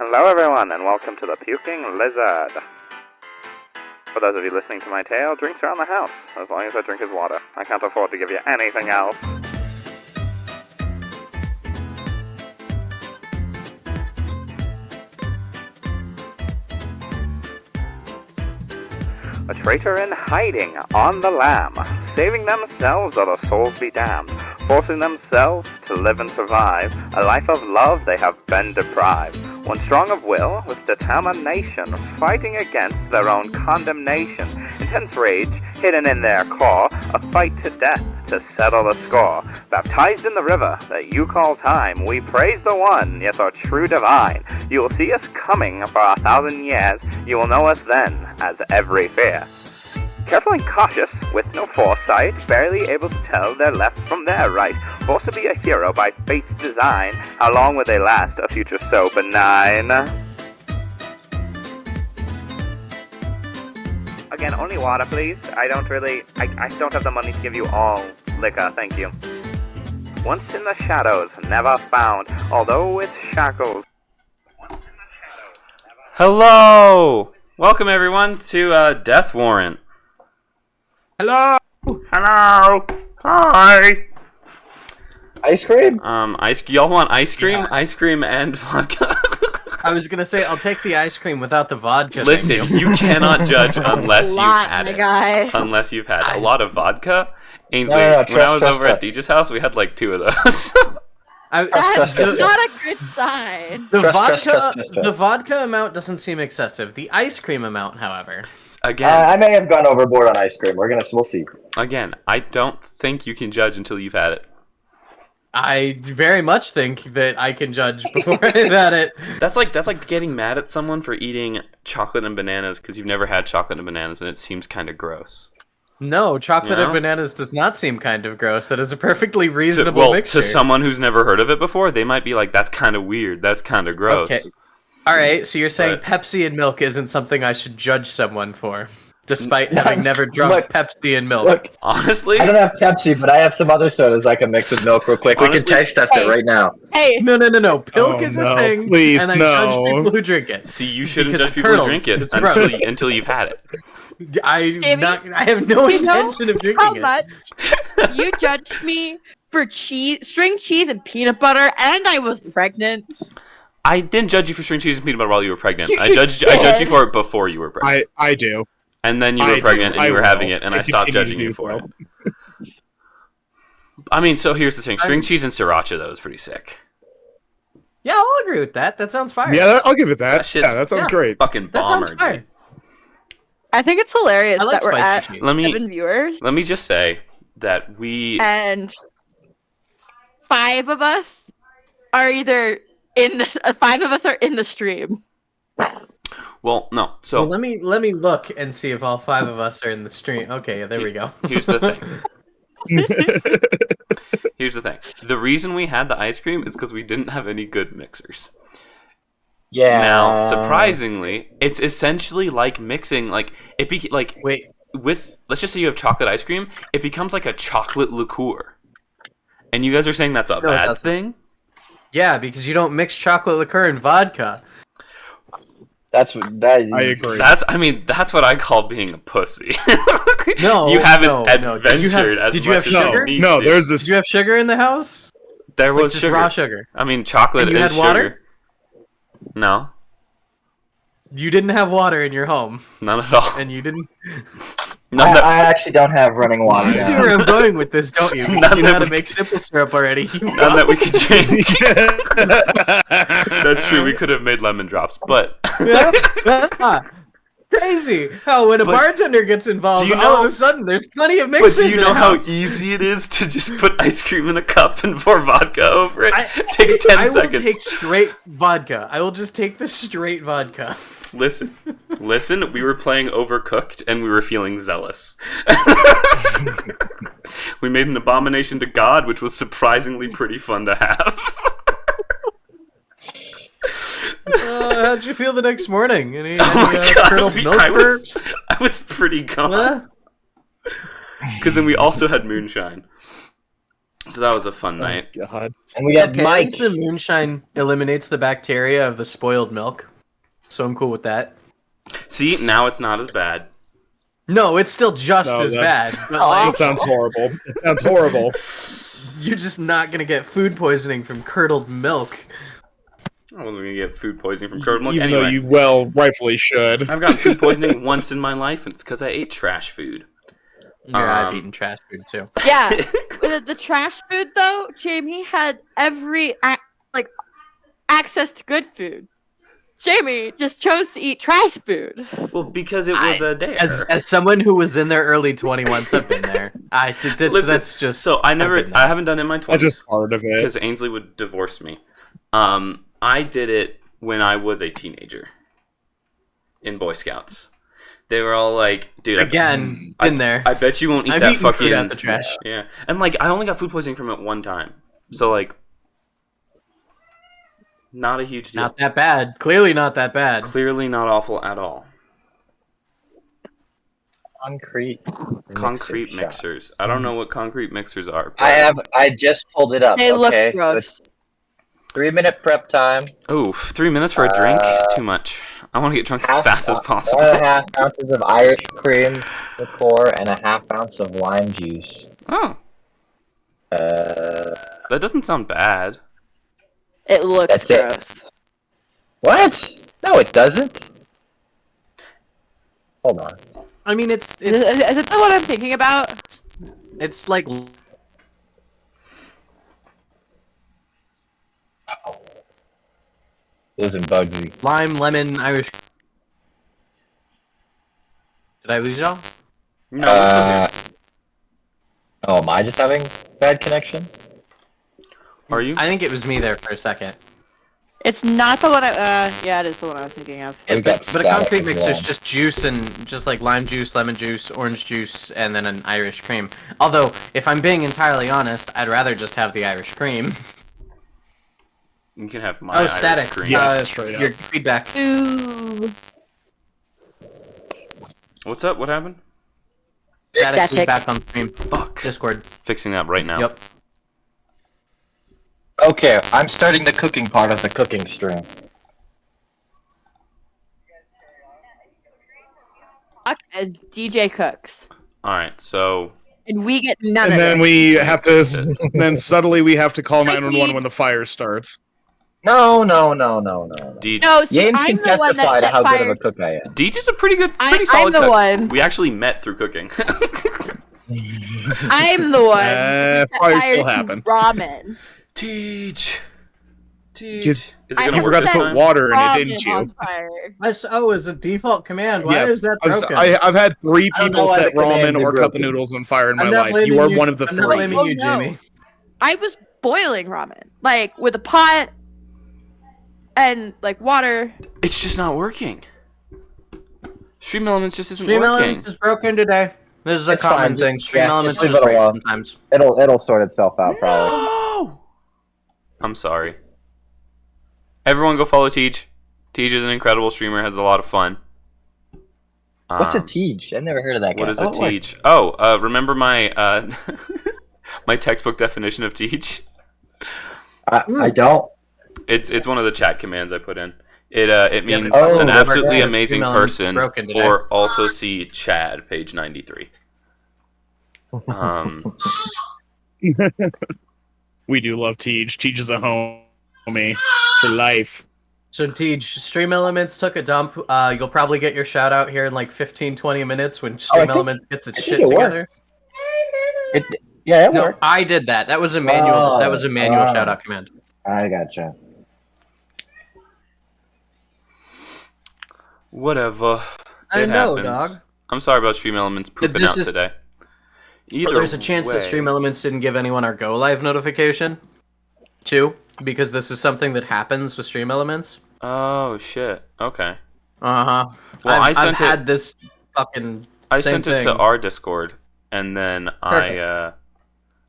Hello everyone, and welcome to the Puking Lizard. For those of you listening to my tale, drinks are on the house, as long as that drink is water. I can't afford to give you anything else. A traitor in hiding on the lam, saving themselves or their souls be damned, forcing themselves to live and survive, a life of love they have been deprived. One strong of will, with determination, fighting against their own condemnation, intense rage hidden in their core, a fight to death to settle the score. Baptized in the river that you call time, we praise the one, yes, our true divine. You will see us coming for 1,000 years, you will know us then as every fear. Careful and cautious, with no foresight, barely able to tell their left from their right, forced to be a hero by fate's design, how long would they last, a future so benign? Again, only water, please. I don't have the money to give you all liquor, thank you. Once in the shadows, never found, although with shackles. Hello! Welcome everyone to Death Warrant. Hello! Hello! Hi! Ice cream? Y'all want ice cream? Yeah. Ice cream and vodka. I was gonna say, I'll take the ice cream without the vodka. Listen, you cannot judge unless you've had it. Guy. Unless you've had a lot of vodka. Ainsley, No, when I was over at Deej's house, we had like 2 of those. That's not a good sign. The vodka amount doesn't seem excessive. The ice cream amount, however. Again, I may have gone overboard on ice cream. We'll see. Again, I don't think you can judge until you've had it. I very much think that I can judge before I've had it. That's like getting mad at someone for eating chocolate and bananas because you've never had chocolate and bananas and it seems kind of gross. No, chocolate and bananas does not seem kind of gross. That is a perfectly reasonable mixture. To someone who's never heard of it before, they might be like, that's kind of weird. That's kind of gross. Okay. All right, so you're saying Pepsi and milk isn't something I should judge someone for, despite having never drunk Pepsi and milk. Look, honestly, I don't have Pepsi, but I have some other sodas I can mix with milk real quick. Honestly, we can taste test it right now. Hey! No. Pilk is a thing, please, and I judge people who drink it. See, you shouldn't judge people who drink it until you've had it. I have no intention of drinking how much you judged me for string cheese and peanut butter, and I was pregnant. I didn't judge you for string cheese and peanut butter while you were pregnant. You I judged you for it before you were pregnant. I do. And then you were pregnant and you were having it, and I stopped judging you for it. I mean, so here's the thing: string cheese and sriracha, though, is pretty sick. Yeah, I'll agree with that. That sounds fire. Yeah, I'll give it that. That sounds great. Fucking bomber. That sounds fire. Dude. I think it's hilarious like that we're at cheese. 7 viewers. Let me just say that and 5 of us are either in the 5 of us are in the stream. Well, no. So let me look and see if all 5 of us are in the stream. Okay, yeah, there we go. Here's the thing. The reason we had the ice cream is because we didn't have any good mixers. Yeah. Now, surprisingly, it's essentially like mixing, like with let's just say you have chocolate ice cream, it becomes like a chocolate liqueur. And you guys are saying that's a bad thing? Yeah, because you don't mix chocolate liqueur and vodka. I agree. That's what I call being a pussy. No, you haven't adventured as did you have much as sugar? you need No, to. there's this. Did you have sugar in the house? There was just sugar. raw sugar. I mean, chocolate And you is had water? sugar. No, You didn't have water in your home, none at all. and you didn't. I actually don't have running water. You see where I'm going with this, don't you? Because you know how to make simple syrup already. None that we could drink. That's true. We could have made lemon drops, but Crazy how when a bartender gets involved, all of a sudden there's plenty of mixers. But do you know in how house. easy it is to just put ice cream in a cup and pour vodka over it? It takes 10 seconds. I will take straight vodka. I will just take the straight vodka. Listen. We were playing Overcooked and we were feeling zealous. We made an abomination to God, which was surprisingly pretty fun to have. How'd you feel the next morning? Any God, curdled milk burps? I was pretty gone. Because then we also had moonshine. So that was a fun night. God. And we had Mike. At least the moonshine eliminates the bacteria of the spoiled milk, so I'm cool with that. See, now it's not as bad. No, it's still just as bad. But that sounds horrible. It sounds horrible. You're just not gonna get food poisoning from curdled milk. I wasn't gonna get food poisoning from curdled milk. Even though you rightfully should. I've gotten food poisoning once in my life, and it's because I ate trash food. Yeah, I've eaten trash food too. Yeah, the trash food though, Jamie had every access to good food. Jamie just chose to eat trash food. Well, because it was a dare. As someone who was in their early 21s, I've been there. That's just so I haven't done it in my 20s. That's just part of it. Because Ainsley would divorce me. I did it when I was a teenager in Boy Scouts. They were all like, "Dude, again, in there. I bet you won't eat I've that eaten fucking food out the trash." Yeah, and I only got food poisoning from it one time, so not a huge deal. Not that bad. Clearly not that bad. Clearly not awful at all. Concrete mixers. I don't know what concrete mixers are. I just pulled it up. They look gross. So it's 3-minute prep time. Oh, 3 minutes for a drink? Too much. I want to get drunk as fast as possible. 1.5 ounces of Irish cream liqueur and a half ounce of lime juice. Oh. That doesn't sound bad. It looks gross. What? No, it doesn't. Hold on. I mean, is it what I'm thinking about? It's like... Losing Bugsy. Lime, lemon, Irish... Did I lose y'all? No, it's okay. Oh, am I just having bad connection? Are you? I think it was me there for a second. It's not the one yeah, it is the one I was thinking of. But a concrete mixer is just juice and just like lime juice, lemon juice, orange juice, and then an Irish cream. Although, if I'm being entirely honest, I'd rather just have the Irish cream. You can have my Irish static. cream. Yeah, straight up. Your feedback. Ooh. What's up? What happened? Static feedback on stream. Fuck. Discord. Fixing that right now. Yep. Okay, I'm starting the cooking part of the cooking stream. And DJ cooks. Alright, so... And we get none of it. And then we have to... then subtly we have to call 911 when the fire starts. No. Deej. No, see, James I'm can the one testify that to how set good of fire. a cook I am. Deej is a pretty solid I'm the cook. one. We actually met through cooking. I'm the one that fire fired still happen. ramen. Teach. Is it gonna you work forgot to this put time? water in it, Ramen didn't you? on fire. As a default command. Why Yeah, is that broken? I've had 3 I don't know people why set the command ramen is or cup of broken. noodles on fire in my I'm not life. blaming You are one of the I'm not 3. blaming you, no. Jamie. I was boiling ramen, with a pot and water. It's just not working. Stream Elements just isn't Stream working. Elements is broken today. This is a It's common fine. thing. Stream Elements just leave just it break alone. sometimes. It'll sort itself out probably. No! I'm sorry. Everyone go follow Teej. Teej is an incredible streamer, has a lot of fun. What's a Teej? I've never heard of that guy. What is a Teej? Oh, remember my my textbook definition of Teej? I don't. It's one of the chat commands I put in. It means Oh, an absolutely yeah, amazing Stream Elements person, broken today. or also see Chad, page 93. We do love Teej. Teej is a homie for life. So, Tej, Stream Elements took a dump. You'll probably get your shout out here in 15-20 minutes when Stream Elements gets its shit together. It No, worked. I did that. That was a manual. That was a manual shout out command. I gotcha. Whatever. I It know, happens. dog. I'm sorry about Stream Elements pooping out today. But there's a chance that Stream Elements didn't give anyone our Go Live notification, too, because this is something that happens with Stream Elements. Oh shit. Okay. Uh-huh. Well, I've had this fucking I same sent it thing. to our Discord, and then Perfect.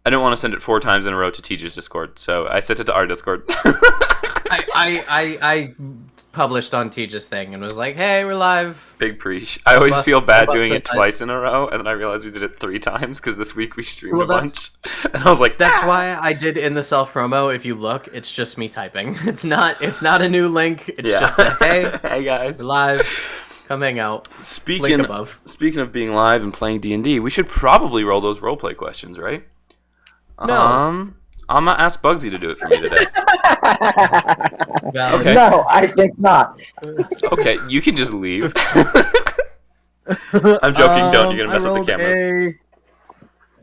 I didn't want to send it 4 times in a row to Teach's Discord, so I sent it to our Discord. I published on Tejas thing and was like, "Hey, we're live." Big preach. I always feel bad doing it busted twice in a row, and then I realized we did it 3 times because this week we streamed a that's- bunch, and I was like, That's why I did in the self promo. If you look, it's just me typing. It's not a new link. It's just a hey, hey guys, we're live. Come hang out. Link above. Speaking of being live and playing D&D, we should probably roll those roleplay questions, right? No. I'm gonna ask Bugsy to do it for me today. Okay. No, I think not. Okay, you can just leave. I'm joking. Don't. You're gonna mess up the cameras.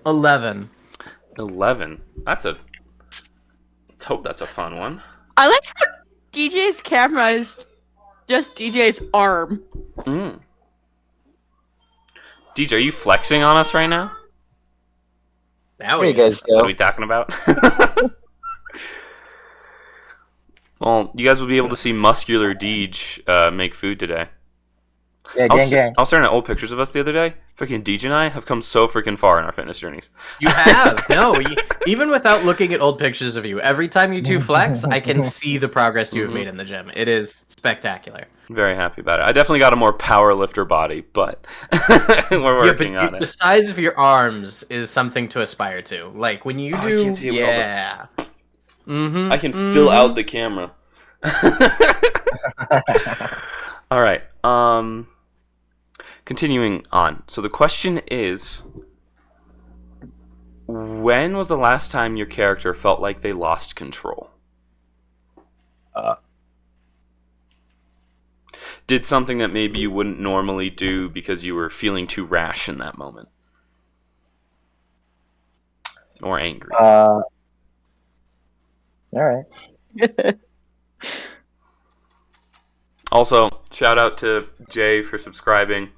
11. 11. Let's hope that's a fun one. I like how DJ's camera is just DJ's arm. DJ, are you flexing on us right now? Now There you guys What are go. we talking about? Well, you guys will be able to see muscular Deej make food today. Yeah, gang. I was staring at old pictures of us the other day. Freaking Deej and I have come so freaking far in our fitness journeys. You have. No, even without looking at old pictures of you, every time you two flex, I can see the progress you have made in the gym. It is spectacular. Very happy about it. I definitely got a more power lifter body, but we're working on it. The size of your arms is something to aspire to. Like when you do, I can't see it yeah. I can fill out the camera. All right. Continuing on. So the question is, when was the last time your character felt like they lost control? Did something that maybe you wouldn't normally do because you were feeling too rash in that moment? Or angry? All right. Also, shout out to Jay for subscribing.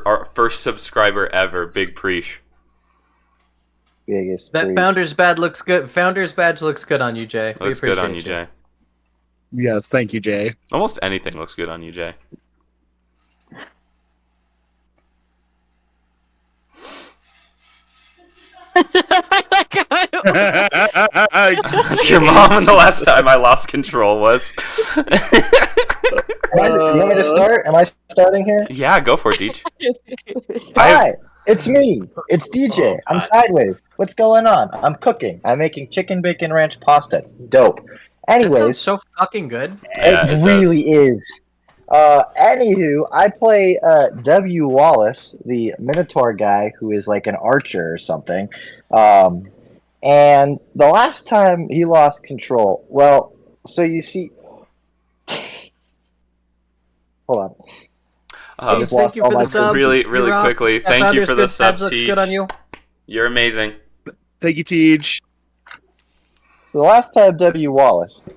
Our first subscriber ever. Big preach. Biggest That freak. founder's badge looks good. Founder's badge looks good on you, Jay. We Looks good on appreciate you, Jay. Yes, thank you, Jay. Almost anything looks good on you, Jay. Ask your mom when the last time I lost control was. You want me to start? Am I starting here? Yeah, go for it, Deej. Hi, it's me. It's DJ. I'm sideways. What's going on? I'm cooking. I'm making chicken bacon ranch pasta. It's dope. you. That sounds Anyways, so fucking good. Yeah, it really is. Anywho, I play W. Wallace, the Minotaur guy who is like an archer or something. And the last time he lost control, well, so you see. Hold on. Um, Thank you for the sub. really You're up. quickly, That thank you founder's for the good sub, badge looks Teej. good on you. You're amazing. Thank you, Tej. The last time W. Wallace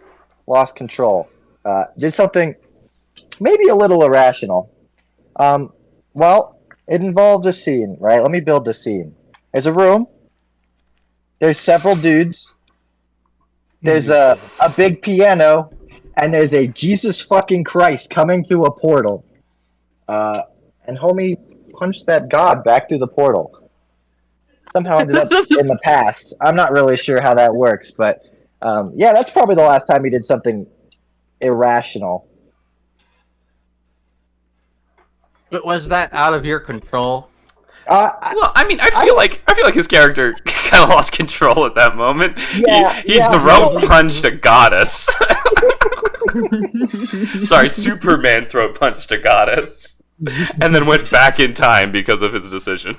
lost control, did something maybe a little irrational. Well, it involved a scene, right? Let me build the scene. There's a room. There's several dudes. There's a big piano, and there's a Jesus fucking Christ coming through a portal. And homie punched that god back through the portal. Somehow ended up in the past. I'm not really sure how that works, but yeah, that's probably the last time he did something irrational. But was that out of your control? Well, I mean, I feel like his character kind of lost control at that moment. Yeah, he yeah, throat no. punched a goddess. Sorry, Superman throat punched a goddess, and then went back in time because of his decision.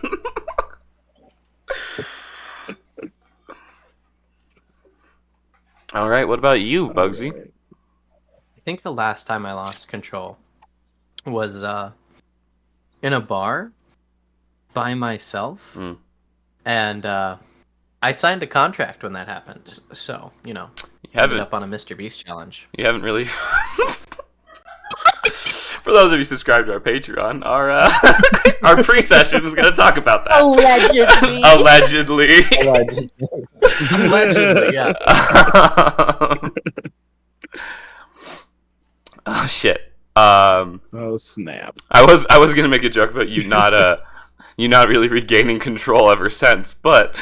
All right, what about you, Bugsy? I think the last time I lost control was in a bar by myself, and I signed a contract when that happened. So you ended up on a Mr. Beast challenge. You haven't really. For those of you subscribed to our Patreon, our our pre-session is going to talk about that. Allegedly. Allegedly. Allegedly, yeah. Oh shit. Oh snap! I was gonna make a joke about you not really regaining control ever since, but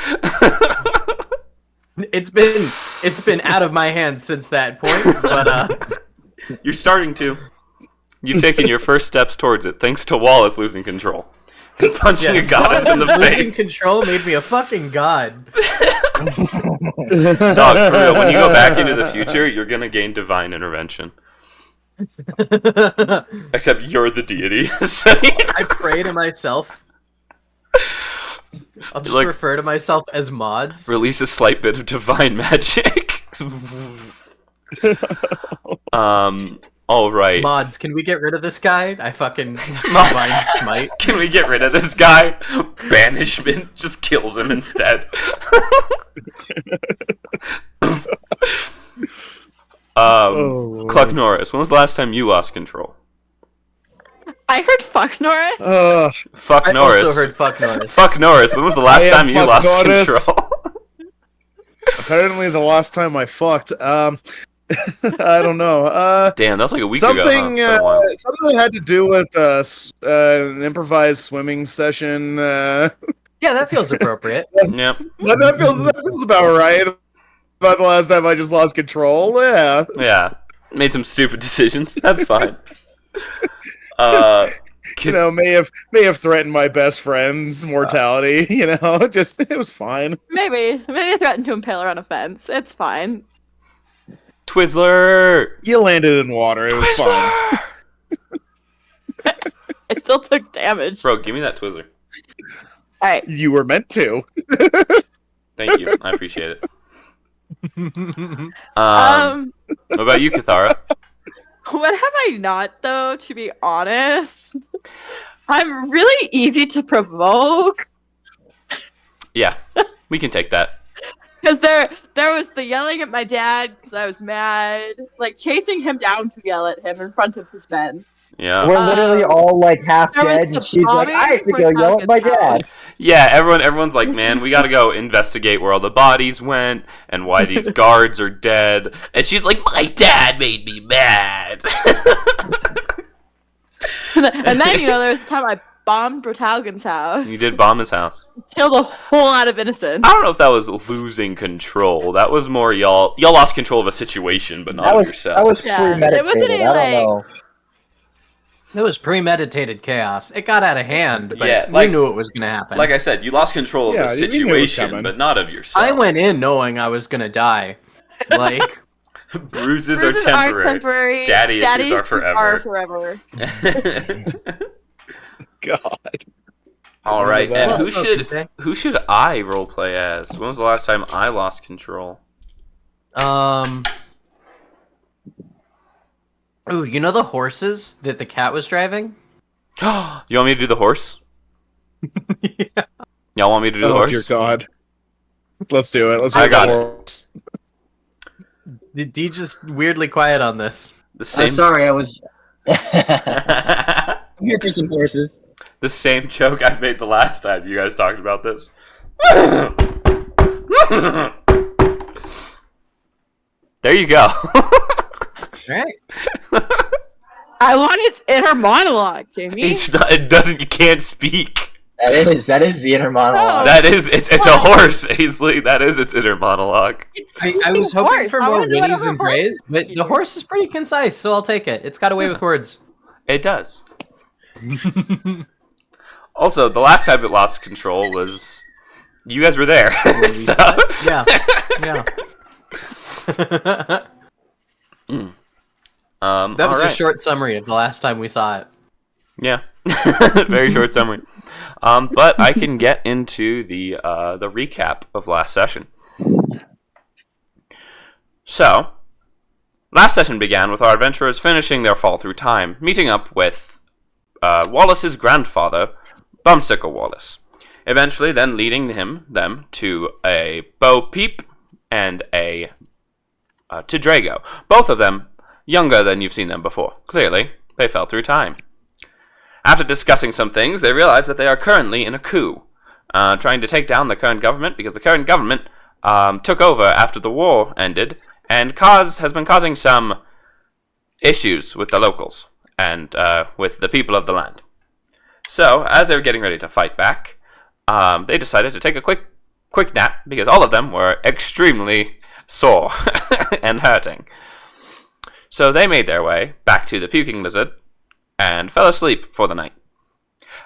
It's been out of my hands since that point, but You're starting to. You've taken your first steps towards it, thanks to Wallace losing control. Punching a goddess in the face. Losing control made me a fucking god. Dog, for real, when you go back into the future, you're gonna gain divine intervention. Except you're the deity. So, I pray to myself. I'll just refer to myself as mods. Release a slight bit of divine magic. Alright. Mods, can we get rid of this guy? I fucking divine smite. Can we get rid of this guy? Banishment just kills him instead. Cluck Norris, when was the last time you lost control? I heard fuck Norris. Fuck Norris. I also heard fuck Norris. Fuck Norris, when was the last time you lost control? Apparently the last time I fucked. I don't know. Damn, that was like a week something, ago. Huh? Something that had to do with an improvised swimming session. Yeah, that feels appropriate. Yep. That feels about right. About the last time I just lost control. Yeah. Yeah. Made some stupid decisions. That's fine. You know, may have threatened my best friend's mortality. You know, just it was fine. Maybe threatened to impale her on a fence. It's fine. Twizzler! You landed in water. It was fine. It still took damage. Bro, give me that Twizzler. Alright. You were meant to. Thank you. I appreciate it. What about you, Cathara? What have I not, though, to be honest? I'm really easy to provoke. Yeah, we can take that. Because there was the yelling at my dad because I was mad. Like, chasing him down to yell at him in front of his men. Yeah. We're literally all like half dead, and she's like, I have to go yell at my dad. Yeah, everyone's like, man, we gotta go investigate where all the bodies went and why these guards are dead. And she's like, my dad made me mad. And then, you know, there was a time I bombed Brotalgan's house. You did bomb his house. Killed a whole lot of innocents. I don't know if that was losing control. That was more y'all lost control of a situation, but not of yourself. That was premeditated. It wasn't even, I don't know. It was premeditated chaos. It got out of hand, but Yeah, we knew it was going to happen. Like I said, you lost control of a Yeah, you knew it was situation, coming. but not of yourself. I went in knowing I was going to die. Like, Bruises are temporary. Daddy issues are forever. God. All right, and Well, who should I roleplay as? When was the last time I lost control? Ooh, you know the horses that the cat was driving? You want me to do the horse? Yeah. Y'all want me to do the Oh horse? dear God. Let's do it. Let's I do got the it. horse. D just weirdly quiet on this. The same. Sorry, I was here for some horses. The same joke I made the last time you guys talked about this. There you go. Right. I want its inner monologue, Jamie. It doesn't. You can't speak. That is the inner monologue. It's a horse, Ainsley. That is its inner monologue. I was hoping for more whinnies and praise, but the horse is pretty concise, so I'll take it. It's got away with words. It does. Also, the last time it lost control was you guys were there. So. Yeah. That was a short summary of the last time we saw it. Yeah, very short summary. But I can get into the recap of last session. So, last session began with our adventurers finishing their fall through time, meeting up with Wallace's grandfather, Bumsicle Wallace. Eventually, then leading them to a Bo Peep and to Drago. Both of them younger than you've seen them before. Clearly, they fell through time. After discussing some things, they realize that they are currently in a coup, trying to take down the current government because the current government took over after the war ended and has been causing some issues with the locals and with the people of the land. So, as they were getting ready to fight back, they decided to take a quick nap because all of them were extremely sore and hurting. So they made their way back to the puking lizard and fell asleep for the night.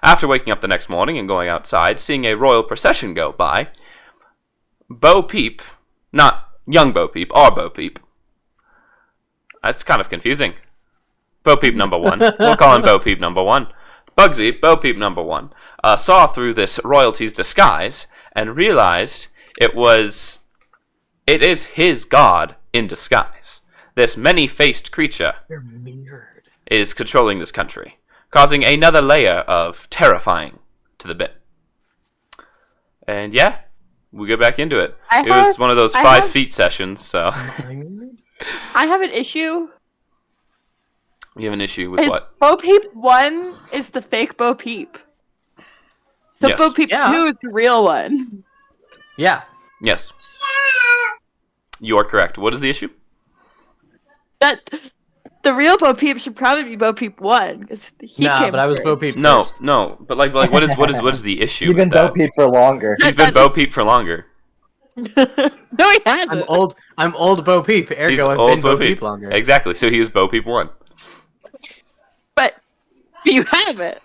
After waking up the next morning and going outside, seeing a royal procession go by, Bo Peep, not young Bo Peep, our Bo Peep. That's kind of confusing. Bo Peep number 1. We'll call him Bo Peep number 1. Bugsy, Bo Peep number 1, saw through this royalty's disguise and realized it is his god in disguise. This many-faced creature is controlling this country, causing another layer of terrifying to the bit. And yeah, we go back into it. It was one of those 5 feet sessions, so. I have an issue. You have an issue with what? Bo Peep 1 is the fake Bo Peep. So Yes. Bo Peep 2 is the real one. Yeah. Yes. You are correct. What is the issue? That the real Bo Peep should probably be Bo Peep 1 because he came but I was first. Bo Peep No, first. no. But like, what is the issue? You've been with that? Bo Peep for longer. He's been Bo Peep for longer. No, he hasn't. I'm old Bo Peep. He's Ergo, I've old been Bo Peep longer. Exactly. So he was Bo Peep 1. But you haven't.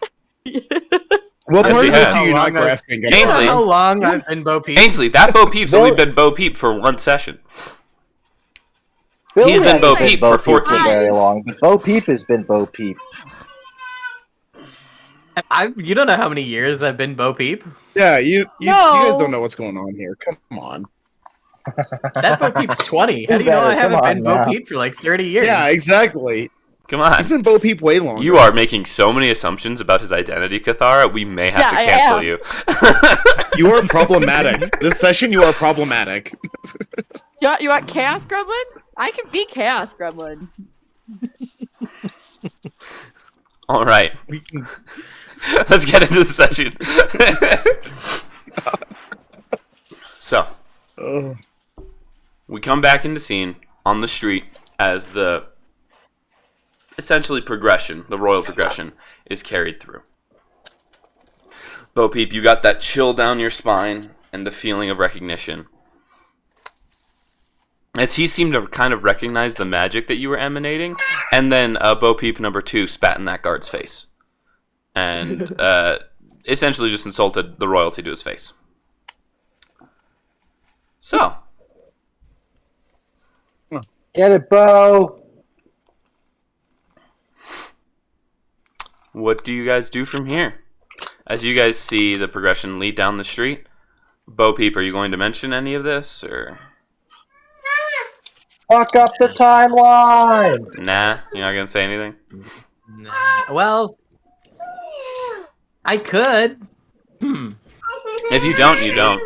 What Yes, part he of this has. are you How not long grasping? Ainsley. You know how long I've been Bo Peep? Ainsley, that Bo Peep's only been Bo Peep for 1 session. Billy He's been hasn't Bo Peep for 14. very long, but Bo Peep has been Bo Peep. You don't know how many years I've been Bo Peep. Yeah, you No. guys don't know what's going on here. Come on. That Bo Peep's 20. How do you better, know I come haven't on been Bo now. Peep for like 30 years? Yeah, exactly. Come on. He's been Bo Peep way longer. You are making so many assumptions about his identity, Cathara. We may have to I cancel am. you. You are problematic. This session, you are problematic. You want Chaos Gremlin? I can be Chaos Gremlin. All right. We can... Let's get into the session. So, Oh. we come back into scene on the street as the essentially progression, the royal progression, is carried through. Bo Peep, you got that chill down your spine and the feeling of recognition. As he seemed to kind of recognize the magic that you were emanating, and then Bo Peep number 2 spat in that guard's face. And essentially just insulted the royalty to his face. So. Get it, Bo! What do you guys do from here? As you guys see the progression lead down the street, Bo Peep, are you going to mention any of this, or? Fuck up the timeline! Nah, you're not going to say anything? Nah. Well, I could. If you don't, you don't.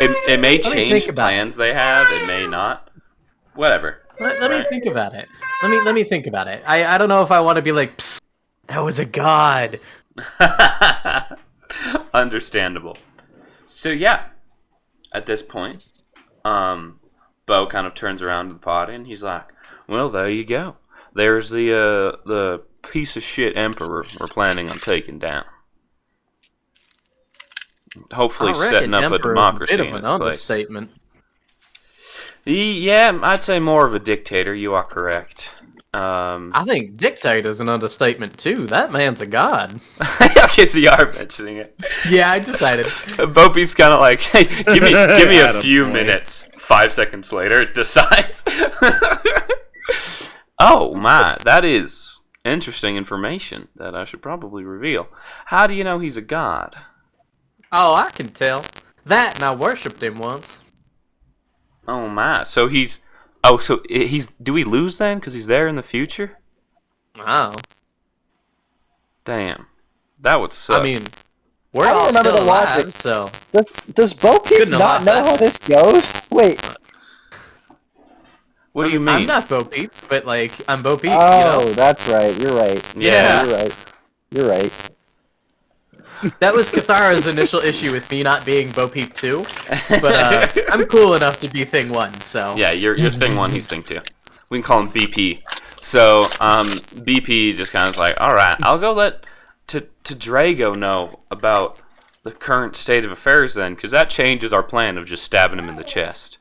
It may Let me change think the about plans they have, it may not. Whatever. Let me think about it. Let me think about it. I don't know if I want to be like, psst, that was a god. Understandable. So yeah, at this point, Bo kind of turns around to the party and he's like, "Well, there you go. There's the piece of shit emperor we're planning on taking down. Hopefully, setting up a democracy a bit of in an its place." understatement. Yeah, I'd say more of a dictator. You are correct. I think dictator's an understatement too. That man's a god. Okay, so you are mentioning it. Yeah, I decided. Bo Peep's kind of like, hey, give me At a a few point. minutes. 5 seconds later, it decides. Oh my, that is interesting information that I should probably reveal. How do you know he's a god? Oh, I can tell. That, and I worshipped him once. Oh my, so he's... Oh, so he's... Do we lose then? Because he's there in the future? Oh. Damn. That would suck. I mean, we're I don't all remember still the logic. alive, so... Does Bo Peep Couldn't have not lost know that. how this goes? Wait. what do you mean? I'm not Bo Peep, but like, I'm Bo Peep, Oh, you know? that's right. You're right. Yeah. You're right. You're right. That was Cathara's initial issue with me not being Bo Peep 2, but I'm cool enough to be Thing 1, so... Yeah, you're Thing 1, he's Thing 2. We can call him BP. So, BP just kind of like, alright, I'll go let to Drago know about the current state of affairs then, because that changes our plan of just stabbing him in the chest.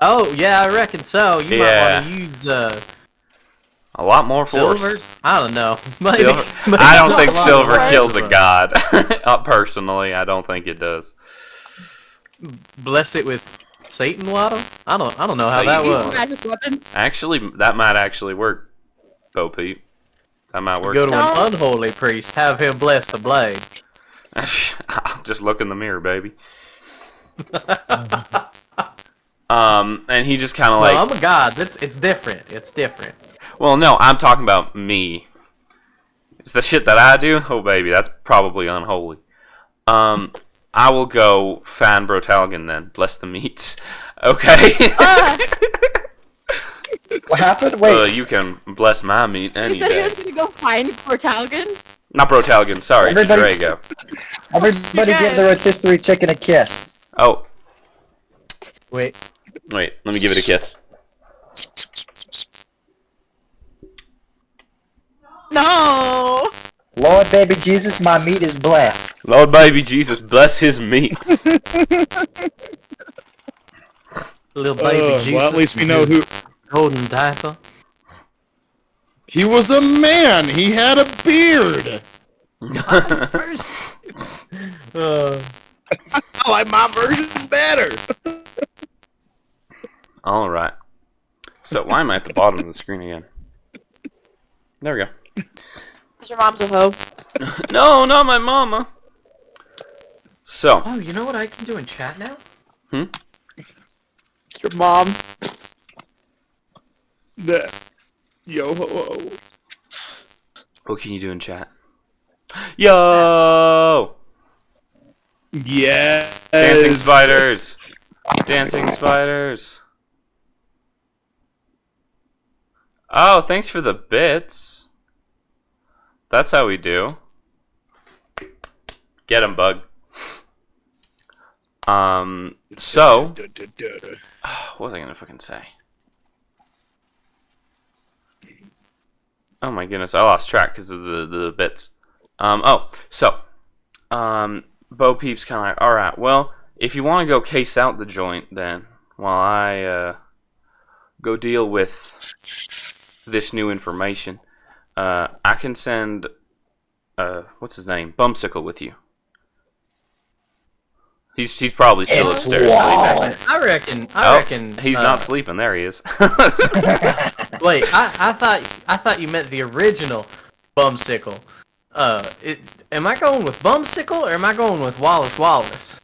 Oh, yeah, I reckon so. You Yeah. might want to use A lot more force. Silver? I don't know. Maybe, Silver? maybe I don't it's think a lot silver more kills a force. god. Personally, I don't think it does. Bless it with Satan water? I don't know how that Satan Use a works. magic weapon. Actually, that might actually work, Bo Peep. That might work. Go to No. an unholy priest, have him bless the blade. Just look in the mirror, baby. And he just kind of like. No, I'm a god. It's different. It's different. Well, no, I'm talking about me. It's the shit that I do. Oh, baby, that's probably unholy. I will go Fan Brotalgan then. Bless the meats. Okay. What happened? Wait. You can bless my meat any He said he day. was gonna go find Portalgan. Not Brotalgan, sorry, Everybody- Drago. Everybody give the rotisserie chicken a kiss. Oh, Wait. wait, let me give it a kiss. No. Lord baby Jesus, my meat is blessed. Lord baby Jesus, bless his meat. Little baby Jesus. Well, at least we with know his who. golden diaper. He was a man. He had a beard. First. Uh, I like my version better. Alright. So, why am I at the bottom of the screen again? There we go. Your mom's a hoe. No, not my mama. So, oh, you know what I can do in chat now? Your mom. Yo ho ho. what can you do in chat? Yo! Yeah. Dancing spiders! Dancing spiders! Oh, thanks for the bits. That's how we do. Get him, bug. So, what was I gonna fucking say? Oh my goodness, I lost track because of the bits. Bo Peep's kind of like, alright, well, if you want to go case out the joint, then, while I, go deal with this new information, I can send, what's his name? Bumsicle with you. He's probably still upstairs sleeping. I reckon. He's not sleeping. There he is. Wait, I thought you meant the original Bumsicle. Am I going with Bumsicle or am I going with Wallace?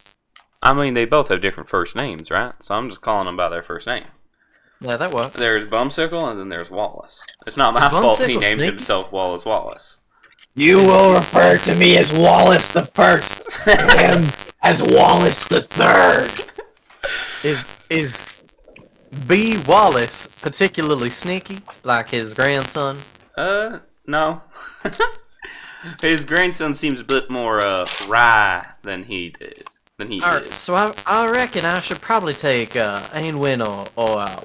I mean, they both have different first names, right? So I'm just calling them by their first name. Yeah, that works. There's Bumsicle and then there's Wallace. It's not my fault he Bumsicle named sneaky? himself Wallace. You will refer to me as Wallace the First, and as Wallace the Third. Is B. Wallace particularly sneaky, like his grandson? No. His grandson seems a bit more wry than he did. Alright, so I reckon I should probably take Anwin or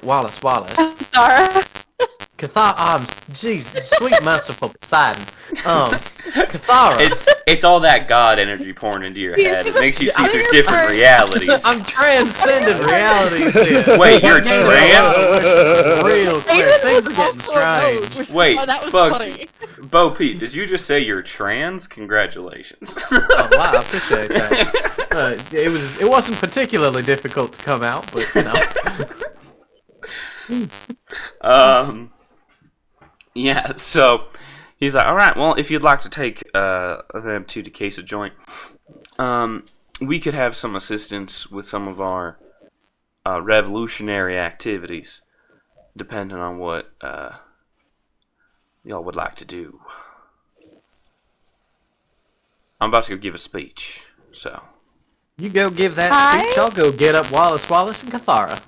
Wallace. Sorry. Cathara, jeez, sweet merciful Poseidon. Cathara. It's all that God energy pouring into your head. It makes you see through different sorry. realities. I'm transcending realities here. Wait, you're trans? Real quick, David things was are getting also strange. which- Wait, oh, that was Bugsy. funny. Bo Peep, did you just say you're trans? Congratulations. Oh wow, I appreciate that. It wasn't particularly difficult to come out, but you know. Yeah, so he's like, alright, well, if you'd like to take them two to case a joint, we could have some assistance with some of our revolutionary activities, depending on what y'all would like to do. I'm about to go give a speech, so. You go give that speech, I'll go get up Wallace and Cathara.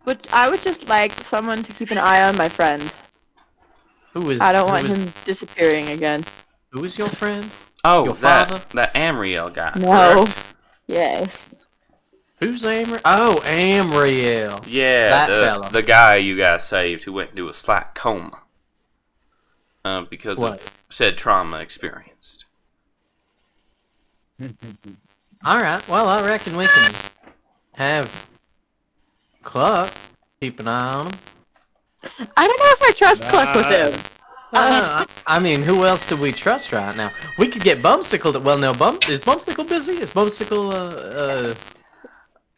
But I would just like someone to keep an eye on my friend. I don't want him disappearing again. Who is your friend? Oh, Your father? that Amriel guy. No. correct? Yes. Who's Amriel? Oh, Amriel. Yeah, That fella. the guy you guys saved who went into a slight coma. Because What? of said trauma experienced. Alright, well, I reckon we can have Cluck keep an eye on him. I don't know if I trust Cluck with him. I mean, who else do we trust right now? We could get Bumsicle to... Well, no, is Bumsicle busy? Is Bumsicle,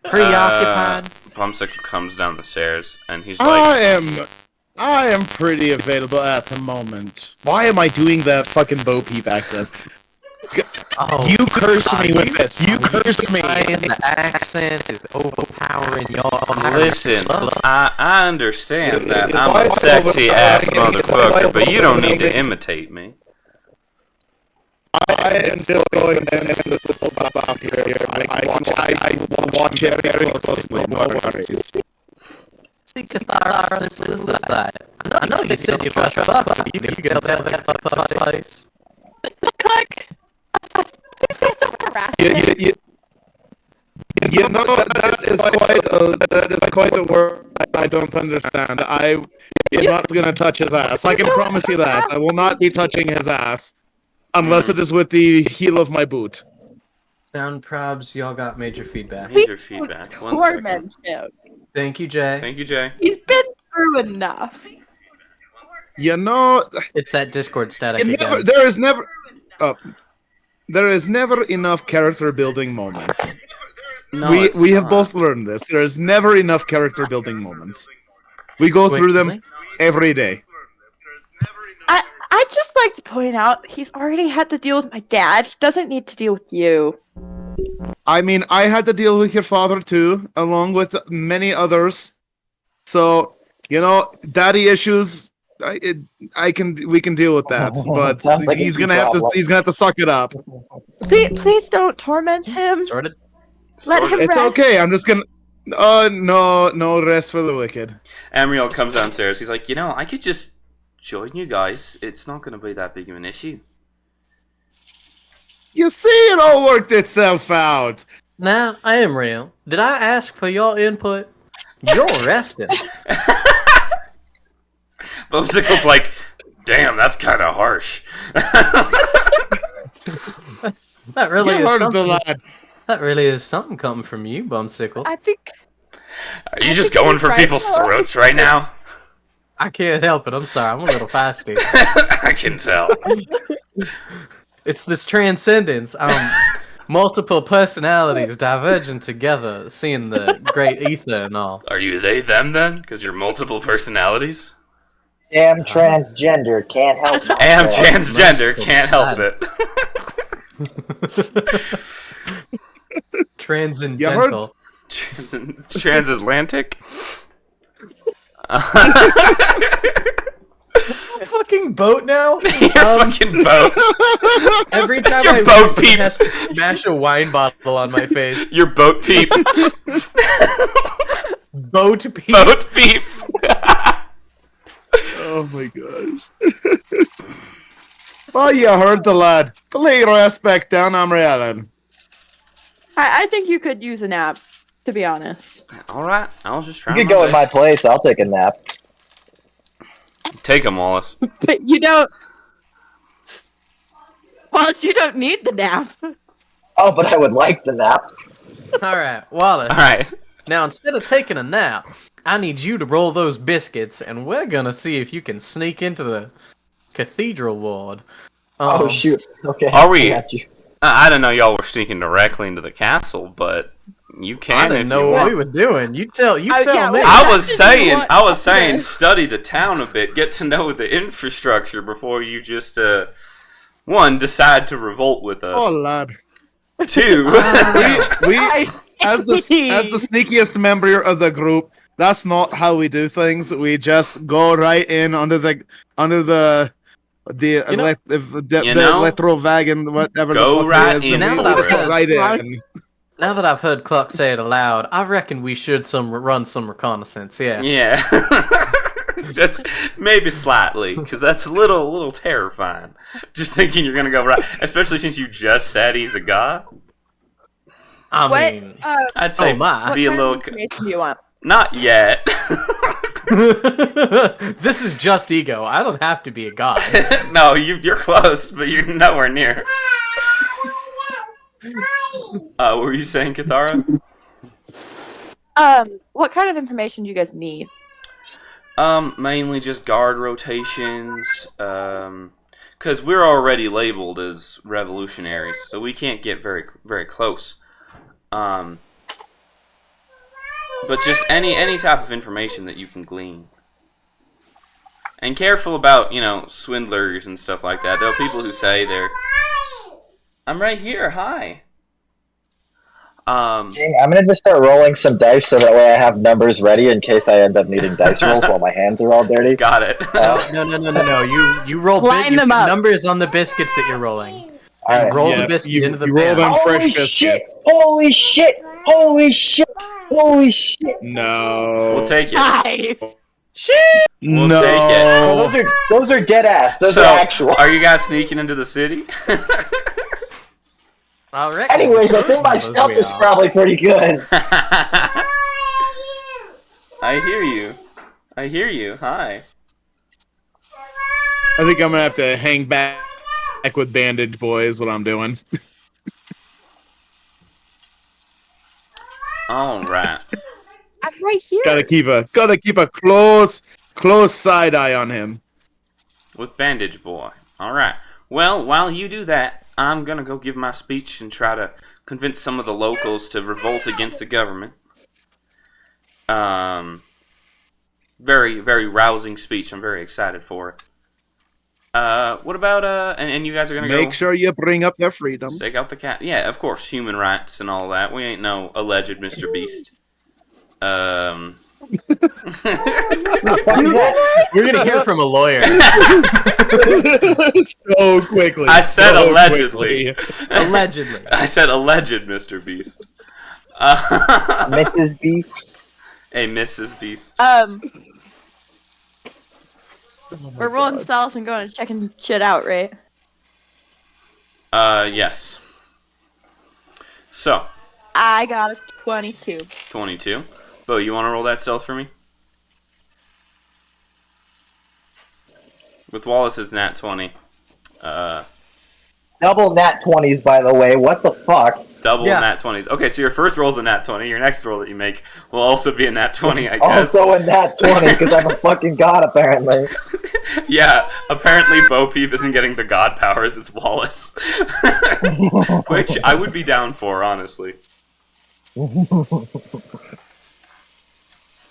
preoccupied? Bumsicle comes down the stairs, and he's like... I am pretty available at the moment. Why am I doing that fucking Bo Peep accent? Oh, you cursed me with this. You cursed me. The accent is overpowering y'all. Listen, I understand that I'm a sexy ass motherfucker, but you don't need to imitate me. I am still going in this little box here. I watch it very closely. No worries. See, Cathara, this is that. I know you said you trust Buck, but you can tell that place. Click! You know, that is quite a word I don't understand. I am not gonna touch his ass. I can promise you that. I will not be touching his ass. Unless it is with the heel of my boot. Sound probs, y'all got major feedback. Major feedback. Torment him. Thank you, Jay. Thank you, Jay. He's been through enough. You know... It's that Discord static again. There is never enough character building moments. No, we have both learned this. There is never enough character building moments. We go through them every day. I'd just like to point out that he's already had to deal with my dad. He doesn't need to deal with you. I mean, I had to deal with your father too, along with many others. So, you know, daddy issues. We can deal with that, but like he's gonna have to suck it up. Please don't torment him. Sorted. Let him It's rest. okay. I'm just gonna. Oh no rest for the wicked. Amriel comes downstairs. He's like, you know, I could just join you guys. It's not gonna be that big of an issue. You see, it all worked itself out. Now, I am real. Did I ask for your input? You're resting. Bumsicle's like, damn, that's kind of harsh. That really is something. That really is something coming from you, Bumsicle. I think. Are you just going for people's throats right now? I can't help it. I'm sorry. I'm a little fasty. I can tell. It's this transcendence. Multiple personalities diverging together, seeing the great ether and all. Are you they, them, then? Because you're multiple personalities? Am transgender, can't help it. Am transgender, can't help it. Transcendental. Transatlantic? Fucking boat now? Your fucking boat. Every time Your I boat leave, someone peep. has to smash a wine bottle on my face. Your boat peep. Boat peep. Boat peep. Oh my gosh. Oh, you heard the lad. Lay your ass back down, Amriel. I think you could use a nap, to be honest. Alright, I was just trying. You could go in my place, I'll take a nap. Take him, Wallace. But you don't. Wallace, you don't need the nap. Oh, but I would like the nap. Alright, Wallace. Alright. Now, instead of taking a nap, I need you to roll those biscuits, and we're gonna see if you can sneak into the cathedral ward. Oh, shoot. Okay. Are we? I got you. I don't know y'all were sneaking directly into the castle, but you can. I didn't know what we were doing. You tell me. I was saying, study the town a bit, get to know the infrastructure before you just, one, decide to revolt with us. Oh, lad. Two, we as the sneakiest member of the group, that's not how we do things. We just go right in under the electrowagon, whatever go the fuck right it is. in. Now that I've heard Cluck say it aloud, I reckon we should run some reconnaissance. Yeah. Yeah. Just maybe slightly, because that's a little terrifying. Just thinking you're gonna go right, especially since you just said he's a god. I mean, I'd say be a little. What kind of information do you want? Not yet. This is just ego. I don't have to be a god. No, you're close, but you're nowhere near. What were you saying, Cathara? What kind of information do you guys need? Mainly just guard rotations. Because we're already labeled as revolutionaries, so we can't get very, very close. But just any type of information that you can glean. And careful about, swindlers and stuff like that. There are people who say they're... I'm right here, hi. I'm gonna just start rolling some dice so that way I have numbers ready in case I end up needing dice rolls while my hands are all dirty. Got it. No. You roll numbers on the biscuits that you're rolling. Alright. Roll the biscuit into the pan. Roll them fresh Holy biscuits. shit! Holy shit! Holy shit! Holy shit! No. We'll take it. Nice. Shit! We'll no. take it. Oh, those are dead ass. Those are actual. Are you guys sneaking into the city? Anyways, I think my stealth is probably pretty good. I hear you. Hi. I think I'm gonna have to hang back with Bandage Boy is what I'm doing. All right. I'm right here. Gotta keep a close side eye on him. With Bandage Boy. All right. Well, while you do that, I'm gonna go give my speech and try to convince some of the locals to revolt against the government. Very, very rousing speech. I'm very excited for it. What about and you guys are gonna Make sure you bring up their freedoms. Take out the cat. Yeah, of course, human rights and all that. We ain't no alleged Mr. Beast. We're gonna hear from a lawyer. So quickly. I said allegedly. Allegedly. I said alleged Mr. Beast. Mrs. Beast. Hey, Mrs. Beast. We're rolling stealth and going and checking shit out, right? Yes. So. I got a 22. 22. Bo, you want to roll that stealth for me? With Wallace's nat 20. Double nat 20s, by the way. What the fuck? Double nat 20s. Okay, so your first roll's a nat 20. Your next roll that you make will also be a nat 20, I guess. Also a nat 20, because I'm a fucking god, apparently. Yeah, apparently Bo Peep isn't getting the god powers, it's Wallace. Which I would be down for, honestly.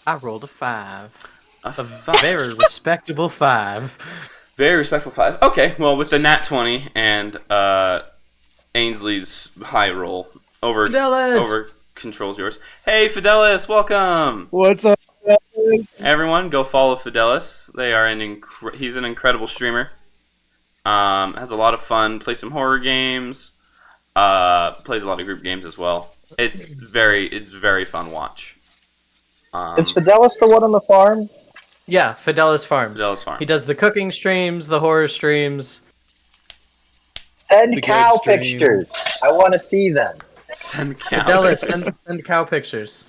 I rolled a 5. A very respectable 5. Very respectful 5. Okay, well, with the nat 20 and Ainsley's high roll over controls yours. Hey, Fidelis, welcome. What's up, guys? Everyone, go follow Fidelis. He's an incredible streamer. Has a lot of fun. Plays some horror games. Plays a lot of group games as well. It's very fun watch. Is Fidelis the one on the farm? Yeah, Fidelis Farms. Fidelis Farm. He does the cooking streams, the horror streams. Send cow pictures. I want to see them. Send cow Fidelis, pictures. send cow pictures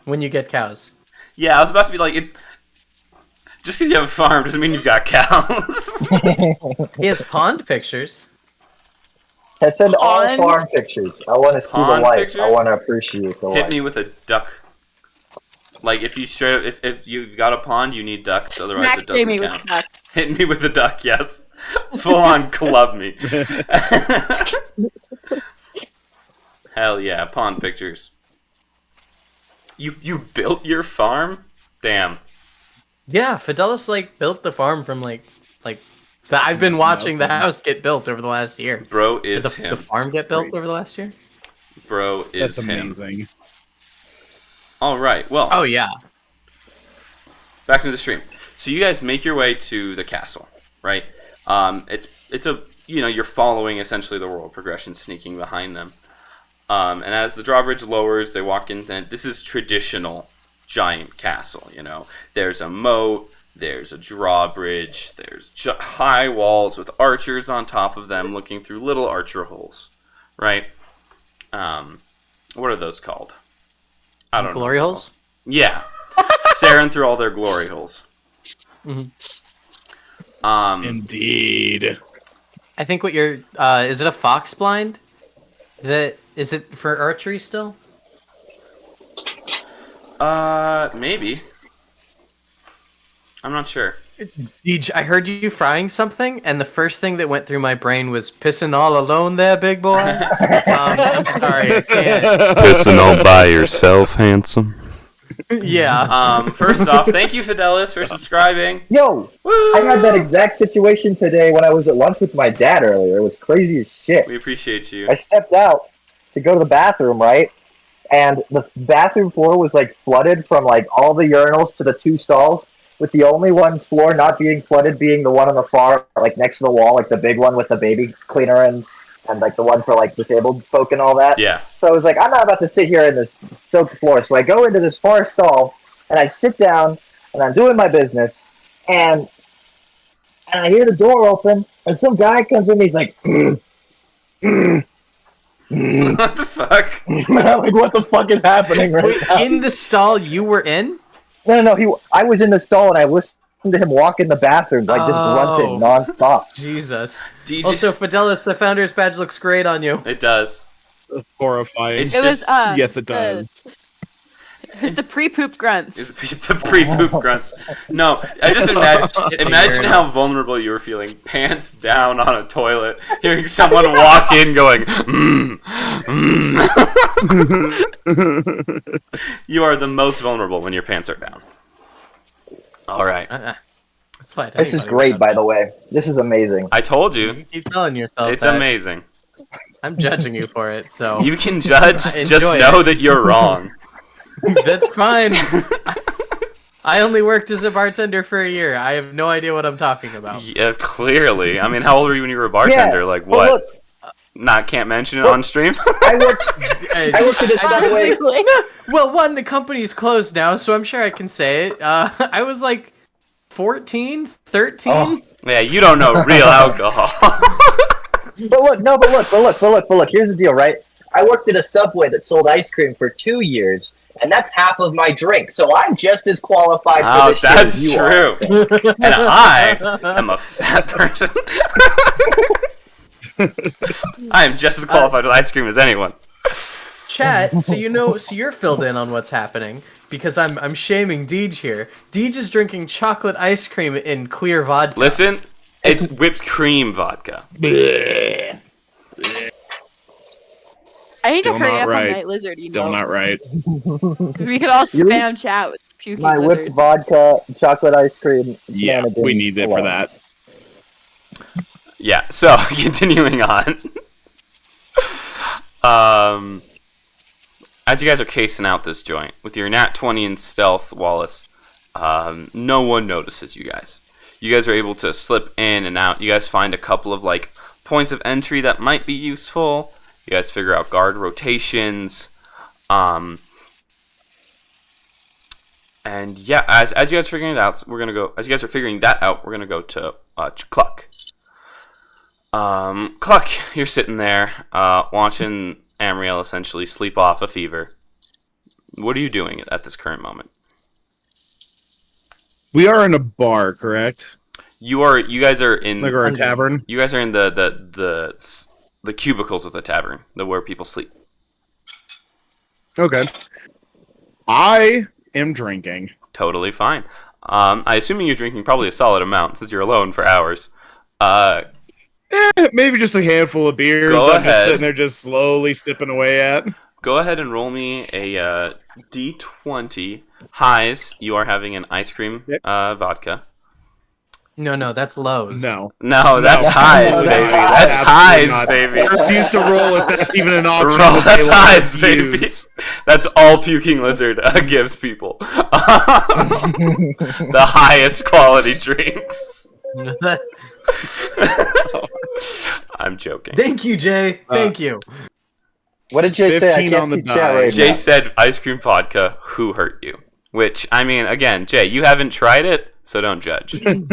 when you get cows. Yeah, I was about to be like, just because you have a farm doesn't mean you've got cows. He has pond pictures. Send all farm pictures. I want to see the life. Pictures? I want to appreciate the life. Hit me with a duck. Like, if you've got a pond, you need ducks, otherwise it doesn't count. Hit me with a duck, yes. Full on club me. Hell yeah, pond pictures. You built your farm? Damn. Yeah, Fidelis built the farm from I've been watching the house get built over the last year. Bro is Did him. the farm get built over the last year? Bro is That's amazing. Him. All right. Well. Oh yeah. Back into the stream. So you guys make your way to the castle, right? It's a you're following essentially the world progression, sneaking behind them. And as the drawbridge lowers, they walk in. And this is traditional giant castle. There's a moat, there's a drawbridge, there's high walls with archers on top of them, looking through little archer holes, right? What are those called? I don't know. Glory holes? Yeah. Staring through all their glory holes. Mm-hmm. Indeed. I think what you're is it a fox blind? Is it for archery still? Maybe. I'm not sure. I heard you frying something, and the first thing that went through my brain was pissing all alone there, big boy. I'm sorry, I can't. Pissing all by yourself, handsome. Yeah. First off, thank you, Fidelis, for subscribing. Yo, Woo! I had that exact situation today when I was at lunch with my dad earlier. It was crazy as shit. We appreciate you. I stepped out to go to the bathroom, right? And the bathroom floor was like flooded from like all the urinals to the 2 stalls, with the only one's floor not being flooded being the one on the far, like next to the wall, like the big one with the baby cleaner and like the one for like disabled folk and all that. Yeah. So I was like, I'm not about to sit here in this soaked floor. So I go into this far stall and I sit down and I'm doing my business and I hear the door open and some guy comes in and he's like, What the fuck? like, what the fuck is happening right now? In the stall you were in? No. I was in the stall and I listened to him walk in the bathroom, like just grunting nonstop. Jesus. DJ... Also, Fidelis, the founder's badge looks great on you. It does. Horrifying. Yes, it does. It's the pre-poop grunts. It's the pre-poop grunts. No, I just imagine how vulnerable you were feeling, pants down on a toilet, hearing someone walk in going, You are the most vulnerable when your pants are down. All right. This is great, by the way. This is amazing. I told you. You keep telling yourself It's that. amazing. I'm judging you for it, so... You can judge, just Enjoy know it. that you're wrong. That's fine. I only worked as a bartender for a year. I have no idea what I'm talking about. Yeah, clearly. I mean, how old were you when you were a bartender? Yeah, like, but what? look, Can't mention it on stream? I worked at a Subway. Well, one, the company's closed now, so I'm sure I can say it. I was like 14, 13. Oh. Yeah, you don't know real alcohol. But look. Here's the deal, right? I worked at a Subway that sold ice cream for 2 years, and that's half of my drink. So I'm just as qualified for this shit as you are. That's true. And I am a fat person. I am just as qualified with ice cream as anyone. Chat, so you're filled in on what's happening because I'm shaming Deej here. Deej is drinking chocolate ice cream in clear vodka. Listen, it's whipped cream vodka. I need to Still hurry not up right. on Night Lizard email. Still not right. We could all spam chat with puking My whipped lizards. vodka, chocolate ice cream. Yeah, we need it for that. Yeah, so continuing on. As you guys are casing out this joint with your nat 20 in stealth, Wallace, no one notices you guys. You guys are able to slip in and out. You guys find a couple of like points of entry that might be useful. You guys figure out guard rotations. And yeah, as you guys are figuring it out, we're gonna go. As you guys are figuring that out, we're gonna go to Cluck. Cluck, you're sitting there watching Amriel essentially sleep off a fever. What are you doing at this current moment? We are in a bar, correct? You guys are in Like our tavern. You guys are in the cubicles of the tavern, where people sleep. Okay. I am drinking. Totally fine. I assuming you're drinking probably a solid amount since you're alone for hours. Maybe just a handful of beers. Go I'm just ahead. sitting there just slowly sipping away at. Go ahead and roll me a D20. Highs, you are having an ice cream vodka. No, that's lows. No. No, that's highs, No, baby. that's That's absolutely highs, not. baby. I refuse to roll if that's even an option. Roll, that that's they let highs, us baby. use. That's all Puking Lizard gives people. The highest quality drinks. I'm joking. Thank you, Jay. Thank you. What did Jay say? I 15 can't on the see chat die. right Jay now. said ice cream vodka, who hurt you? Which, I mean, again, Jay, you haven't tried it, so don't judge. You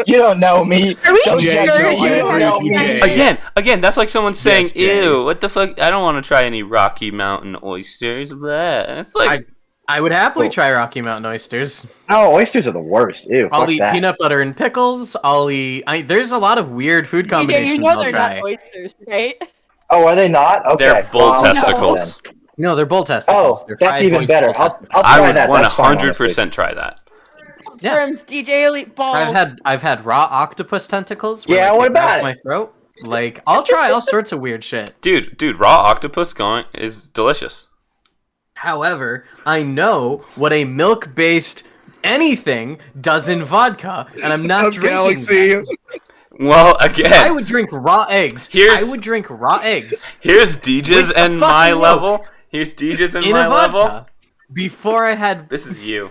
don't know me. Are we Don't Jay, judge sure me. no, I You you don't agree know with you, me. Jay. Again, that's like someone saying, Yes, Jay. ew, what the fuck? I don't want to try any Rocky Mountain oysters. Blah. It's like, I would happily try Rocky Mountain oysters. Oh, oysters are the worst. Ew, I'll fuck eat that. peanut butter and pickles. There's a lot of weird food DJ, combinations you know I'll they're try. not oysters, right? Oh, are they not? Okay. they're bull Well, I'll try testicles. them. No, they're bull testicles. Oh, They're that's fried even boiled better. bull I'll I try would that. That's fine, honestly. 100% try that. Worms, DJ Elite balls. I've had raw octopus tentacles. Yeah, what about it? My throat. Like, I'll try all sorts of weird shit. Dude, raw octopus is delicious. However, I know what a milk-based anything does in vodka, and I'm not drinking Galaxy. that. Well, again, I would drink raw eggs. I would drink raw eggs. Here's DJ's and my level. Here's DJ's and my level. Before I had... This is you.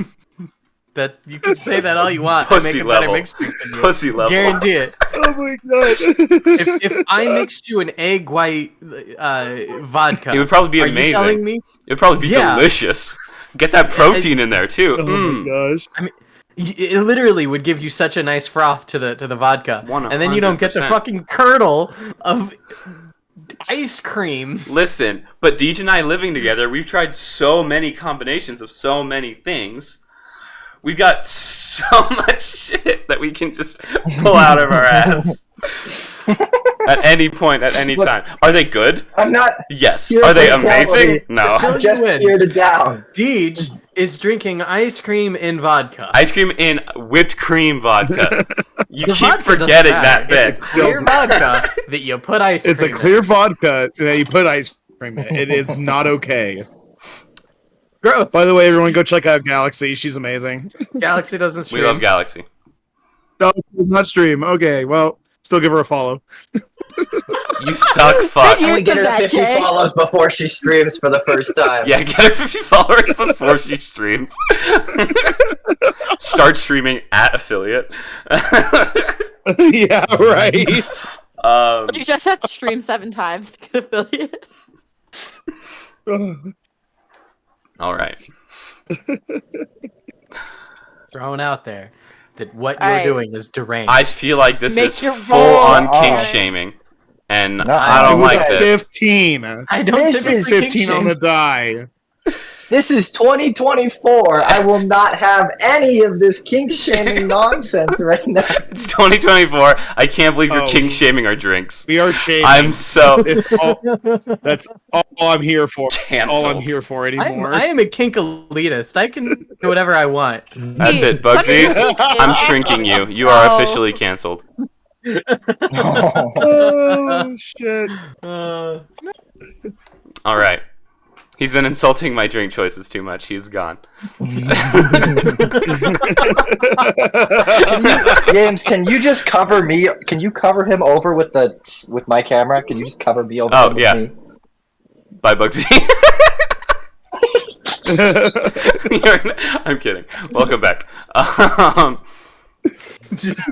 That you can say that all you want. Pussy I make a level. better mixed drink than you. Pussy level. Guarantee it. Oh my god. If I mixed you an egg white vodka, it would probably be are amazing. You telling me? It would probably be delicious. Get that protein in there too. Oh my gosh. I mean, it literally would give you such a nice froth to the vodka, 100%. and then you don't get the fucking curdle of ice cream. Listen, but Deej and I living together, we've tried so many combinations of so many things. We've got so much shit that we can just pull out of our ass at any point, at any time. Are they good? I'm not. Yes. Are they amazing? No. I'm just here to down. Deej is drinking ice cream in vodka. Ice cream in whipped cream vodka. You The keep vodka forgetting doesn't that matter. bit. It's a clear vodka that you put ice cream It's a clear vodka that you put ice cream in. It is not okay. Gross. By the way, everyone go check out Galaxy. She's amazing. Galaxy doesn't stream. We love Galaxy. No, not stream. Okay, well, still give her a follow. You suck, fuck. And we get her 50 follows before she streams for the first time. Yeah, get her 50 followers before she streams. Start streaming at affiliate. Yeah, right. You just have to stream 7 times to get affiliate. All right. Throwing out there that what you're doing is deranged. I feel like this is your full-on roll. kink shaming, and No, I don't It was like a this. 15. I don't This typically is kink 15 on shame. the die. This is 2024. I will not have any of this kink shaming nonsense right now. It's 2024. I can't believe you're Oh. kink shaming our drinks. We are shaming. I'm so It's all. That's all I'm here for. Canceled. All I'm here for anymore. I am a kink elitist. I can do whatever I want. That's it, Bugsy. I'm shrinking you. You are officially canceled. Oh shit! All right. He's been insulting my drink choices too much. He's gone. James, can you just cover me? Can you cover him over with my camera? Can you just cover me over? Oh, with yeah. me? Bye, Bugsy. I'm kidding. Welcome back. Just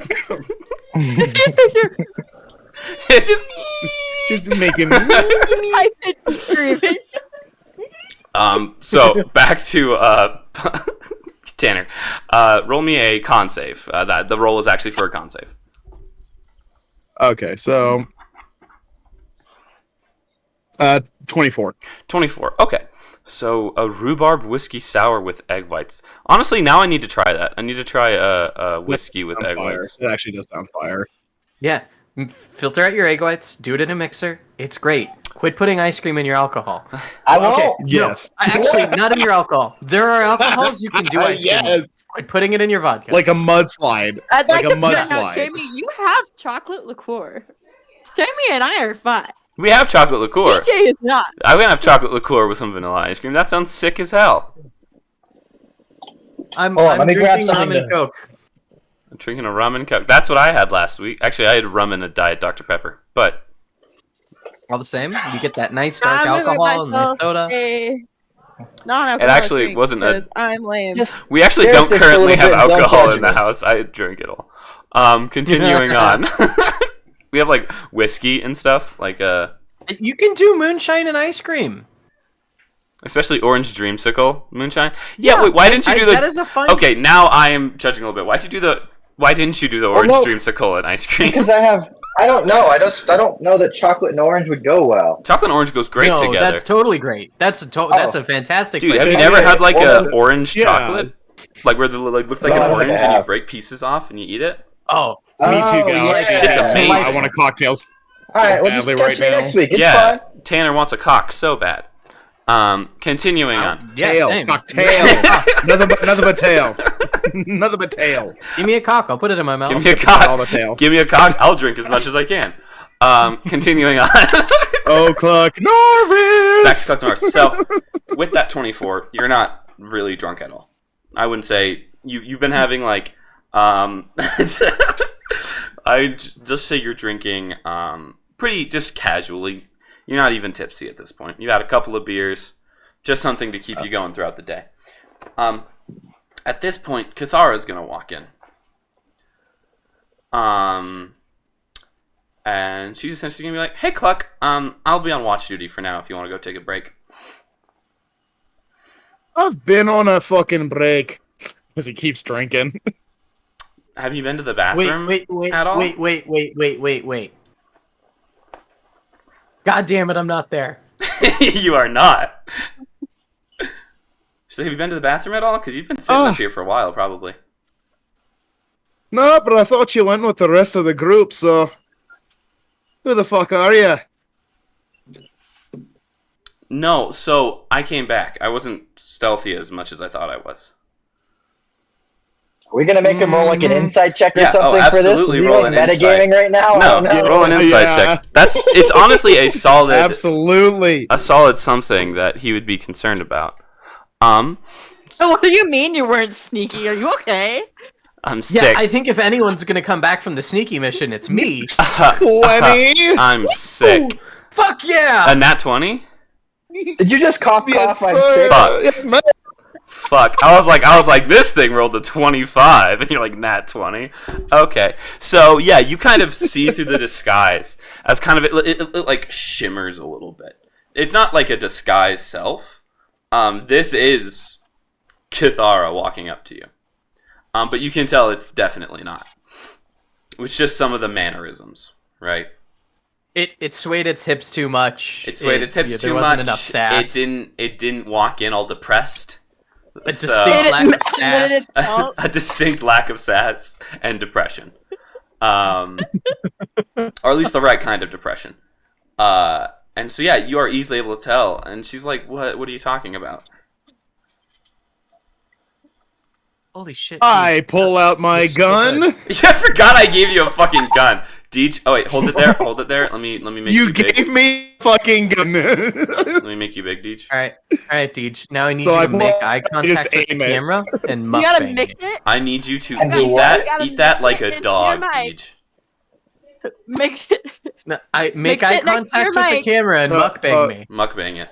It's Just making. I did screaming. So back to Tanner. Roll me a con save. That the roll is actually for a con save. Okay, so 24. 24. Okay. So a rhubarb whiskey sour with egg whites. Honestly, now I need to try that. I need to try a whiskey with egg Fire. whites. It actually does sound fire. yeah, filter out your egg whites. Do it in a mixer. It's great. Quit putting ice cream in your alcohol. I won't. Okay, Yes. Actually, not in your alcohol. There are alcohols you can do ice cream. Yes. with. Quit putting it in your vodka. Like a mudslide. I'd Like like a to point out, mudslide. Jamie, you have chocolate liqueur. Jamie and I are fine. We have chocolate liqueur. DJ is not. I'm gonna have chocolate liqueur with some vanilla ice cream. That sounds sick as hell. I'm let me grab drinking rum something and Coke. I'm drinking a rum and coke. That's what I had last week. Actually, I had rum and a Diet Dr. Pepper. But All the same, you get that nice dark I'm gonna get alcohol and nice myself soda. a non-alcoholic It actually drink wasn't a- because I'm lame. Just we actually stare at don't this for a currently little have bit and don't alcohol judge in the me. house. I drink it all. Continuing on. We have like whiskey and stuff, like You can do moonshine and ice cream. especially orange dreamsicle moonshine. Yeah, wait, why didn't you do the? That is a fun. Okay, now I am judging a little bit. Why didn't you do the orange no. dreamsicle and ice cream? because I don't know. I don't know that chocolate and orange would go well. Chocolate and orange goes great no, together. that's totally great. That's a fantastic. Dude, flavor. have you Yeah, never yeah, had like well, a orange yeah. chocolate? Like where the looks like No, I an don't orange think I and you have. break pieces off and you eat it? Oh, Me too, Oh, Galaxy. yeah. It's amazing. I want a cocktail. All right, well, just Badly catch right me now. next week. It's Yeah, fine. Tanner wants a cock so bad. Continuing on. yeah, Tail. same. Cocktail. Nothing but tail. Nothing but tail. Give me a cock. I'll put it in my mouth. Give me a cock. All the tail. Give me a cock. I'll drink as much as I can. Continuing on. Oh, Cluck Norris! Back to Cluck Norris. So, with that 24, you're not really drunk at all. I wouldn't say you've been having like I just say you're drinking pretty just casually. You're not even tipsy at this point. You had a couple of beers, just something to keep you going throughout the day. At this point, Cathara is gonna walk in. And she's essentially gonna be like, "Hey, Cluck, I'll be on watch duty for now if you want to go take a break." I've been on a fucking break. Because he keeps drinking. Have you been to the bathroom at all? Wait. God damn it, I'm not there. You are not. So have you been to the bathroom at all? Because you've been sitting up here for a while, probably. No, but I thought you went with the rest of the group, so... Who the fuck are you? No, so I came back. I wasn't stealthy as much as I thought I was. Are we gonna make him roll like an insight check or something for this? Absolutely, Is he roll like an metagaming insight. right now? No, roll an insight check. It's honestly a solid, absolutely a solid something that he would be concerned about. What do you mean you weren't sneaky? Are you okay? I'm sick. Yeah, I think if anyone's gonna come back from the sneaky mission, it's me. 20. I'm sick. Fuck yeah! A nat 20? Did you just cough? Yes, I'm sir. sick. Fuck. Yes, man. Fuck. I was like, this thing rolled a 25, and you're like, nat 20. Okay. So yeah, you kind of see through the disguise as kind of it like shimmers a little bit. It's not like a disguise self. This is Cathara walking up to you. But you can tell it's definitely not. It's just some of the mannerisms, right? It swayed its hips too much. It swayed its hips too there much. wasn't enough sass. It didn't walk in all depressed. A distinct lack of sass. A distinct lack of sass and depression. Or at least the right kind of depression. And so yeah, you are easily able to tell. And she's like, "What are you talking about?" Holy shit. I pull out my gun. I forgot I gave you a fucking gun. Deej, oh wait, hold it there. Let me make you big. You gave me a fucking gun. Let me make you big, Deej. Alright, Deej. Now I need you to make eye contact with the camera and mukbang. You gotta mix it? I need you to what? eat that like a dog, Deej. Mix it. No, make Mix eye it next to contact your with the mic. camera and mukbang me. Mukbang it.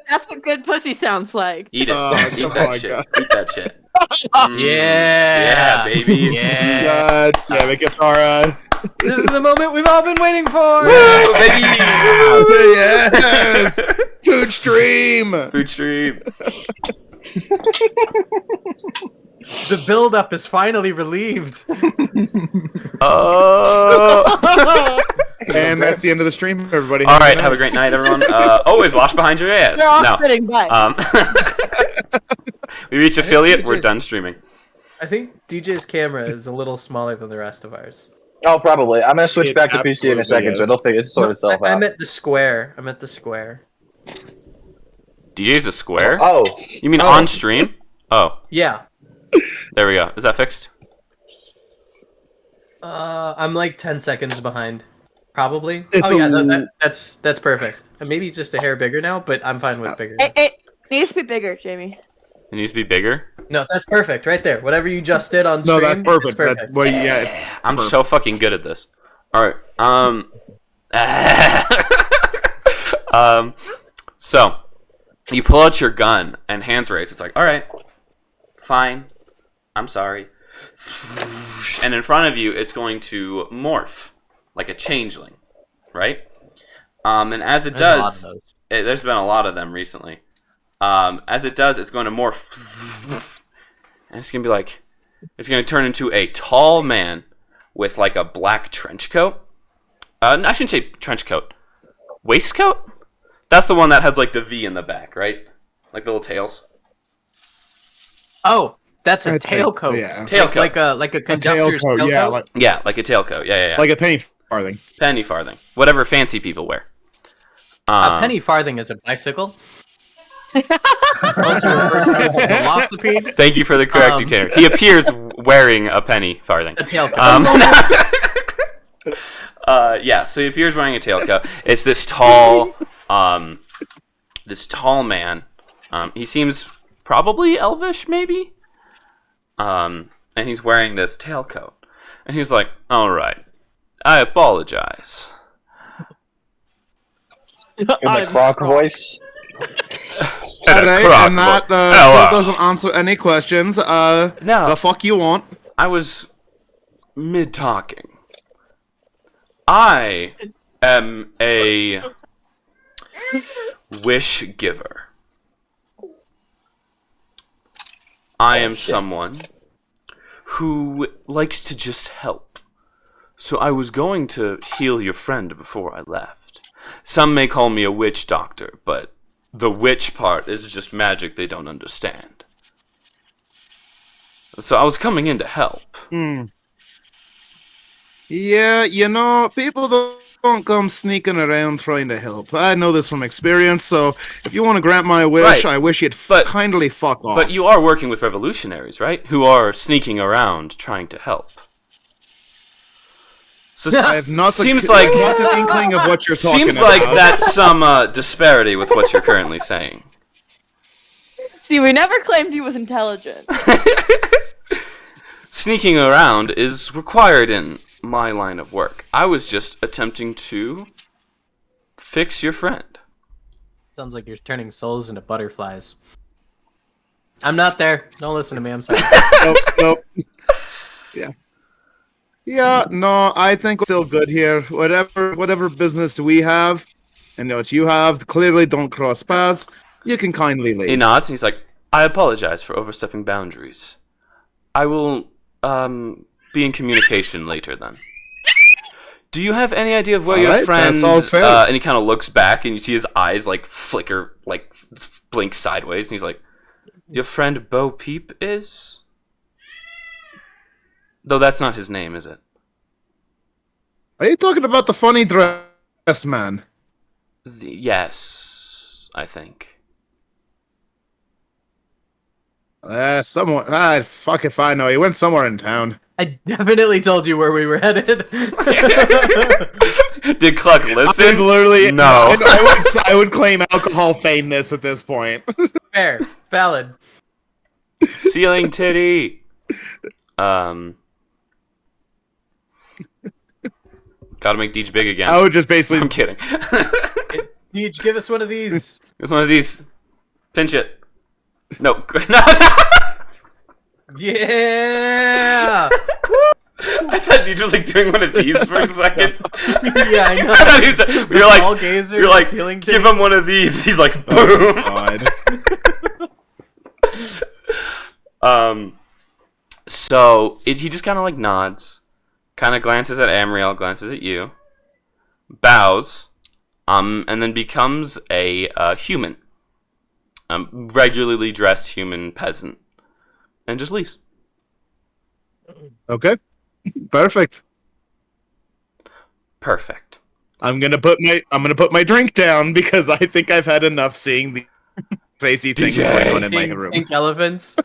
That's what good pussy sounds like. Eat it. Oh Eat my that shit. God. Eat that shit. Yeah, baby. Yeah. God damn it, Cathara. This is the moment we've all been waiting for. Woo, baby. Yes. Food stream. Food stream. The build-up is finally relieved. Oh. And that's the end of the stream, everybody. All right, have a great night, everyone. Always wash behind your ass. They're all No. spitting butt. We reach affiliate. We're done streaming. I think DJ's camera is a little smaller than the rest of ours. Oh, probably. I'm gonna switch It back to PC in a second, so absolutely it'll sort itself out. I'm at the square. DJ's a square? Oh, You mean on stream? Oh, Yeah. there we go. Is that fixed? I'm like 10 seconds behind. Probably. It's That's perfect. Maybe just a hair bigger now, but I'm fine with bigger. It needs to be bigger, Jamie. It needs to be bigger. No, that's perfect right there. Whatever you just did on No, stream, that's perfect. it's perfect. That's, well, yeah, it's I'm perfect. so fucking good at this. All right. So you pull out your gun and hands raise. It's like, all right, fine. I'm sorry. And in front of you, it's going to morph like a changeling, right? And as it There's a lot of does, those. there's been a lot of them recently. As it does, it's going to morph, and it's going to be like, it's going to turn into a tall man with like a black trench coat. I shouldn't say trench coat. Waistcoat? That's the one that has like the V in the back, right? Like the little tails. Oh, that's a I think- tailcoat. yeah. Tailcoat. Like a conductor's tailcoat, tailcoat. yeah, Like a tailcoat. Yeah. like a penny farthing. Penny farthing. Whatever fancy people wear. A penny farthing is a bicycle. Also referred to as velocipede. Thank you for the correcting, Tanner. He appears wearing a penny farthing. A tailcoat. Yeah, so he appears wearing a tailcoat. It's this tall man. He seems probably elvish, maybe. And he's wearing this tailcoat. And he's like, "All right, I apologize." In the croc voice. Alright, and that still doesn't answer any questions. No. The fuck you want? I was mid-talking. I am a wish giver. I am someone who likes to just help. So I was going to heal your friend before I left. Some may call me a witch doctor, but the witch part is just magic they don't understand. So I was coming in to help. Yeah, you know, people don't come sneaking around trying to help. I know this from experience, so if you want to grant my wish, Right. I wish you'd kindly fuck off. But you are working with revolutionaries, right? Who are sneaking around trying to help. So I have not seems not an inkling of what you're talking about. Seems like that's some disparity with what you're currently saying. See, we never claimed he was intelligent. Sneaking around is required in my line of work. I was just attempting to fix your friend. Sounds like you're turning souls into butterflies. I'm not there. Don't listen to me. I'm sorry. Nope. Yeah, no, I think we're still good here. Whatever business we have, and what you have, clearly don't cross paths. You can kindly leave. He nods and he's like, "I apologize for overstepping boundaries. I will be in communication later then." Do you have any idea of where your friend... That's all fair. And he kind of looks back and you see his eyes like flicker, like blink sideways, and he's like, "Your friend Bo Peep is?" Though that's not his name, is it? Are you talking about the funny dressed man? Yes, I think. Someone. Fuck if I know. He went somewhere in town. I definitely told you where we were headed. Did Cluck listen? I literally No. I would claim alcohol fameness at this point. Fair, valid. Ceiling titty. Gotta make Deej big again. I would just basically. I'm kidding. Deej, give us one of these. Give us one of these. Pinch it. No. No. Yeah. I thought Deej was like doing one of these for a second. Yeah, I know. I thought he was, you're like, All gazer, you're like, ceiling give him one of these. He's like, boom. God. So he just kind of like nods, kind of glances at Amriel, glances at you, bows, and then becomes a human, regularly dressed human peasant, and just leaves. Okay. Perfect. I'm gonna put my drink down because I think I've had enough seeing the crazy things going on in my room. Pink elephants.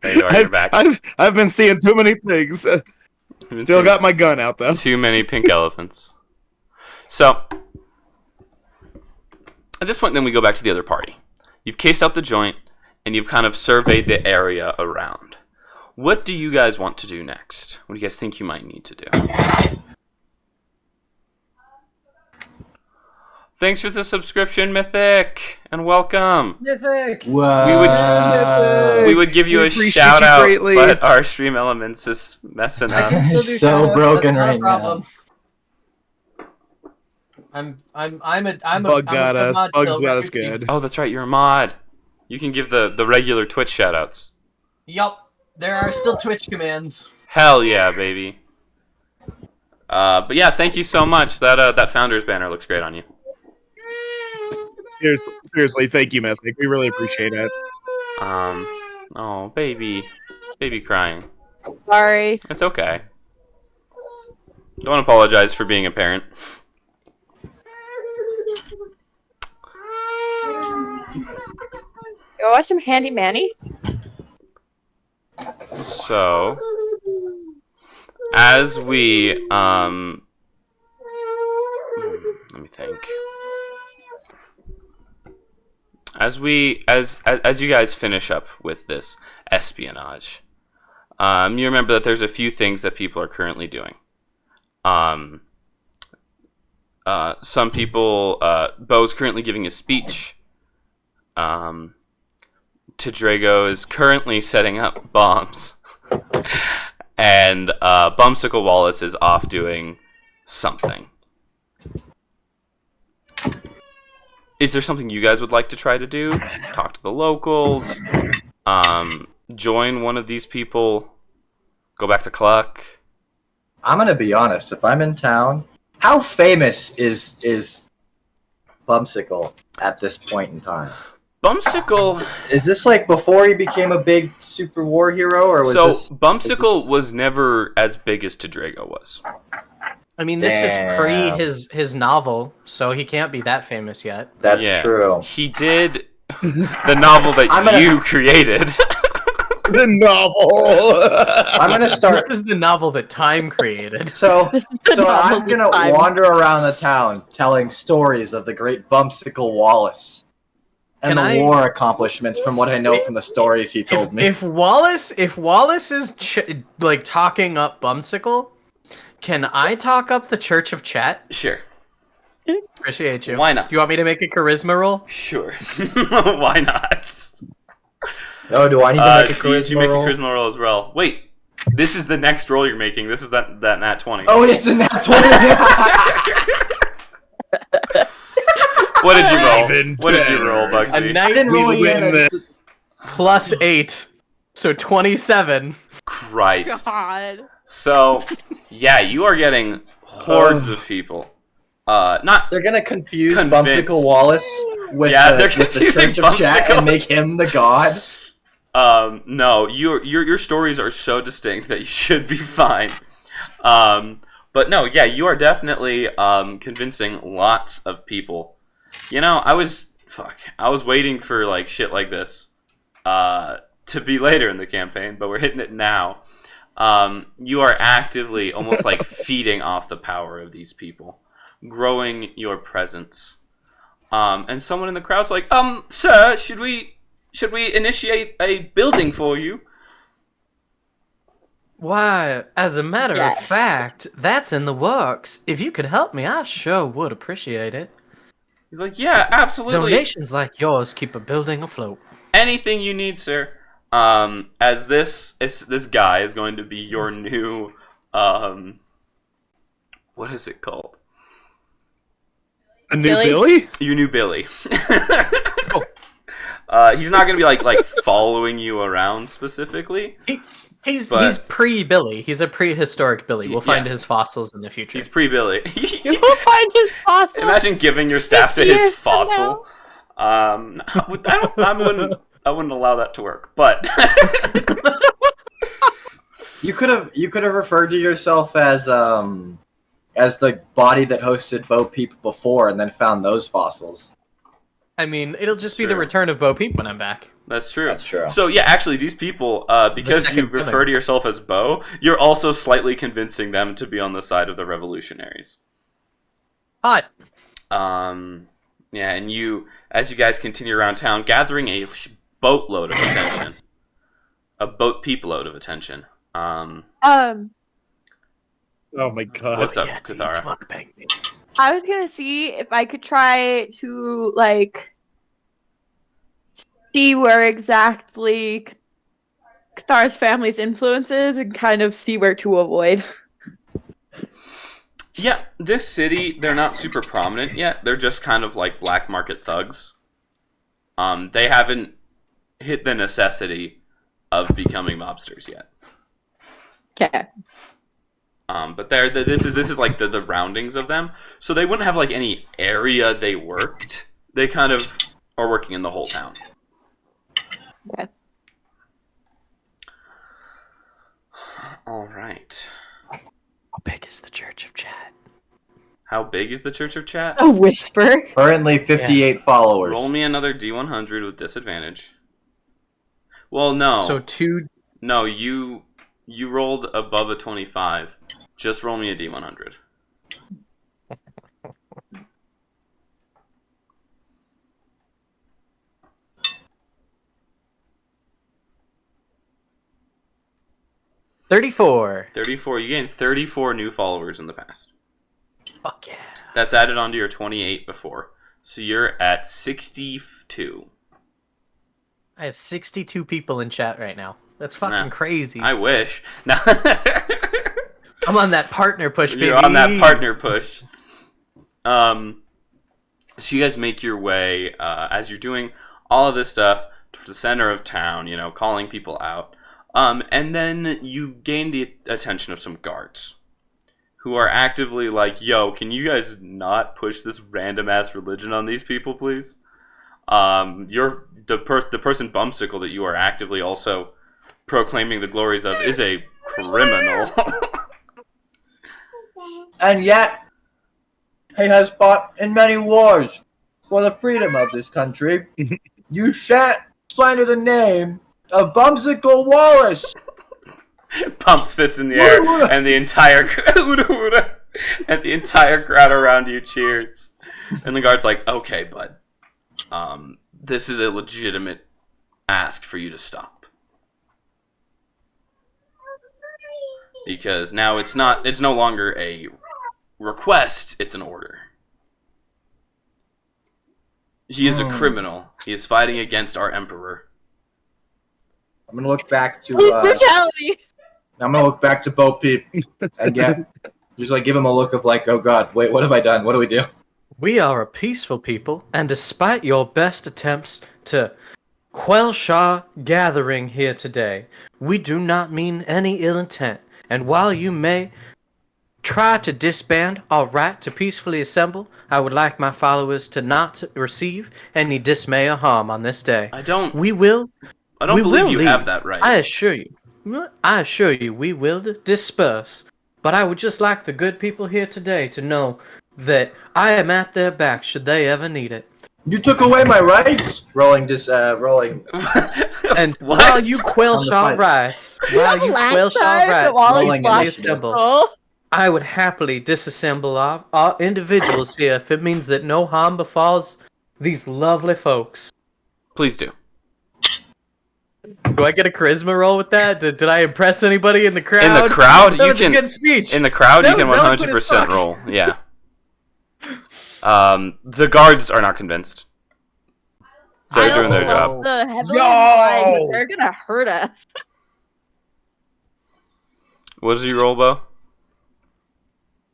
I've been seeing too many things. Still got my gun out though. Too many pink elephants. So at this point, then we go back to the other party. You've cased out the joint, and you've kind of surveyed the area around. What do you guys want to do next? What do you guys think you might need to do? Thanks for the subscription, Mythic, and welcome. Mythic. We would give you a shout out, but our stream elements is messing up. It's so broken right now. I'm Bug got us. Bug's got us good. Oh, that's right. You're a mod. You can give the regular Twitch shout outs. Yup. There are still Twitch commands. Hell yeah, baby. But yeah, thank you so much. That Founders banner looks great on you. Seriously, thank you, Mythic. We really appreciate it. Oh, baby crying. Sorry. It's okay. Don't apologize for being a parent. Go watch some Handy Manny. So, as we let me think. As you guys finish up with this espionage, you remember that there's a few things that people are currently doing. Some people, Bo's currently giving a speech. Tedrago is currently setting up bombs. And Bumsicle Wallace is off doing something. Is there something you guys would like to try to do? Talk to the locals? Join one of these people? Go back to Cluck? I'm gonna be honest. If I'm in town, how famous is Bumsicle at this point in time? Bumsicle... Is this like before he became a big super war hero, or was this... Bumsicle was never as big as Tedrago was. I mean, this is pre his novel, so he can't be that famous yet. That's true. He did the novel that you created. The novel. I'm gonna start. This is the novel that Time created. So I'm gonna wander around the town telling stories of the great Bumsicle Wallace and the war accomplishments from what I know from the stories he told me. If Wallace is like talking up Bumsicle, can I talk up the Church of Chat? Sure. Appreciate you. Why not? Do you want me to make a charisma roll? Sure. Why not? Oh, do I need to make a charisma roll? You make a charisma roll as well. Wait, this is the next roll you're making. This is that nat 20. Oh, it's a nat 20. What did you roll? What did you roll, Bugsy? A 19 plus 8, so 27. Christ. God. So, yeah, you are getting hordes of people. They're gonna confuse Bumsicle Wallace with the Church of Chat and make him the god. No, your stories are so distinct that you should be fine. But no, yeah, you are definitely convincing lots of people. You know, I was waiting for like shit like this to be later in the campaign, but we're hitting it now. You are actively almost like feeding off the power of these people, growing your presence. And someone in the crowd's like, sir, should we initiate a building for you? Why, as a matter of fact, that's in the works. If you could help me, I sure would appreciate it. He's like, yeah, absolutely. Donations like yours keep a building afloat. Anything you need, sir. As this guy is going to be your new, what is it called? A new Billy? Your new Billy. He's not gonna be like following you around specifically. He's pre-Billy. He's a prehistoric Billy. We'll find his fossils in the future. He's pre-Billy. You'll find his fossil. Imagine giving your staff to his fossil. I wouldn't allow that to work. But you could have referred to yourself as the body that hosted Bo Peep before, and then found those fossils. I mean, it'll just be the return of Bo Peep when I'm back. That's true. That's true. So yeah, actually, these people, because you refer to yourself as Bo, you're also slightly convincing them to be on the side of the revolutionaries. Hot. Yeah, and as you guys continue around town, gathering a boatload of attention, a boat peep load of attention. Oh my god. What's up, Kathara? I was gonna see if I could try to see where exactly Kathara's family's influence is and kind of see where to avoid. Yeah, this city, they're not super prominent yet. They're just kind of like black market thugs. They haven't hit the necessity of becoming mobsters yet. Okay. But this is like the roundings of them. So they wouldn't have like any area they worked. They kind of are working in the whole town. Okay. All right. How big is the Church of Chat? How big is the Church of Chat? A whisper. Currently 58 followers. Roll me another D100 with disadvantage. Well, no. So 2. No, you rolled above a 25. Just roll me a D100. $34. 34. You gained 34 new followers in the past. Fuck yeah. That's added onto your 28 before. So you're at 62. I have 62 people in chat right now. That's fucking crazy. I wish. No. I'm on that partner push, baby. You're on that partner push. So you guys make your way, as you're doing all of this stuff, towards the center of town, calling people out. And then you gain the attention of some guards who are actively like, yo, can you guys not push this random-ass religion on these people, please? The person Bumsicle that you are actively also proclaiming the glories of is a criminal. And yet, he has fought in many wars for the freedom of this country. You shan't slander the name of Bumsicle Wallace. Pumps fist in the air, and the entire crowd around you cheers. And the guard's like, "Okay, bud, this is a legitimate ask for you to stop, because now it's no longer a request; it's an order. He is a criminal. He is fighting against our emperor." I'm gonna look back to Police brutality. I'm gonna look back to Bo Peep again. Just like give him a look of like, oh god, wait, what have I done? What do we do? We are a peaceful people, and despite your best attempts to quell our gathering here today, we do not mean any ill intent. And while you may try to disband our right to peacefully assemble, I would like my followers to not receive any dismay or harm on this day. I don't believe you have that right. I assure you, we will disperse. But I would just like the good people here today to know that I am at their back should they ever need it. You took away my rights. Rolling. And while you quell our rights, assemble, I would happily disassemble our individuals here if it means that no harm befalls these lovely folks. Please do. Do I get a charisma roll with that? Did I impress anybody in the crowd? In the crowd, that was a good speech. In the crowd, you can 100% roll. Yeah. The guards are not convinced. They're doing their job. They're gonna hurt us. What did you roll, Bo?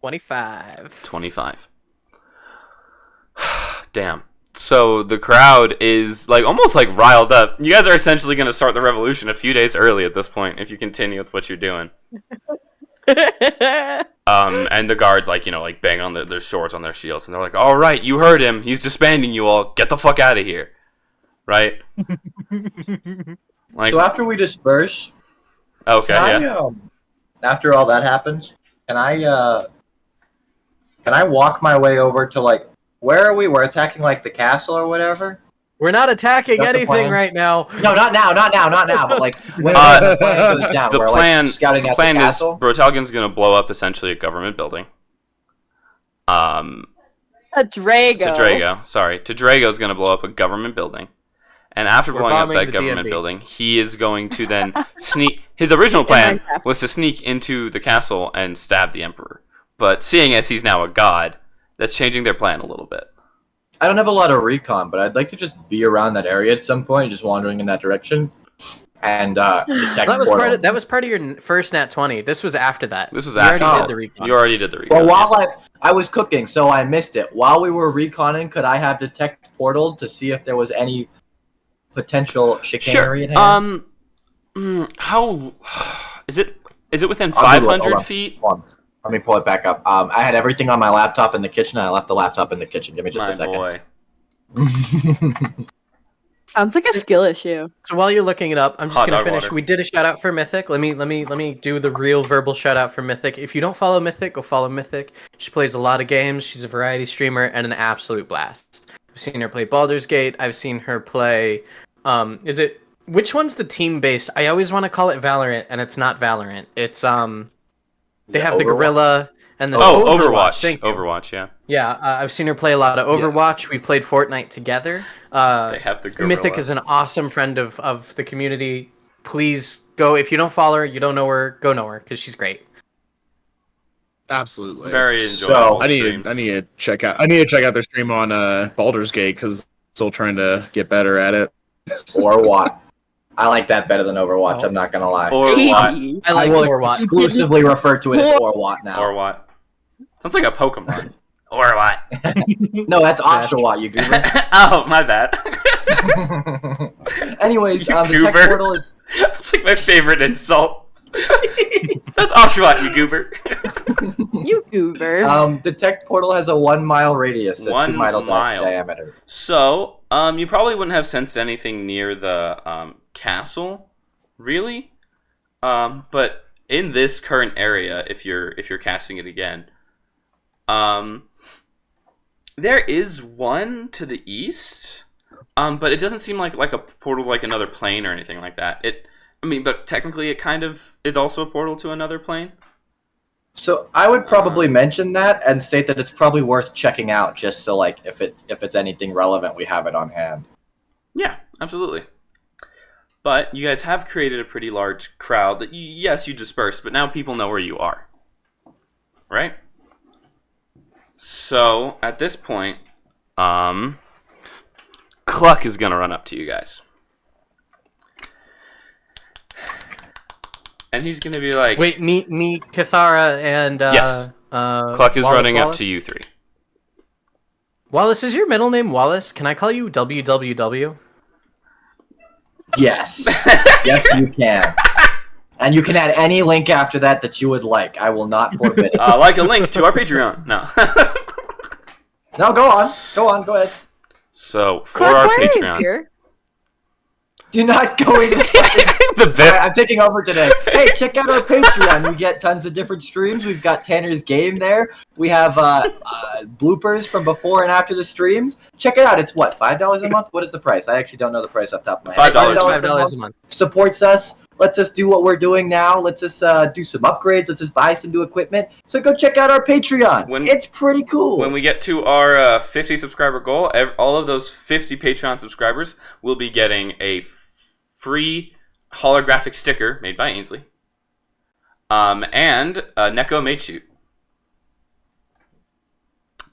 25. 25. Damn. So the crowd is almost riled up. You guys are essentially going to start the revolution a few days early at this point if you continue with what you're doing. And the guards bang on their swords on their shields, and they're like, "All right, you heard him. He's disbanding you all. Get the fuck out of here." Right? So after we disperse, okay, after all that happens, can I walk my way over to where are we? We're attacking the castle or whatever. We're not attacking anything right now. No, not now. But when the plan goes down, the scouting out plan the is castle. Brotalgan's gonna blow up essentially a government building. A Drago. Drago's gonna blow up a government building, and after blowing up that government building, he is going to then sneak. His original plan was to sneak into the castle and stab the emperor, but seeing as he's now a god, that's changing their plan a little bit. I don't have a lot of recon, but I'd like to just be around that area at some point, just wandering in that direction, and detect that was part of your first nat 20. This was after that. This was after you already did the recon. You already did the recon. Well, while I was cooking, so I missed it. While we were reconning, could I have detect portal to see if there was any potential chicanery at hand? How is it? Is it within 500 feet? Hold on. Let me pull it back up. I had everything on my laptop in the kitchen, and I left the laptop in the kitchen. Give me just a second. Boy. Sounds like a skill issue. So while you're looking it up, I'm just gonna finish. Water. We did a shout out for Mythic. Let me do the real verbal shout out for Mythic. If you don't follow Mythic, go follow Mythic. She plays a lot of games. She's a variety streamer and an absolute blast. I've seen her play Baldur's Gate. I've seen her play. Is it Which one's the team-based? I always want to call it Valorant, and it's not Valorant. It's they have the Gorilla and the Overwatch. Thank you. Overwatch, yeah. Yeah, I've seen her play a lot of Overwatch. We've played Fortnite together. They have the Gorilla. Mythic is an awesome friend of the community. Please go. If you don't follow her, you don't know her, go know her because she's great. Absolutely. Very enjoyable. I need to check out their stream on Baldur's Gate because I'm still trying to get better at it. Or what? I like that better than Overwatch. I'm not gonna lie. Or what? I like Warrant. Exclusively refer to it as Or what now. Or what? Sounds like a Pokemon. Or what? No, that's Oshawott, you goober. Oh, my bad. Anyways, the goober. tech portal is... That's like my favorite insult. That's Oshawott, you goober. You goober. The tech portal has a 1 mile radius, a 1 2 mile mile diameter. So, you probably wouldn't have sensed anything near the castle, really. But in this current area, if you're casting it again, there is one to the east, but it doesn't seem like a portal like another plane or anything like that. But technically it kind of is also a portal to another plane. So I would probably mention that and state that it's probably worth checking out just so like if it's anything relevant, we have it on hand. Yeah, absolutely. But you guys have created a pretty large crowd that yes, you dispersed, but now people know where you are. Right? So, at this point, Cluck is going to run up to you guys. And he's going to be like... Wait, me, Cathara, and... yes. Cluck is running up to you three. Wallace, is your middle name Wallace? Can I call you WWW? Yes. Yes, you can. And you can add any link after that you would like. I will not forbid it. Like a link to our Patreon. No. No, go on. Go ahead. So, for Clark, our why are you Patreon... here? Do not go into the bit. Right, I'm taking over today. Hey, check out our Patreon. We get tons of different streams. We've got Tanner's game there. We have bloopers from before and after the streams. Check it out. It's what, $5 a month? What is the price? I actually don't know the price off the top of my head. $5 a month. Supports us. Lets us do what we're doing now. Lets us do some upgrades. Lets us buy some new equipment. So go check out our Patreon. It's pretty cool. When we get to our 50 subscriber goal, all of those 50 Patreon subscribers will be getting a free holographic sticker made by Ainsley, and a Neko Made Shoot,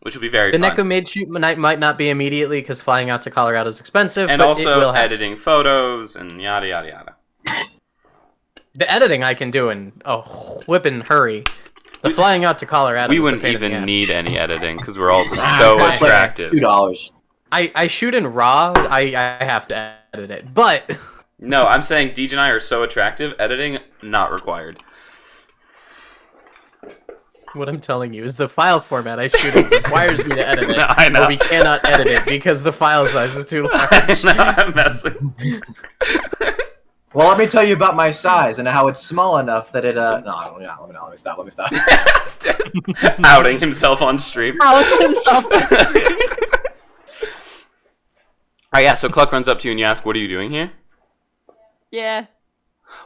which will be very fun. The Neko Made Shoot might not be immediately because flying out to Colorado is expensive, and but also it will editing photos and yada yada yada. The editing I can do in a whipping hurry. The flying out to Colorado. We wouldn't even need any editing because we're all so attractive. $2. I shoot in RAW. I have to edit it, but. No, I'm saying Deej and I are so attractive, editing not required. What I'm telling you is the file format I shoot in requires me to edit it. No, I know. But we cannot edit it because the file size is too large. No, I'm messing. Well, let me tell you about my size and how it's small enough that it let me stop. Outing himself on stream. Outs himself. Alright, yeah, so Cluck runs up to you and you ask, what are you doing here? Yeah.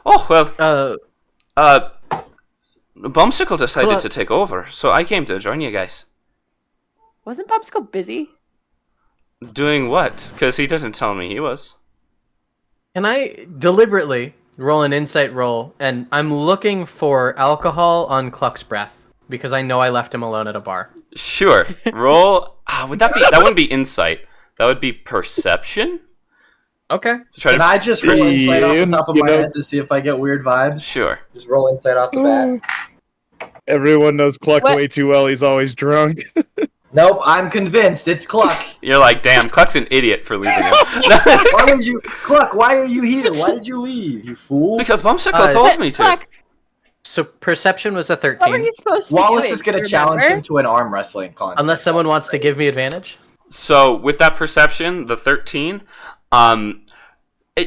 Oh, well, Bumsicle decided to take over, so I came to join you guys. Wasn't Popsicle busy? Doing what? Because he didn't tell me he was. Can I deliberately roll an insight roll, and I'm looking for alcohol on Cluck's breath, because I know I left him alone at a bar. Sure. Roll... that wouldn't be insight. That would be perception? Okay. Can I just roll insight off the top of my head to see if I get weird vibes? Sure. Just roll insight off the bat. Everyone knows Cluck way too well. He's always drunk. Nope, I'm convinced it's Cluck. You're like, damn, Cluck's an idiot for leaving him. Cluck, why are you here? Why did you leave, you fool? Because Bumsicle told me to. Cluck, So perception was a what were 13. you supposed to Wallace be doing? is going to challenge him to an arm wrestling contest. Unless someone wants to give me advantage. So, with that perception, the 13,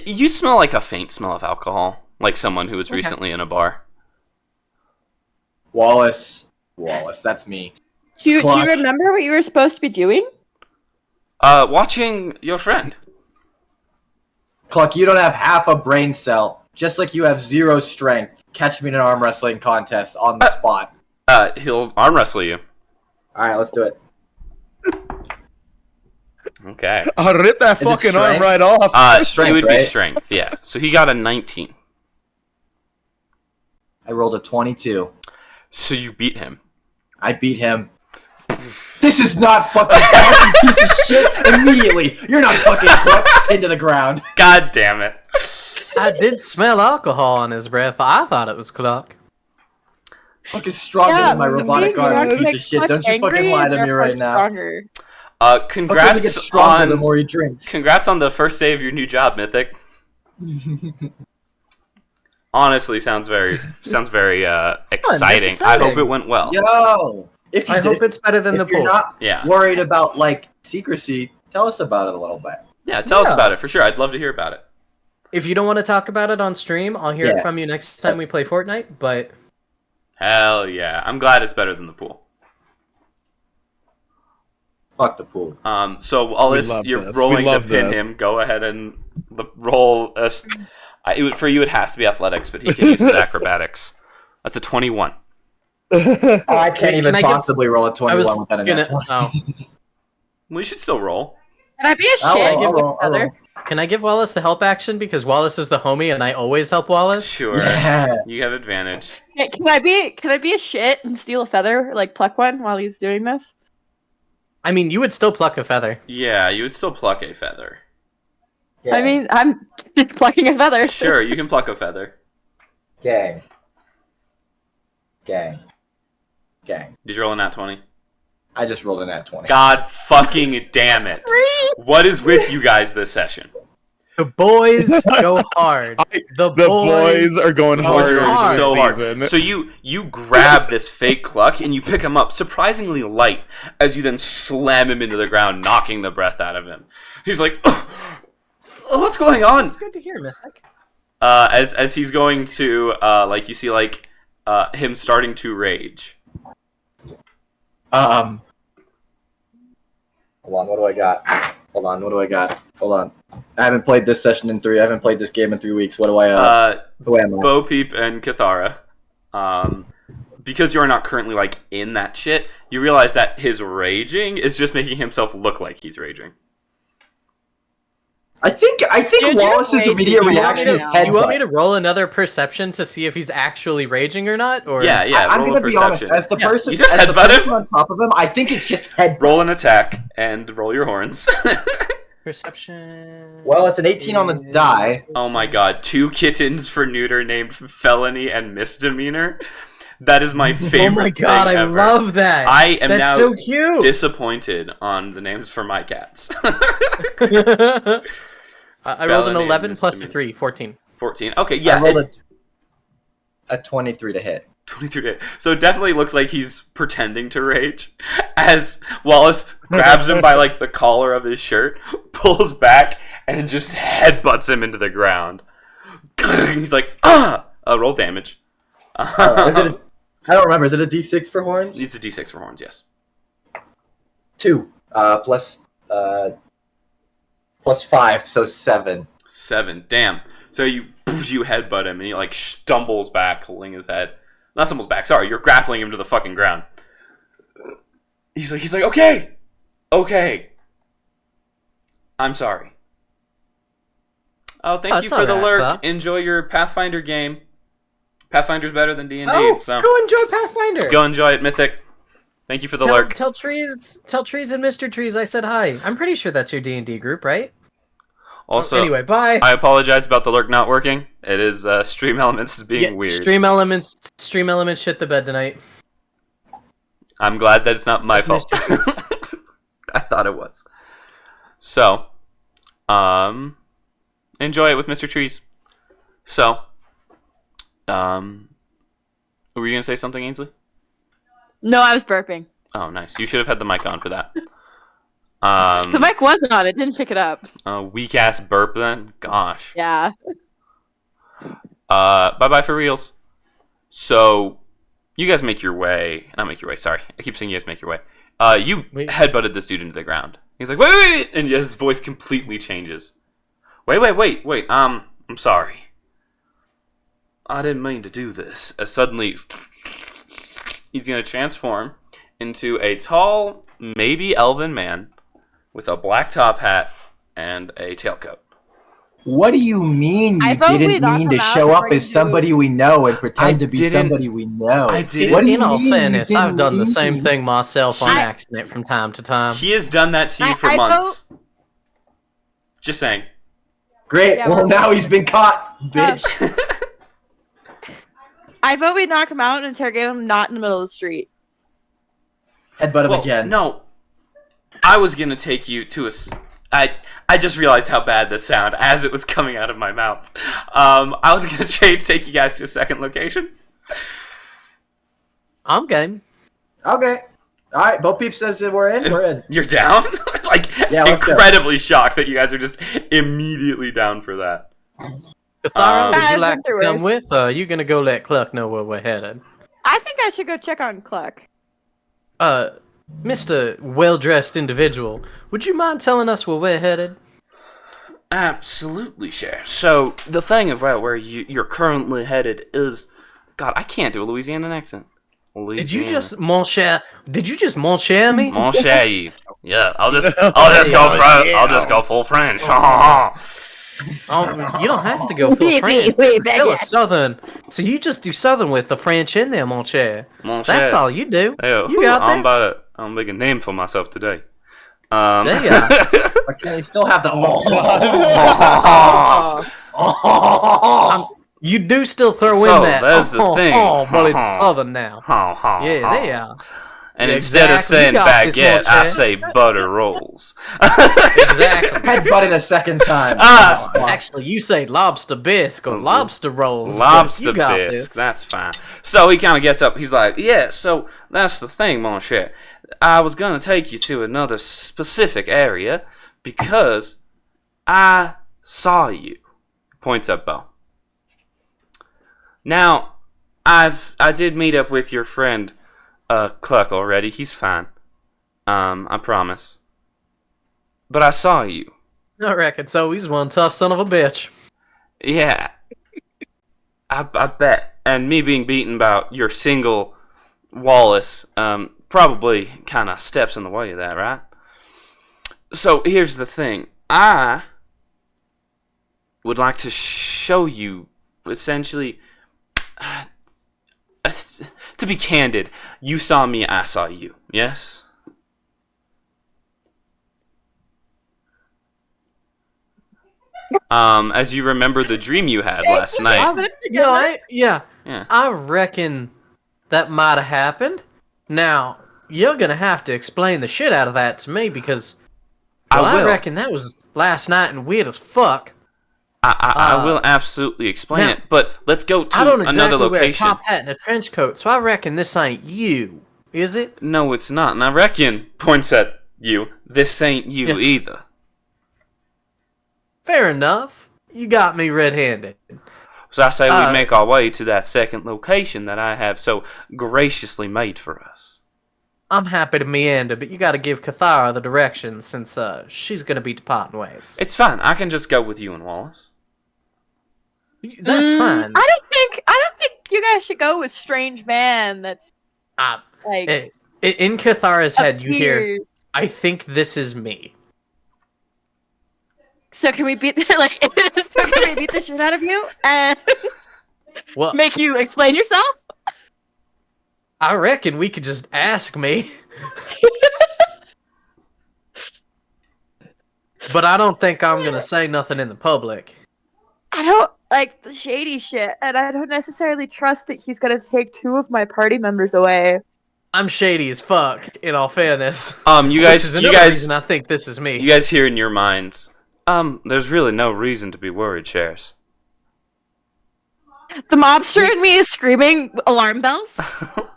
you smell like a faint smell of alcohol. Like someone who was recently in a bar. Wallace, that's me. Do you remember what you were supposed to be doing? Watching your friend. Cluck, you don't have half a brain cell. Just like you have 0 strength. Catch me in an arm wrestling contest on the spot. He'll arm wrestle you. Alright, let's do it. Okay. I'll rip that fucking arm right off. It would be strength, yeah. So he got a 19. I rolled a 22. So you beat him. I beat him. This is not fucking piece of shit. Immediately, you're not fucking Cluck into the ground. God damn it. I did smell alcohol on his breath. I thought it was Cluck. Cluck is stronger than my robotic arm, piece of shit. Don't you fucking lie to me right now. Congrats stronger the more he drinks. Congrats on the first day of your new job, Mythic. Honestly, sounds very exciting. I hope it went well. Yo, I hope it's better than the pool. If you're not worried about like secrecy, tell us about it a little bit. Yeah, tell us about it for sure. I'd love to hear about it. If you don't want to talk about it on stream, I'll hear it from you next time we play Fortnite. But hell yeah, I'm glad it's better than the pool. Fuck the pool. So Wallace, you're rolling to pin him. Go ahead and roll. For you, it has to be athletics, but he can use his acrobatics. That's a 21. I can't even possibly roll a 21 without a net 20. Well, you should still roll. Can I be a shit? Can I give Wallace the help action because Wallace is the homie and I always help Wallace? Sure. You have advantage. Yeah, can I be a shit and steal a feather, like pluck one while he's doing this? I mean, you would still pluck a feather. Yeah, you would still pluck a feather. Yeah. I mean, I'm plucking a feather. Sure, you can pluck a feather. Gang. Did you roll a nat 20? I just rolled a nat 20. God fucking damn it. What is with you guys this session? The boys go hard. The boys are going hard. So hard. So you grab this fake Cluck and you pick him up surprisingly light as you then slam him into the ground, knocking the breath out of him. He's like, oh, what's going on? It's good to hear, Mythic. As he's going to you see him starting to rage. Hold on, what do I got? Hold on. I haven't played this session in 3. I haven't played this game in 3 weeks. What do I have? Who am I? Bo Peep and Kathara. Because you are not currently in that shit, you realize that his raging is just making himself look like he's raging. I think Wallace's immediate reaction is headbutt. You want me to roll another perception to see if he's actually raging or not? Or yeah. I'm gonna be honest. As the person, you just headbutt him on top of him, I think it's just headbutt. Roll an attack and roll your horns. Perception. Well, it's an 18 on the die. Oh my god, 2 kittens for neuter named felony and misdemeanor. That is my favorite. Oh my god, I love that. I am That's now so cute. Disappointed on the names for my cats. I rolled an 11 plus a 3, 14. 14. Okay, yeah. I rolled a 23 to hit. 23 to hit. So it definitely looks like he's pretending to rage as Wallace grabs him by the collar of his shirt, pulls back, and just headbutts him into the ground. He's like, roll damage. I don't remember. Is it a D6 for horns? It's a D6 for horns, yes. 2 plus 5, so 7. 7. Damn. So you headbutt him, and he stumbles back, holding his head. Not stumbles back. Sorry, you're grappling him to the fucking ground. He's like, okay. I'm sorry. Oh, thank you for the lurk. Huh? Enjoy your Pathfinder game. Pathfinder's better than D&D. Oh, so go enjoy Pathfinder. Go enjoy it, Mythic. Thank you for the lurk. Tell Trees and Mr. Trees I said hi. I'm pretty sure that's your D&D group, right? Also, anyway, bye. I apologize about the lurk not working. It is Stream Elements being weird. Stream Elements shit the bed tonight. I'm glad that it's not my fault. I thought it was. So, enjoy it with Mr. Trees. So, were you gonna say something, Ainsley? No, I was burping. Oh, nice. You should have had the mic on for that. The mic wasn't on. It didn't pick it up. Weak ass burp then. Gosh. Yeah. Bye for reals. So, you guys make your way. Not make your way. Sorry, I keep saying you guys make your way. You headbutted this dude into the ground. He's like, wait, and his voice completely changes. Wait. I'm sorry. I didn't mean to do this. Suddenly, he's gonna transform into a tall, maybe elven man with a black top hat and a tailcoat. What do you mean you didn't mean to show up as somebody we know and pretend to be somebody we know? I didn't. What do you In all mean fairness, I've done the same thing myself on accident from time to time. He has done that to you for months. Just saying. Great. Yeah, well, now he's been caught, bitch. I vote we knock him out and interrogate him not in the middle of the street. Headbutt him again. No. I was going to take you to I just realized how bad this sounded as it was coming out of my mouth. I was going to take you guys to a second location. I'm game. Okay. All right, Bo Peep says that we're in. You're down? Incredibly shocked that you guys are just immediately down for that. Cathara, would you like to come with, or are you going to go let Cluck know where we're headed? I think I should go check on Cluck. Mr. Well-dressed individual, would you mind telling us where we're headed? Absolutely, Sheriff. So, the thing about where you're currently headed is... God, I can't do a Louisiana accent. Louisiana. Did you just mon cher me? Mon cher you. Yeah, I'll just go full French. Oh, you don't have to go full French. It's still a Southern. So you just do Southern with the French in there, mon cher. That's all you do. Hey, you got this. I'm making a name for myself today. There you are. But can you still have the you do still throw in that. That's the thing. But it's Southern now. Yeah, they are. And instead of saying baguette, I say butter rolls. Exactly. Headbutt it a second time. Actually, you say lobster bisque or lobster rolls. Lobster bisque. That's fine. So he kind of gets up. He's like, yeah, so that's the thing, mon cher. I was going to take you to another specific area because I saw you. Points at Bo. Now, I did meet up with your friend Cluck already. He's fine. I promise. But I saw you. I reckon so. He's one tough son of a bitch. Yeah. I bet. And me being beaten by your single Wallace probably kind of steps in the way of that, right? So here's the thing. I would like to show you essentially... to be candid, you saw me, I saw you. Yes? As you remember the dream you had last night. I reckon that might have happened. Now, you're going to have to explain the shit out of that to me because I reckon that was last night and weird as fuck. I will absolutely explain it, but let's go to another location. I don't exactly wear a top hat and a trench coat, so I reckon this ain't you, is it? No, it's not, and I reckon, points at you, this ain't you either. Fair enough. You got me red-handed. So I say we make our way to that second location that I have so graciously made for us. I'm happy to meander, but you gotta give Cathara the directions since she's gonna be departing ways. It's fine. I can just go with you and Wallace. That's fine. I don't think you guys should go with strange man. That's like in Cathara's head. You hear, I think this is me. So can we beat the shit out of you and make you explain yourself? I reckon we could just ask me. But I don't think I'm gonna say nothing in the public. I don't like the shady shit, and I don't necessarily trust that he's gonna take 2 of my party members away. I'm shady as fuck, in all fairness. You guys, which is another reason I think this is me. You guys hear in your minds, there's really no reason to be worried, Shares. The mobster in me is screaming alarm bells.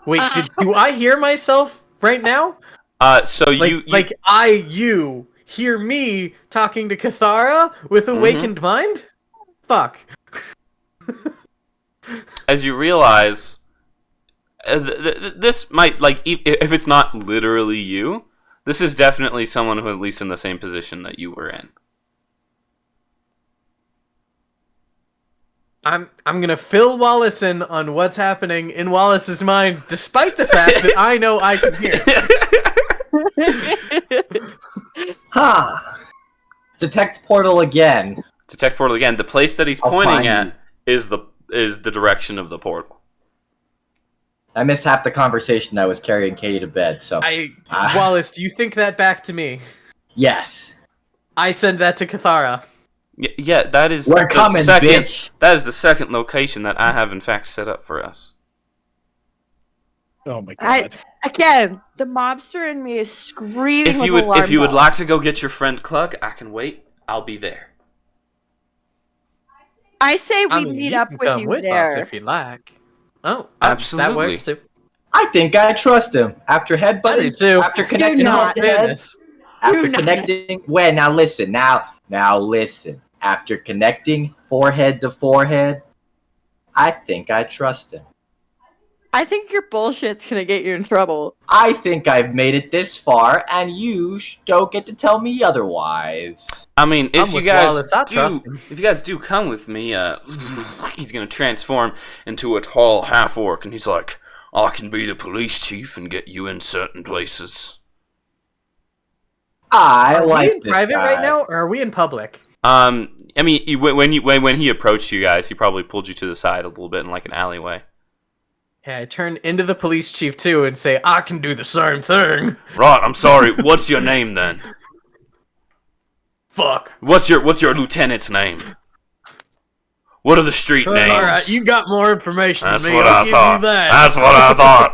Wait, do I hear myself right now? So you hear me talking to Cathara with awakened mind? Fuck. As you realize, this might, if it's not literally you, this is definitely someone who at least in the same position that you were in. I'm gonna fill Wallace in on what's happening in Wallace's mind, despite the fact that I know I can hear. Detect portal again. Detect portal again. The place that he's pointing at is the direction of the portal. I missed half the conversation. I was carrying Katie to bed. So Wallace, do you think that back to me? Yes. I send that to Cathara. Yeah, that is We're coming, bitch. That is the second location that I have in fact set up for us. Oh my god. Again, the mobster in me is screaming. If you would like to go get your friend Cluck, I can wait. I'll be there. I say we meet up with you with there us if you like. Oh, absolutely. That works too. I think I trust him. After headbutting, too. After connecting head to head, after connecting. Wait, now listen. Now listen. After connecting forehead to forehead, I think I trust him. I think your bullshit's gonna get you in trouble. I think I've made it this far, and you don't get to tell me otherwise. I mean, if you guys do come with me, he's gonna transform into a tall half-orc, and he's like, I can be the police chief and get you in certain places. Are we in private right now, or are we in public? I mean, when he approached you guys, he probably pulled you to the side a little bit in like an alleyway. Yeah, I turn into the police chief too and say, I can do the same thing. Right, I'm sorry. What's your name then? Fuck. What's your lieutenant's name? What are the street names? Alright, you got more information That's than me. what I'll I give thought. you that. That's what I thought.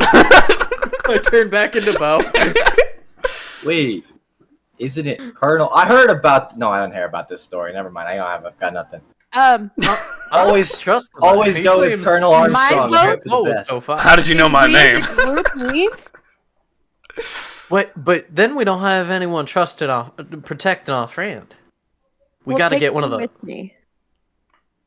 I turn back into Bo. Wait, isn't it Colonel? I heard about. No, I don't hear about this story. Never mind. I've got nothing. Always trust. Always go with Colonel Armstrong. How did you know my name? But then we don't have anyone protecting our friend. We got to get one of those. With me.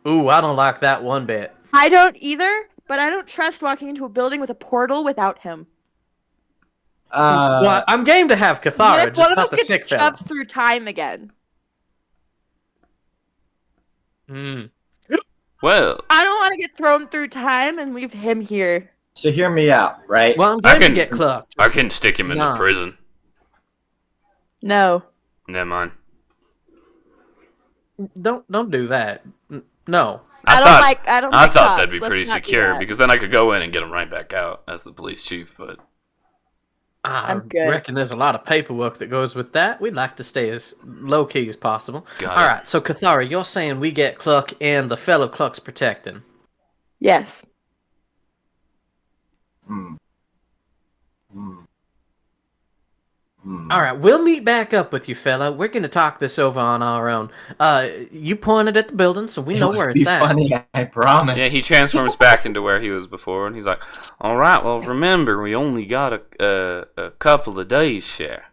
Ooh, I don't like that one bit. I don't either, but I don't trust walking into a building with a portal without him. Well, I'm game to have Cathara, just not the sick fella. Shoved through time again. Well, I don't want to get thrown through time and leave him here. So hear me out, right? Well, I'm game to get clucked. I can stick him into prison. No. Never mind. Don't do that. No. I thought that'd be pretty secure because then I could go in and get him right back out as the police chief, but I reckon there's a lot of paperwork that goes with that. We'd like to stay as low-key as possible. Alright, so Cathara, you're saying we get Cluck and the fellow Cluck's protecting? Yes. Alright, we'll meet back up with you, fella. We're going to talk this over on our own. You pointed at the building, so we know where it's at. Funny, I promise. Yeah, he transforms back into where he was before, and he's like, alright, well, remember, we only got a couple of days share.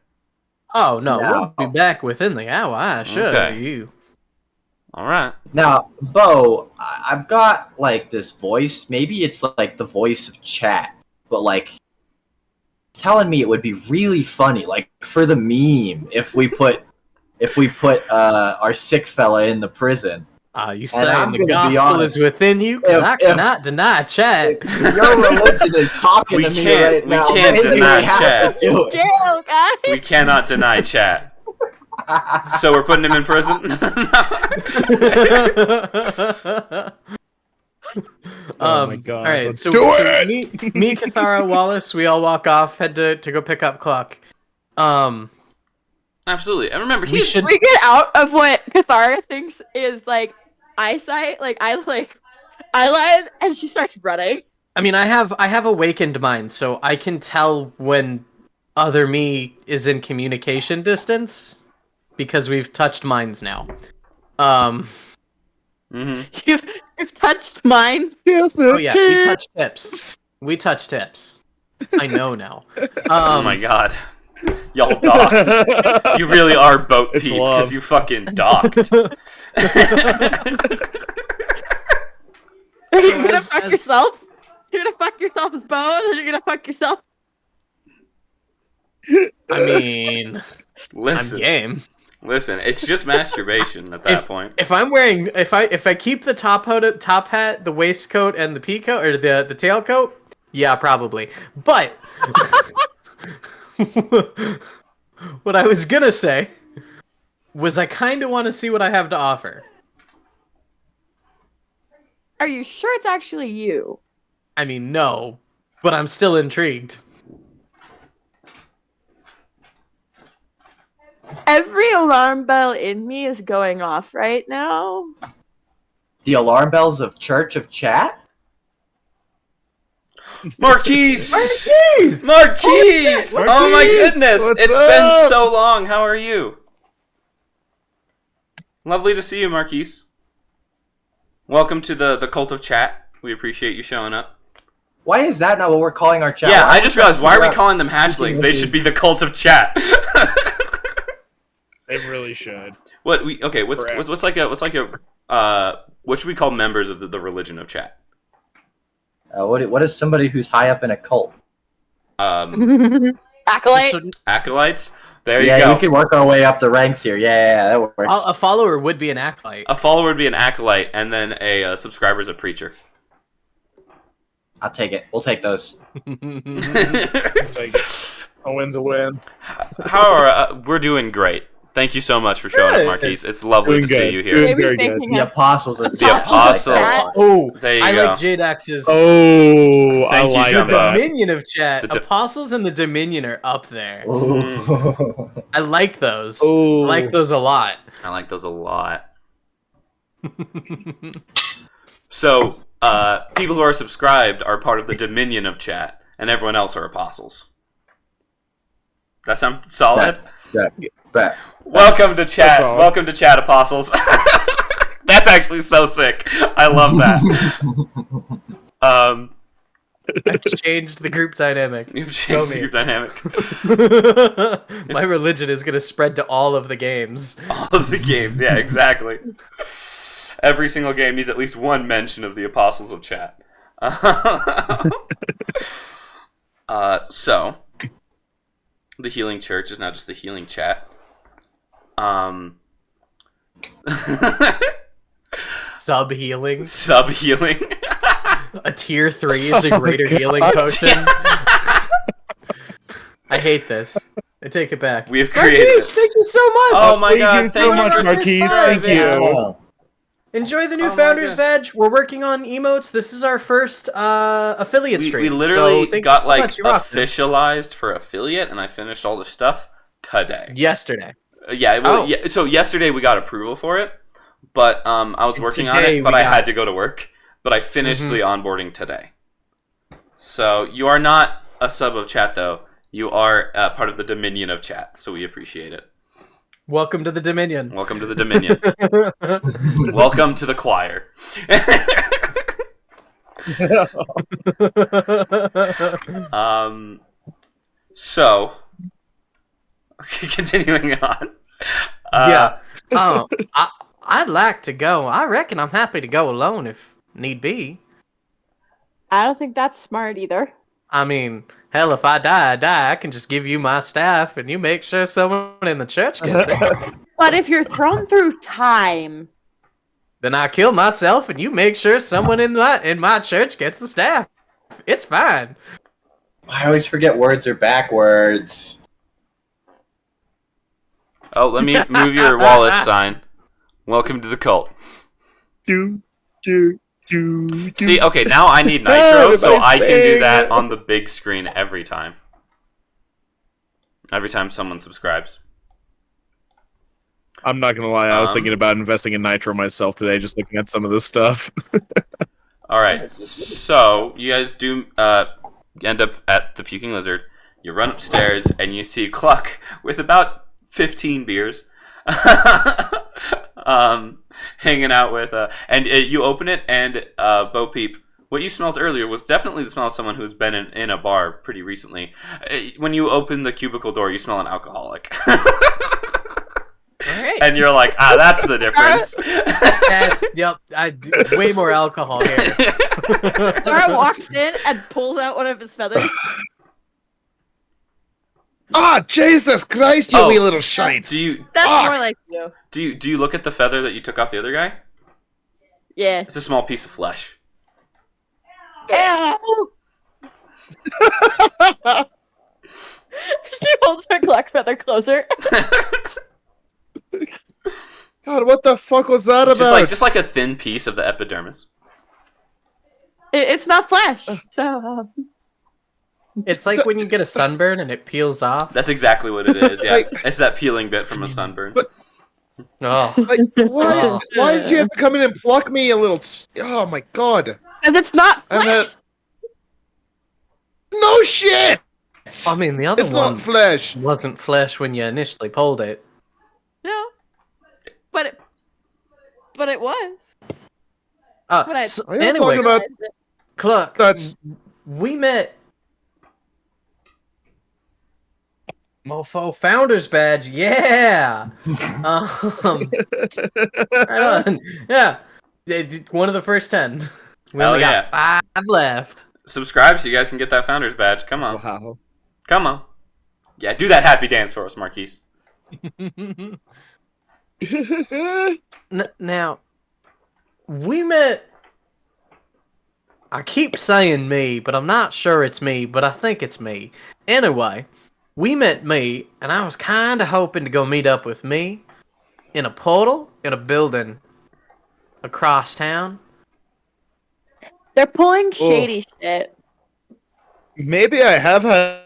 Oh, no, we'll be back within the hour, I assure you. Alright. Now, Bo, I've got, like, this voice. Maybe it's, like, the voice of chat, but, like, telling me it would be really funny, like, for the meme, if we put our sick fella in the prison. You saying the gospel is within you? Because I cannot deny chat. Your religion is talking to me right now. We can't deny chat. Jail, guys. We cannot deny chat. So we're putting him in prison? Oh my god. Alright, so me, Cathara, Wallace, we all walk off, head to go pick up Cluck. Absolutely. And remember, we get out of what Cathara thinks is like eyesight. Like I lied and she starts running. I mean, I have awakened mind, so I can tell when other me is in communication distance because we've touched minds now. You've touched mine. Oh yeah, we touched tips. We touched tips. I know now. Oh my god. Y'all docked. You really are boat peep because you fucking docked. Are you gonna fuck yourself? You're gonna fuck yourself as Bo, and then you're gonna fuck yourself? I mean, listen, I'm game. Listen, it's just masturbation at that point. If I'm wearing, if I keep the top hat, the waistcoat, and the peacoat or the tailcoat, yeah, probably. But what I was gonna say was I kind of want to see what I have to offer. Are you sure it's actually you? I mean, no, but I'm still intrigued. Every alarm bell in me is going off right now. The alarm bells of Church of Chat? Marquise! Marquise! Marquise! Oh my goodness! It's been so long. How are you? Lovely to see you, Marquise. Welcome to the cult of chat. We appreciate you showing up. Why is that not what we're calling our chat? Yeah, I just realized, why are we calling them hatchlings? They should be the cult of chat. They really should. What's like a what should we call members of the religion of chat? What is somebody who's high up in a cult? Acolytes. There you go. Yeah, we can work our way up the ranks here. Yeah, that works. A follower would be an acolyte. A follower would be an acolyte, and then a subscriber is a preacher. I'll take it. We'll take those. Take it. A win's a win. How are we're doing great. Thank you so much for showing up, Marquise. It's lovely to see you here. Very good. The apostles. The apostles. Oh, there you I go. like Jadeax's. Oh, I Thank you, like The Jumbo. Dominion of Chat. Apostles and the Dominion are up there. I like those. Ooh. I like those a lot. I like those a lot. So, people who are subscribed are part of the Dominion of Chat, and everyone else are apostles. That sound solid? Bet. Welcome to chat. Welcome to chat, apostles. That's actually so sick. I love that. I've changed the group dynamic. You've changed the group dynamic. My religion is going to spread to all of the games. All of the games, yeah, exactly. Every single game needs at least one mention of the apostles of chat. So, the Healing Church is now just the Healing Chat. Sub-healing. Sub-healing. A tier 3 is a greater healing potion. I hate this. I take it back. We have created. Marquise, thank you so much. Oh my god! Thank you so much, Marquise. Thank you. Enjoy the new Oh my Founders gosh. Badge. We're working on emotes. This is our first affiliate stream. We literally so thank got you so much. You're welcome. officialized for affiliate, and I finished all the stuff today. Yesterday. Yeah. So yesterday we got approval for it, but I was working on it, but I had to go to work. But I finished the onboarding today. So you are not a sub of chat, though. You are part of the Dominion of chat, so we appreciate it. Welcome to the Dominion. Welcome to the Dominion. Welcome to the choir. So, continuing on. I'd like to go. I reckon I'm happy to go alone if need be. I don't think that's smart either. I mean, hell, if I die, I die. I can just give you my staff, and you make sure someone in the church gets it. But if you're thrown through time, Then I kill myself, and you make sure someone in my church gets the staff. It's fine. I always forget words are backwards. Oh, let me move your Wallace sign. Welcome to the cult. See, okay, now I need Nitro, so I can do that on the big screen every time. Every time someone subscribes. I'm not gonna lie, I was thinking about investing in Nitro myself today, just looking at some of this stuff. Alright, so you guys do end up at the Puking Lizard. You run upstairs, and you see Cluck with about 15 beers. Hanging out with, and you open it, and Bo Peep, what you smelled earlier was definitely the smell of someone who's been in a bar pretty recently. When you open the cubicle door, you smell an alcoholic. Right. And you're like, that's the difference. Way more alcohol here. Dara walks in and pulls out one of his feathers. Ah, Jesus Christ, you wee little shite! That's more like you. Do you look at the feather that you took off the other guy? Yeah. It's a small piece of flesh. Ow! She holds her clock feather closer. God, what the fuck was that about? Just like a thin piece of the epidermis. It's not flesh, so. It's like when you get a sunburn and it peels off. That's exactly what it is. Yeah, it's that peeling bit from a sunburn. But, oh, why did you have to come in and pluck me a little? Oh my god! And it's not flesh. No shit! I mean, the other it's one not flesh. Wasn't flesh when you initially pulled it. No, but it was. So Are you anyway, talking about Cluck, we met. Mofo Founders Badge, yeah. Right on. Yeah, it's one of the first 10. We only got 5 left. Subscribe so you guys can get that Founders Badge. Come on. Wow. Come on. Yeah, do that happy dance for us, Marquise. Now, we met. I keep saying me, but I'm not sure it's me, but I think it's me. Anyway, we met me, and I was kind of hoping to go meet up with me in a portal in a building across town. They're pulling shady shit. Maybe I have had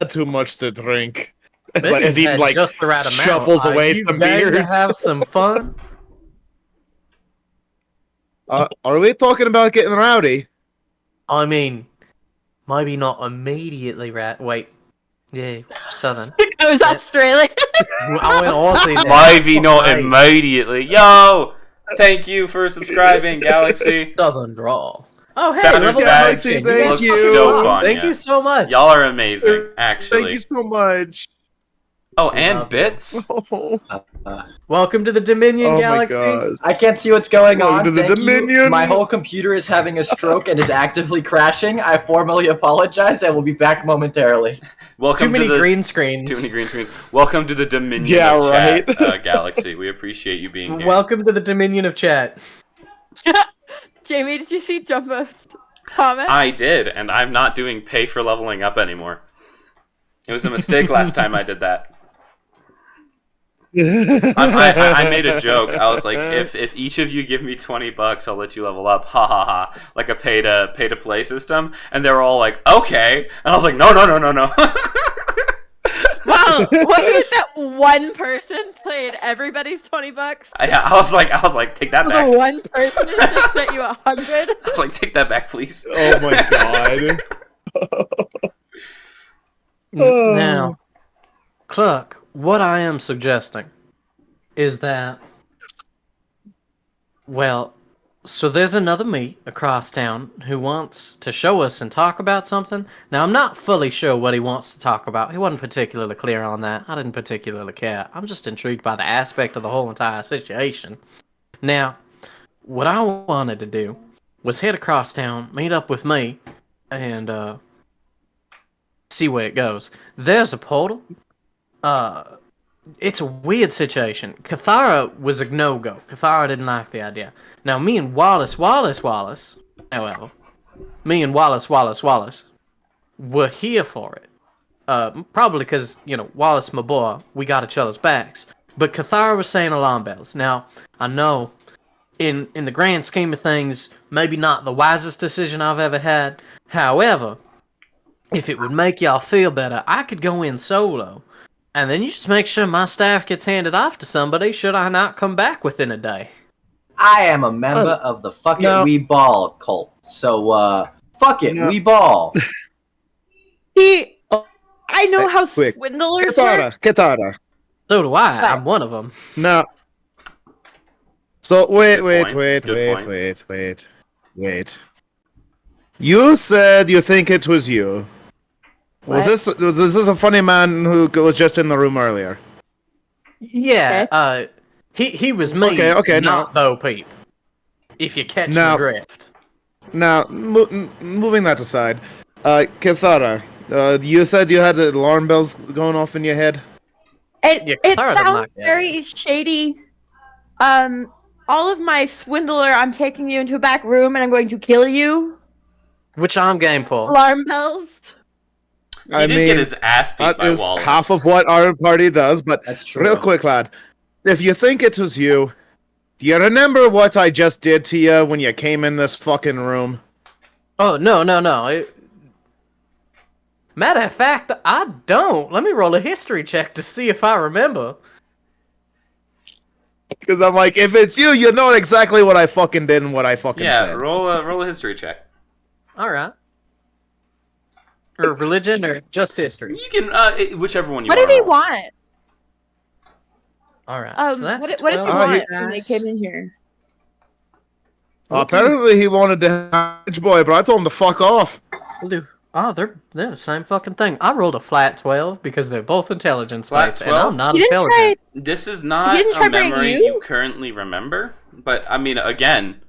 too much to drink. It's like, as he like just the right amount. shuffles away some beers. To have some fun. Are we talking about getting rowdy? I mean, maybe not immediately. Wait, yeah, Southern. I was Australian. I went Aussie. Maybe not immediately. Yo, thank you for subscribing, Galaxy. Southern drawl. Oh, hey, Founders Badge. Thank you. Dope on Thank you so much. Y'all are amazing, actually. Thank you so much. Oh, and Bits. Welcome to the Dominion Galaxy. My I can't see what's going on. Welcome to the Thank you. Dominion. My whole computer is having a stroke and is actively crashing. I formally apologize. I will be back momentarily. Welcome Too many to the, green screens. Too many green screens. Welcome to the Dominion of Chat, Galaxy. We appreciate you being here. Welcome to the Dominion of Chat. Jamie, did you see Jumbo's comment? I did, and I'm not doing pay for leveling up anymore. It was a mistake last time I did that. I made a joke. I was like, if each of you give me $20, I'll let you level up. Ha ha ha! Like a pay to play system, and they were all like, okay, and I was like, no. Wow, what if that one person played everybody's $20? I was like, take that back. The one person just sent you 100. I was like, take that back, please. Oh my god. Now, Cluck, what I am suggesting is that, well, so there's another me across town who wants to show us and talk about something. Now, I'm not fully sure what he wants to talk about. He wasn't particularly clear on that. I didn't particularly care. I'm just intrigued by the aspect of the whole entire situation. Now, what I wanted to do was head across town, meet up with me, and see where it goes. There's a portal. It's a weird situation. Cathara was a no-go. Cathara didn't like the idea. Now, me and Wallace, however, were here for it. Probably because, Wallace, my boy, we got each other's backs. But Cathara was saying alarm bells. Now, I know, in the grand scheme of things, maybe not the wisest decision I've ever had. However, if it would make y'all feel better, I could go in solo. And then you just make sure my staff gets handed off to somebody should I not come back within a day. I am a member of the Fuck It We Ball cult. So, fuck it, we ball. I know how swindlers work. Katara. So do I. I'm one of them. No. So, wait. You said you think it was you. Was this a funny man who was just in the room earlier? Yeah, he was me, okay, not Bo Peep. If you catch the drift. Now, moving that aside, Kathara, You said you had alarm bells going off in your head? It sounds very shady. All of my swindler, I'm taking you into a back room and I'm going to kill you. Which I'm game for. Alarm bells. He did get his ass beat by Wallace. That is half of what our party does, but that's true. Real quick, lad. If you think it was you, do you remember what I just did to you when you came in this fucking room? Oh, no. Matter of fact, I don't. Let me roll a history check to see if I remember. Because I'm like, if it's you, you know exactly what I fucking did and what I fucking said. Yeah, roll a history check. Alright. Or religion, or just history? You can, whichever one you want. What did he want? Alright, so that's what did he want when they came in here? Apparently he wanted to have a boy, but I told him to fuck off. Oh, they're the same fucking thing. I rolled a flat 12 because they're both intelligence based, and I'm not intelligent. This is not a memory you currently remember, but I mean, again,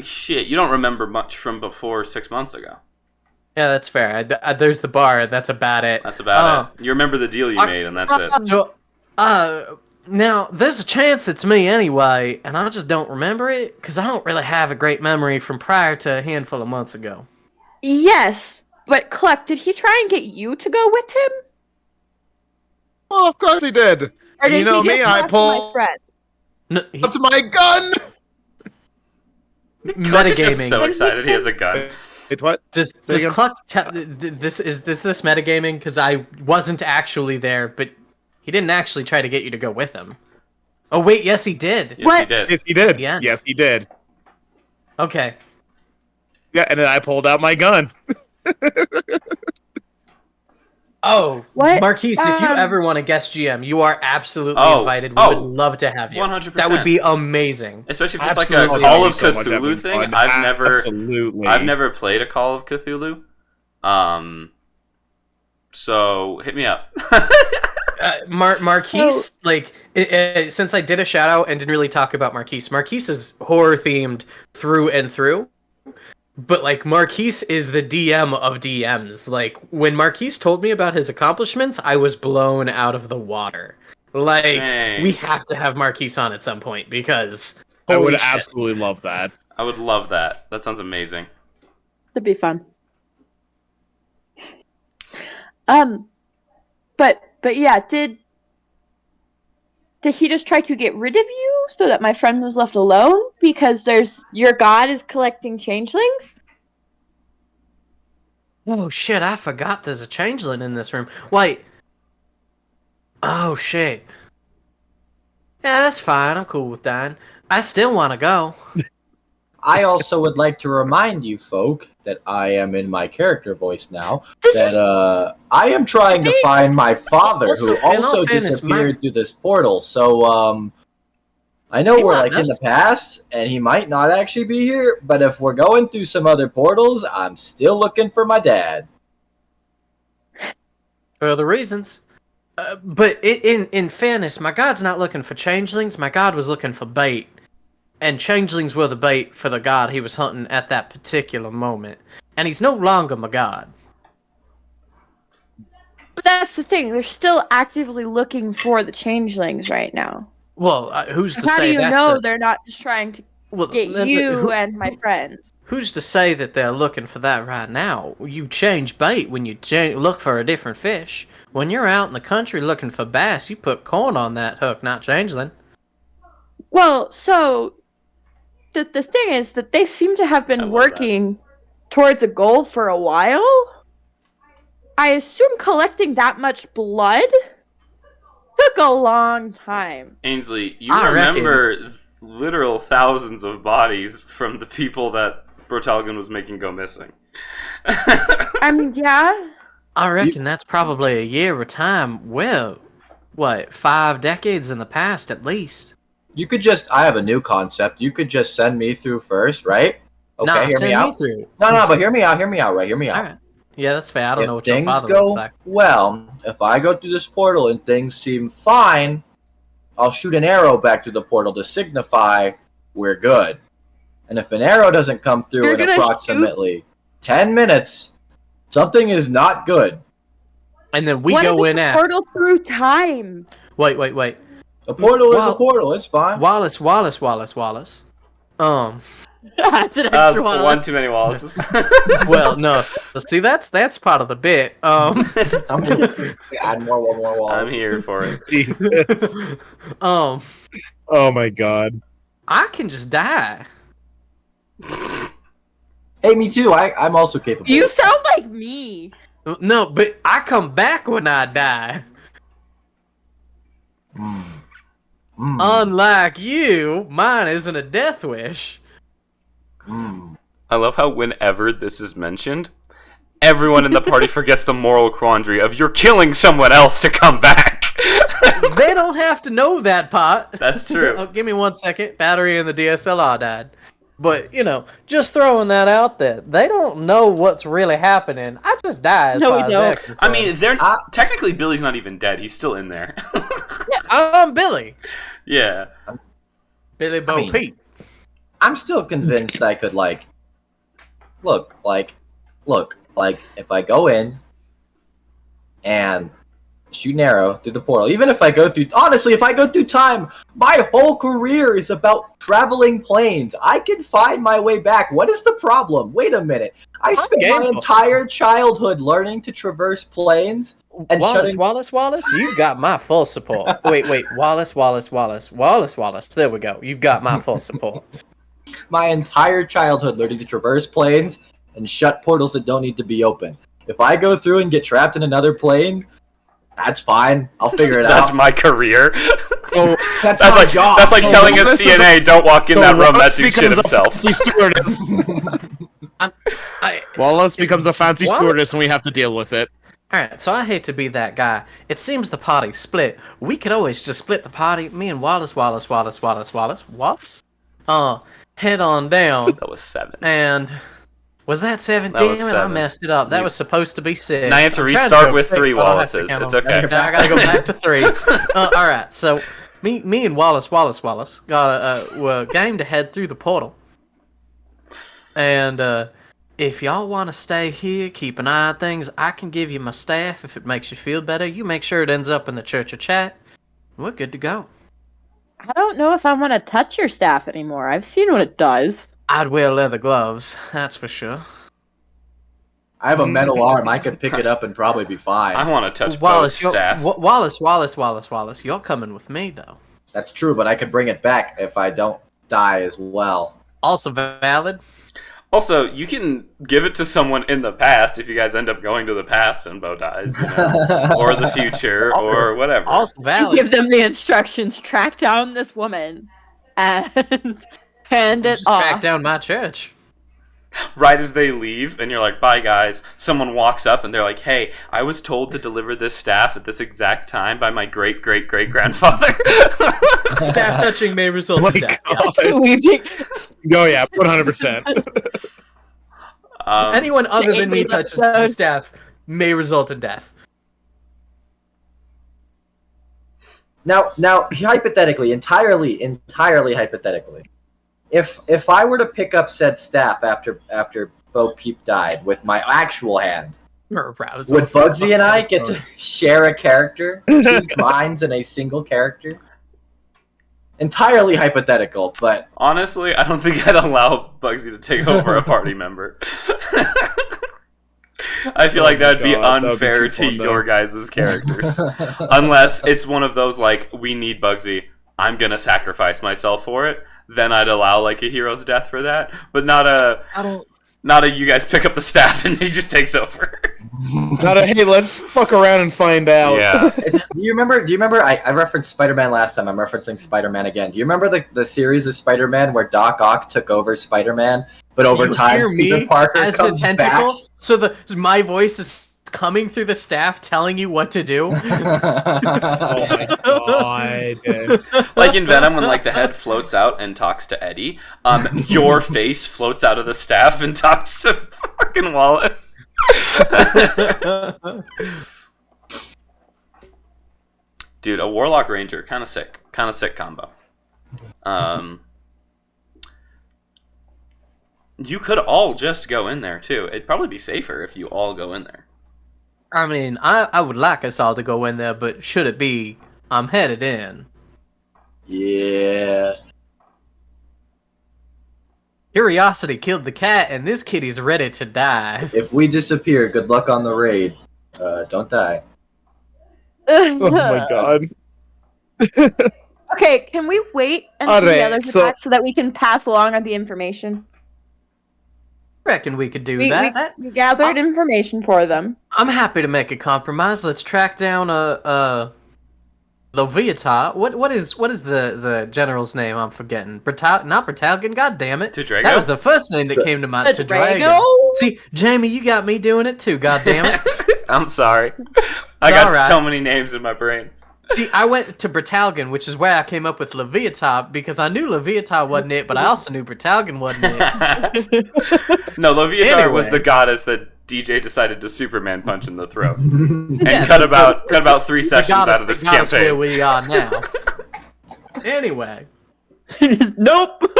shit, you don't remember much from before 6 months ago. Yeah, that's fair. There's the bar. That's about it. That's about it. You remember the deal you made, and that's it. So, now, there's a chance it's me anyway, and I just don't remember it, because I don't really have a great memory from prior to a handful of months ago. Yes, but Cluck, did he try and get you to go with him? Well, of course he did. Or did you know he me, I pulled up my gun. Metagaming. So excited he has a gun. Wait, what? Does Cluck this metagaming? Because I wasn't actually there, but he didn't actually try to get you to go with him. Oh wait, yes he did. Yes, he did. Yes, he did. Yeah. Yes, he did. Okay. Yeah, and then I pulled out my gun. Oh, what? Marquise, if you ever want to guest GM, you are absolutely invited. We would love to have you. 100%. That would be amazing. Especially if it's like a Call of Cthulhu thing. I've never played a Call of Cthulhu. So hit me up. Marquise, since I did a shout out and didn't really talk about Marquise is horror themed through and through. But, Marquise is the DM of DMs. When Marquise told me about his accomplishments, I was blown out of the water. We have to have Marquise on at some point, because... I would absolutely love that. I would love that. That sounds amazing. That'd be fun. But yeah, did he just try to get rid of you so that my friend was left alone? Because your god is collecting changelings? Oh shit, I forgot there's a changeling in this room. Wait. Oh shit. Yeah, that's fine. I'm cool with dying. I still want to go. I also would like to remind you folk that I am in my character voice now, that I am trying to find my father, who also disappeared through this portal. So, I know we're in the past, and he might not actually be here, but if we're going through some other portals, I'm still looking for my dad. For other reasons. But in fairness, my god's not looking for changelings, my god was looking for bait. And changelings were the bait for the god he was hunting at that particular moment. And he's no longer my god. But that's the thing, they're still actively looking for the changelings right now. Well, who's to say how do you know they're not just trying to get you and my friends? Who's to say that they're looking for that right now? You change bait when you look for a different fish. When you're out in the country looking for bass, you put corn on that hook, not changeling. Well, so the thing is that they seem to have been working towards a goal for a while. I assume collecting that much blood took a long time. Ainsley, you remember literal thousands of bodies from the people that Brotalgan was making go missing. Yeah. I reckon that's probably a year of time. Well, 5 decades in the past at least. You could I have a new concept. You could just send me through first, right? Okay, hear me out. No, but hear me out, right? Hear me out. Right. Yeah, that's fair. I don't know what your father looks like. Well, if I go through this portal and things seem fine, I'll shoot an arrow back to the portal to signify we're good. And if an arrow doesn't come through in approximately 10 minutes, Something is not good. And then we what go if in it's a after. portal through time? Wait. A portal is a portal. It's fine. Wallace. That's an extra one. One too many Wallaces. Well, no. See, that's part of the bit. I'm gonna add more walls. I'm here for it. Jesus. Oh my god. I can just die. Hey, me too. I'm also capable. You sound like me. No, but I come back when I die. Unlike you, mine isn't a death wish. I love how whenever this is mentioned, everyone in the party forgets the moral quandary of you're killing someone else to come back. They don't have to know that part. That's true. Oh, give me 1 second. Battery in the DSLR died. But, just throwing that out there. They don't know what's really happening. I just died. No, we don't. I mean, technically Billy's not even dead. He's still in there. Yeah, I'm Billy. Yeah. Billy Bo Peep. I'm still convinced I could look, if I go in and shoot an arrow through the portal, even if I go through, honestly, if I go through time, my whole career is about traveling planes. I can find my way back. What is the problem? Wait a minute. I spent my entire childhood learning to traverse planes. And Wallace, you've got my full support. Wait, Wallace. There we go. You've got my full support. My entire childhood learning to traverse planes and shut portals that don't need to be open. If I go through and get trapped in another plane, that's fine. I'll figure it out. That's my career. So that's my like job. That's like telling a CNA, don't walk in that room, that dude shit himself. Wallace becomes a fancy stewardess and we have to deal with it. Alright, so I hate to be that guy. It seems the party's split. We could always just split the party. Me and Wallace. Head on down. That was 7. And was that 7? That Damn was it, 7. I messed it up. That was supposed to be 6. Now you have to restart with 3 Wallaces. It's okay. Now I gotta go back to 3. Alright, so me and Wallace were game to head through the portal. And if y'all want to stay here, keep an eye on things, I can give you my staff if it makes you feel better. You make sure it ends up in the Church of Chat. We're good to go. I don't know if I want to touch your staff anymore. I've seen what it does. I'd wear leather gloves, that's for sure. I have a metal arm. I could pick it up and probably be fine. I want to touch Wallace, staff. Wallace, you're coming with me, though. That's true, but I could bring it back if I don't die as well. Also valid. Also, you can give it to someone in the past if you guys end up going to the past and Bo dies, or the future, or whatever. Also valid. You give them the instructions, track down this woman, and hand it off. Track down my church. Right as they leave, and you're like, bye guys, someone walks up and they're like, hey, I was told to deliver this staff at this exact time by my great-great-great-grandfather. Staff touching may result in death. Oh yeah, 100%. Anyone other than me touches the staff may result in death. Now, hypothetically, entirely hypothetically, if I were to pick up said staff after Bo Peep died with my actual hand, would Bugsy and I get to share a character, 2 minds in a single character? Entirely hypothetical, but honestly, I don't think I'd allow Bugsy to take over a party member. I feel like that would be unfair to your guys' characters. Unless it's one of those, like, we need Bugsy, I'm gonna sacrifice myself for it. Then I'd allow, like, a hero's death for that. But not a you guys pick up the staff and he just takes over. Not a, hey, let's fuck around and find out. Yeah. Do you remember, I referenced Spider-Man last time, I'm referencing Spider-Man again. Do you remember the series of Spider-Man where Doc Ock took over Spider-Man, but over time, Peter Parker as comes the tentacle? back? So my voice is coming through the staff telling you what to do? Oh my god. Like in Venom when like the head floats out and talks to Eddie, your face floats out of the staff and talks to fucking Wallace. Dude, a Warlock Ranger, kind of sick You could all just go in there, too. It'd probably be safer if you all go in there. I mean, I would like us all to go in there, but should it be, I'm headed in. Yeah. Curiosity killed the cat, and this kitty's ready to die. If we disappear, good luck on the raid. Don't die. Oh my god. Okay, can we wait until the Alright, others are back so that we can pass along on the information? Reckon we could do that. We gathered information for them. I'm happy to make a compromise. Let's track down Loviatar. What is the general's name? I'm forgetting. Not Britalgan. God damn it! Tedrago? That was the first name that came to mind. Tedrago? See, Jamie, you got me doing it too. God damn it! I'm sorry. I got so many names in my brain. See, I went to Britalgan, which is where I came up with Loviatar, because I knew Loviatar wasn't it, but I also knew Britalgan wasn't it. No, Loviatar was the goddess that DJ decided to Superman punch in the throat. And cut about 3 sessions out of this campaign. Where we are now. Anyway. Nope!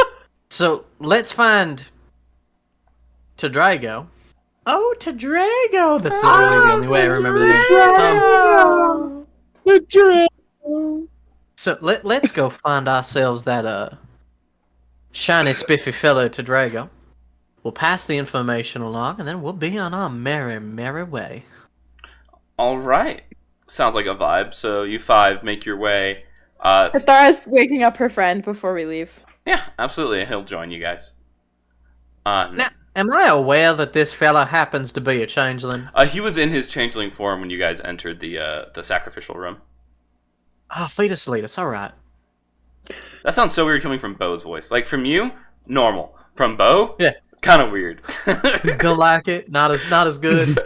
So, let's find Tedrago. Oh, Tedrago! That's not really the only way I remember the name. So let's go find ourselves that shiny spiffy fellow Tedrago. We'll pass the information along, and then we'll be on our merry way. All right, sounds like a vibe. So you 5 make your way. Cathara's waking up her friend before we leave. Yeah, absolutely. He'll join you guys. Now, am I aware that this fella happens to be a changeling? He was in his changeling form when you guys entered the sacrificial room. Ah, fetus leadus, alright. That sounds so weird coming from Bo's voice. Like, from you, normal. From Bo, yeah, kind of weird. Don't like it. Not as good.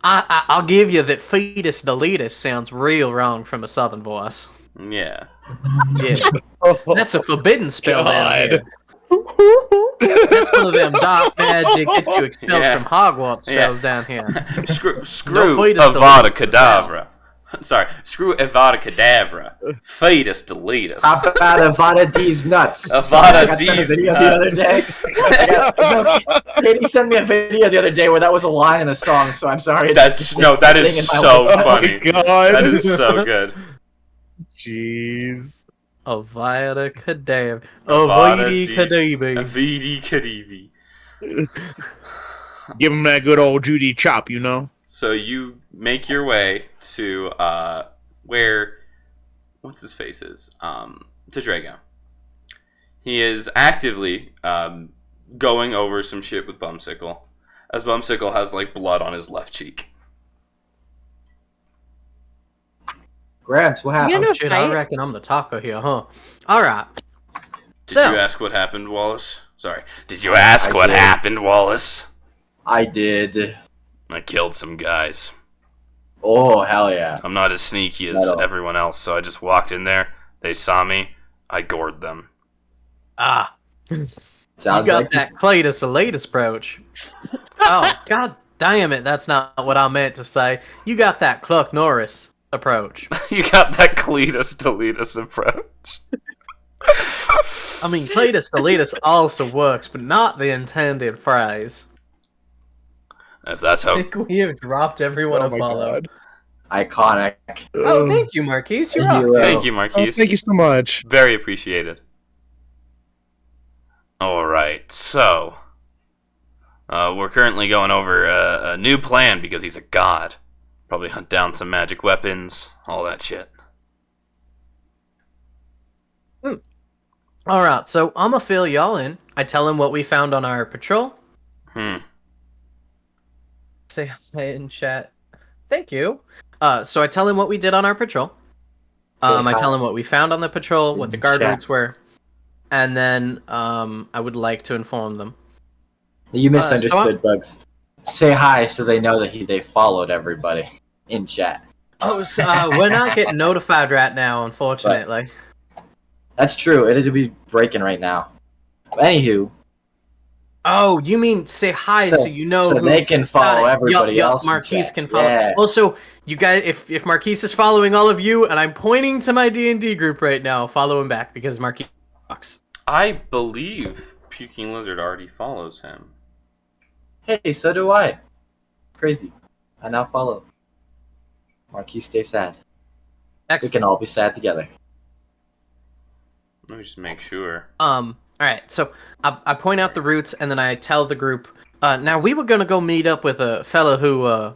I'll give you that fetus deletus sounds real wrong from a southern voice. Yeah. Yeah. That's a forbidden spell down here. That's one of them dark magic get you expelled from Hogwarts spells down here. Screw No Avada Kedavra. Sorry, screw Avada Kedavra. Fetus deletus. How about Avada D's nuts? Avada D's nuts. The other day. Katie sent me a video the other day where that was a line in a song, so I'm sorry. That is so funny. Oh my god. That is so good. Jeez. Avada Kedavra. Avada Kedavra. Avada Kedavra. Give him that good old Judy chop, you know? So you make your way to where what's his face is to Drago. He is actively going over some shit with Bumsicle, as Bumsicle has like blood on his left cheek. Gramps, what happened? Oh, shit, I reckon I'm the taco here, huh? Alright. Did you ask what happened, Wallace? Sorry. Did you ask what happened, Wallace? I did. I killed some guys. Oh, hell yeah. I'm not as sneaky as everyone else, so I just walked in there. They saw me. I gored them. Ah. Sounds you got like that Cletus Elatus approach. Oh, god damn it, that's not what I meant to say. You got that Cluck Norris approach. You got that Cletus Deletus approach. I mean, Cletus Deletus also works, but not the intended phrase. If that's how... I think we have dropped everyone a follow. God. Iconic. Oh, thank you, Marquise. You're up. Thank you, Marquise. Thank you so much. Very appreciated. Alright, so... we're currently going over a new plan because he's a god. Probably hunt down some magic weapons, all that shit. Alright, so I'm gonna fill y'all in. I tell him what we found on our patrol. Say hi in chat. Thank you. So I tell him what we did on our patrol. I tell him what we found on the patrol, what the guard routes were, and then I would like to inform them. You misunderstood, Bugs. Say hi so they know that they followed everybody in chat. Oh, so, we're not getting notified right now, unfortunately. But that's true. It is be breaking right now. Anywho. Oh, you mean say hi so you know so who they can follow everybody else. Marquise can follow. Yeah. Also, you guys, if Marquise is following all of you, and I'm pointing to my D&D group right now, follow him back because Marquise sucks. I believe Puking Lizard already follows him. Hey, so do I. It's crazy. I now follow. Marquis, stay sad. Excellent. We can all be sad together. Let me just make sure. Alright, so I point out the routes, and then I tell the group, now we were gonna go meet up with a fellow who,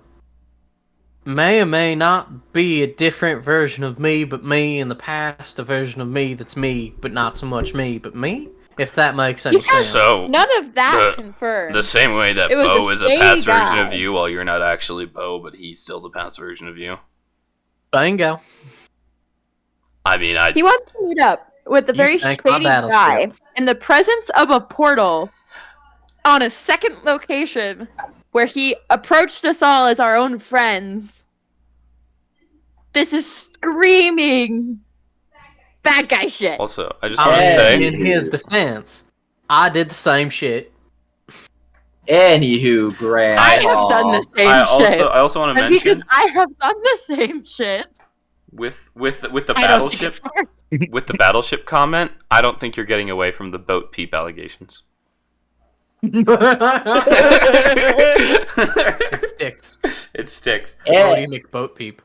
may or may not be a different version of me, but me in the past, a version of me that's me, but not so much me, but me? If that makes any sense. So, none of that confirmed. The same way that It was Bo the is a same past version guy. of you, while you're not actually Bo, but he's still the past version of you. Bingo. I mean, He wants to meet up with a You very sank my shady battleship. guy in the presence of a portal on a second location where he approached us all as our own friends. This is screaming bad guy shit. Also, I just want to say... In his defense, I did the same shit. Anywho, Grant. I have done the same shit. I also want to And mention... because I have done the same shit. With the I don't think battleship... it's fair. With the battleship comment, I don't think you're getting away from the boat peep allegations. It sticks. It sticks. How do you make boat peep?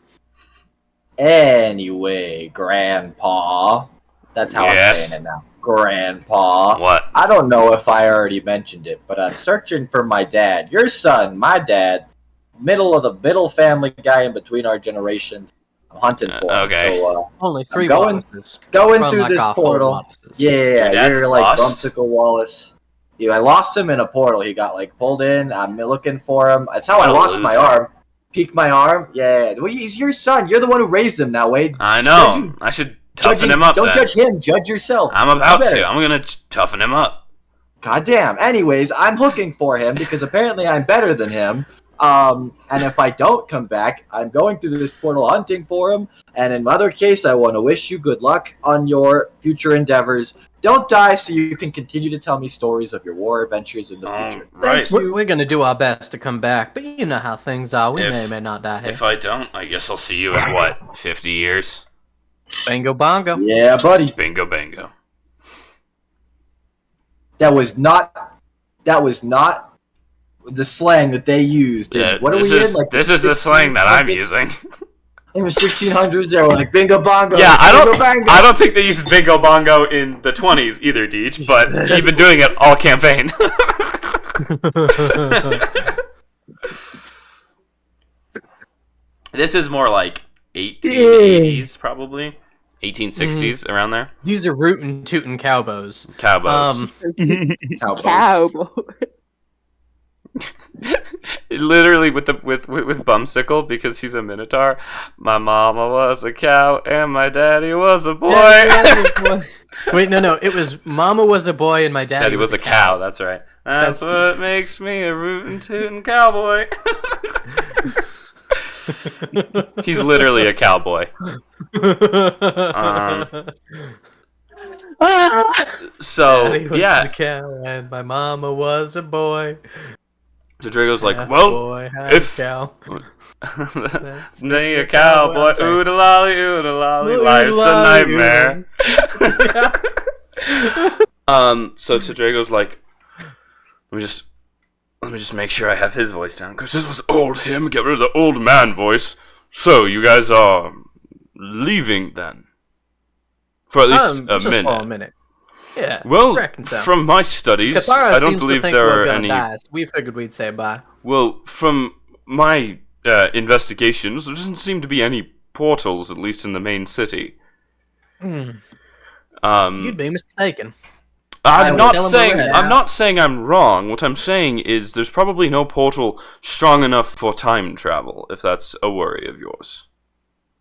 Anyway, Grandpa. That's how Yes. I'm saying it now. Grandpa. What? I don't know if I already mentioned it, but I'm searching for my dad. Your son, my dad. Middle family guy in between our generations. I'm hunting for him. okay. So, Only 3 going- Wallaces. going From, through like, this our full portal. Wallaces. Yeah, Your dad's you're like lost? Bumsicle Wallace. Yeah, I lost him in a portal. He got like pulled in. I'm looking for him. That's how I What a lost my loser. arm. Peek my arm. Yeah, well, he's your son. You're the one who raised him. Now, Wade. I know. Judging- I should toughen Judging- him up Don't then. judge him. Judge yourself. I'm about You better. to. I'm gonna toughen him up. God damn. Anyways, I'm looking for him because apparently I'm better than him. And if I don't come back, I'm going through this portal hunting for him. And in other case, I want to wish you good luck on your future endeavors. Don't die so you can continue to tell me stories of your war adventures in the future. Right. We're gonna do our best to come back, but you know how things are. We If- may or may not die here. If I don't, I guess I'll see you in what, 50 years? Bingo bongo. Yeah, buddy. Bingo bango. That was not the slang that they used. Yeah, What are this we is, in? Like this is the slang that I'm 1600s? using. In the 1600s, they were like bingo bongo. Yeah, bingo bango. I don't think they used bingo bongo in the 20s either, Deej, but he's been doing it all campaign. This is more like 1880s, probably. 1860s, around there. These are rootin' tootin' cowboys. Cowboys. Cowboys. Cowboy. Literally with Bumsicle, because he's a minotaur. My mama was a cow and my daddy was a boy. Wait, no, it was Mama was a boy and my daddy was a cow. That's right. That's what makes me a rootin' tootin' cowboy. He's literally a cowboy. So Daddy was yeah, a cow and my mama was a boy. so Drago's like, Half well, boy, half if- cow. that's me a cowboy, Sorry. ooda lolly, life's a nightmare. So Drago's like, let me just make sure I have his voice down, because this was old him. Get rid of the old man voice. So you guys are leaving then, for at least Just for a minute. minute. Yeah. Well, reconcile. from my studies, Cathara I don't seems believe to think there we're are gonna any. die, so we figured we'd say bye. Well, from my investigations, there doesn't seem to be any portals, at least in the main city. You'd Um, be mistaken. I'm not tell 'em saying we're I'm out. not saying I'm wrong. What I'm saying is there's probably no portal strong enough for time travel, if that's a worry of yours.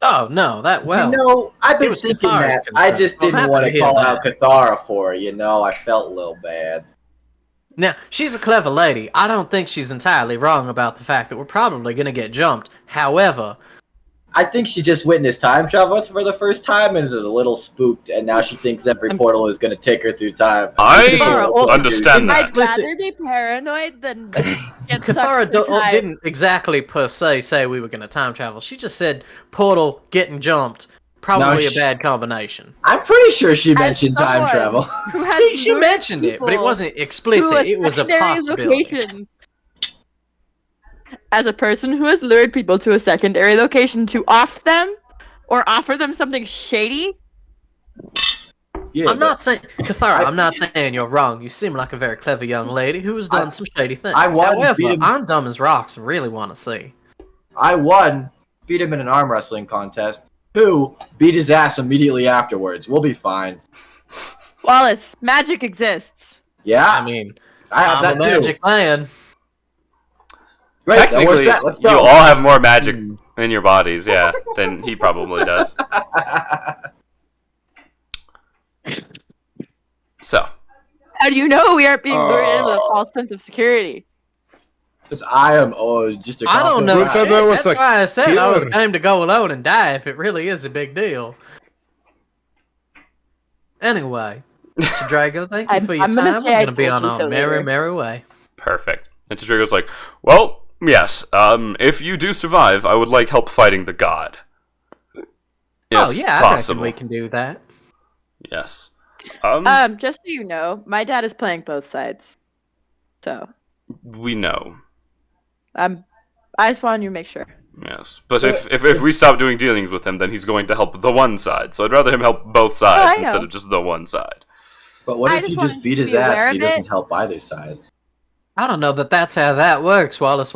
Oh no, that well. You know, I've it been was thinking Cathara's that. I concern. just I'm didn't happy want to to hear call that. out Cathara for it, you know. I felt a little bad. Now, she's a clever lady. I don't think she's entirely wrong about the fact that we're probably going to get jumped. However, I think she just witnessed time travel for the first time and is a little spooked, and now she thinks every portal is going to take her through time. I also- understand that. I'd rather be paranoid than get Cathara sucked through time. didn't exactly per se say we were going to time travel. She just said portal, getting jumped, Probably a bad combination. I'm pretty sure she mentioned time travel. She mentioned it, but it wasn't explicit. It was a possibility. Location. As a person who has lured people to a secondary location to off them or offer them something shady. Yeah, I'm not saying, Cathara, I'm not saying you're wrong. You seem like a very clever young lady who has done some shady things. However, I'm dumb as rocks and really want to see. I won, beat him in an arm wrestling contest. Who beat his ass immediately afterwards. We'll be fine. Wallace, magic exists. Yeah, I mean, I have that a magic man. Great, technically, let's go. You all have more magic in your bodies, yeah, than he probably does. So, how do you know we aren't being lured in with a false sense of security? Because I am just a I don't know. That's why I said I was game to go alone and die if it really is a big deal. Anyway, Mr. Drago, thank you for your time. We're going to be on our merry way. Perfect. And Drago's like, well, yes, if you do survive, I would like help fighting the god. Oh, yeah, I reckon we can do that. Yes. Just so you know, my dad is playing both sides. So. We know. I just wanted you to make sure. Yes, but so, if we stop doing dealings with him, then he's going to help the one side. So I'd rather him help both sides instead of just the one side. But what if you just beat his ass and he doesn't help either side? I don't know that that's how that works, Wallace.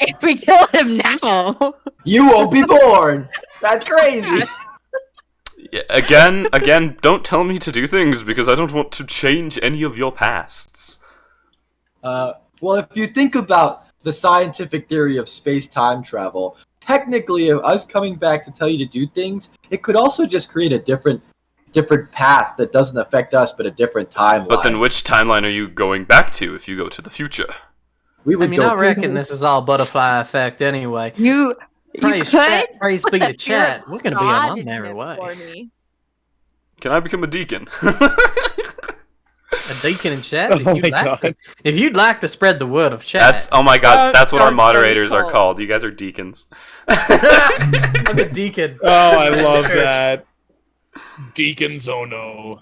If we kill him now, you won't be born. That's crazy. Yeah, again, don't tell me to do things because I don't want to change any of your pasts. Well, if you think about the scientific theory of space-time travel, technically, us coming back to tell you to do things, it could also just create a different path that doesn't affect us, but a different timeline. But then which timeline are you going back to if you go to the future? I reckon this is all butterfly effect anyway. Praise be to chat. We're going to be on my merry way. Can I become a deacon? A deacon in chat? If you'd like to spread the word of chat. Oh my god, that's what our moderators are called. You guys are deacons. I'm a deacon. Oh, I love that. Deacons, oh no.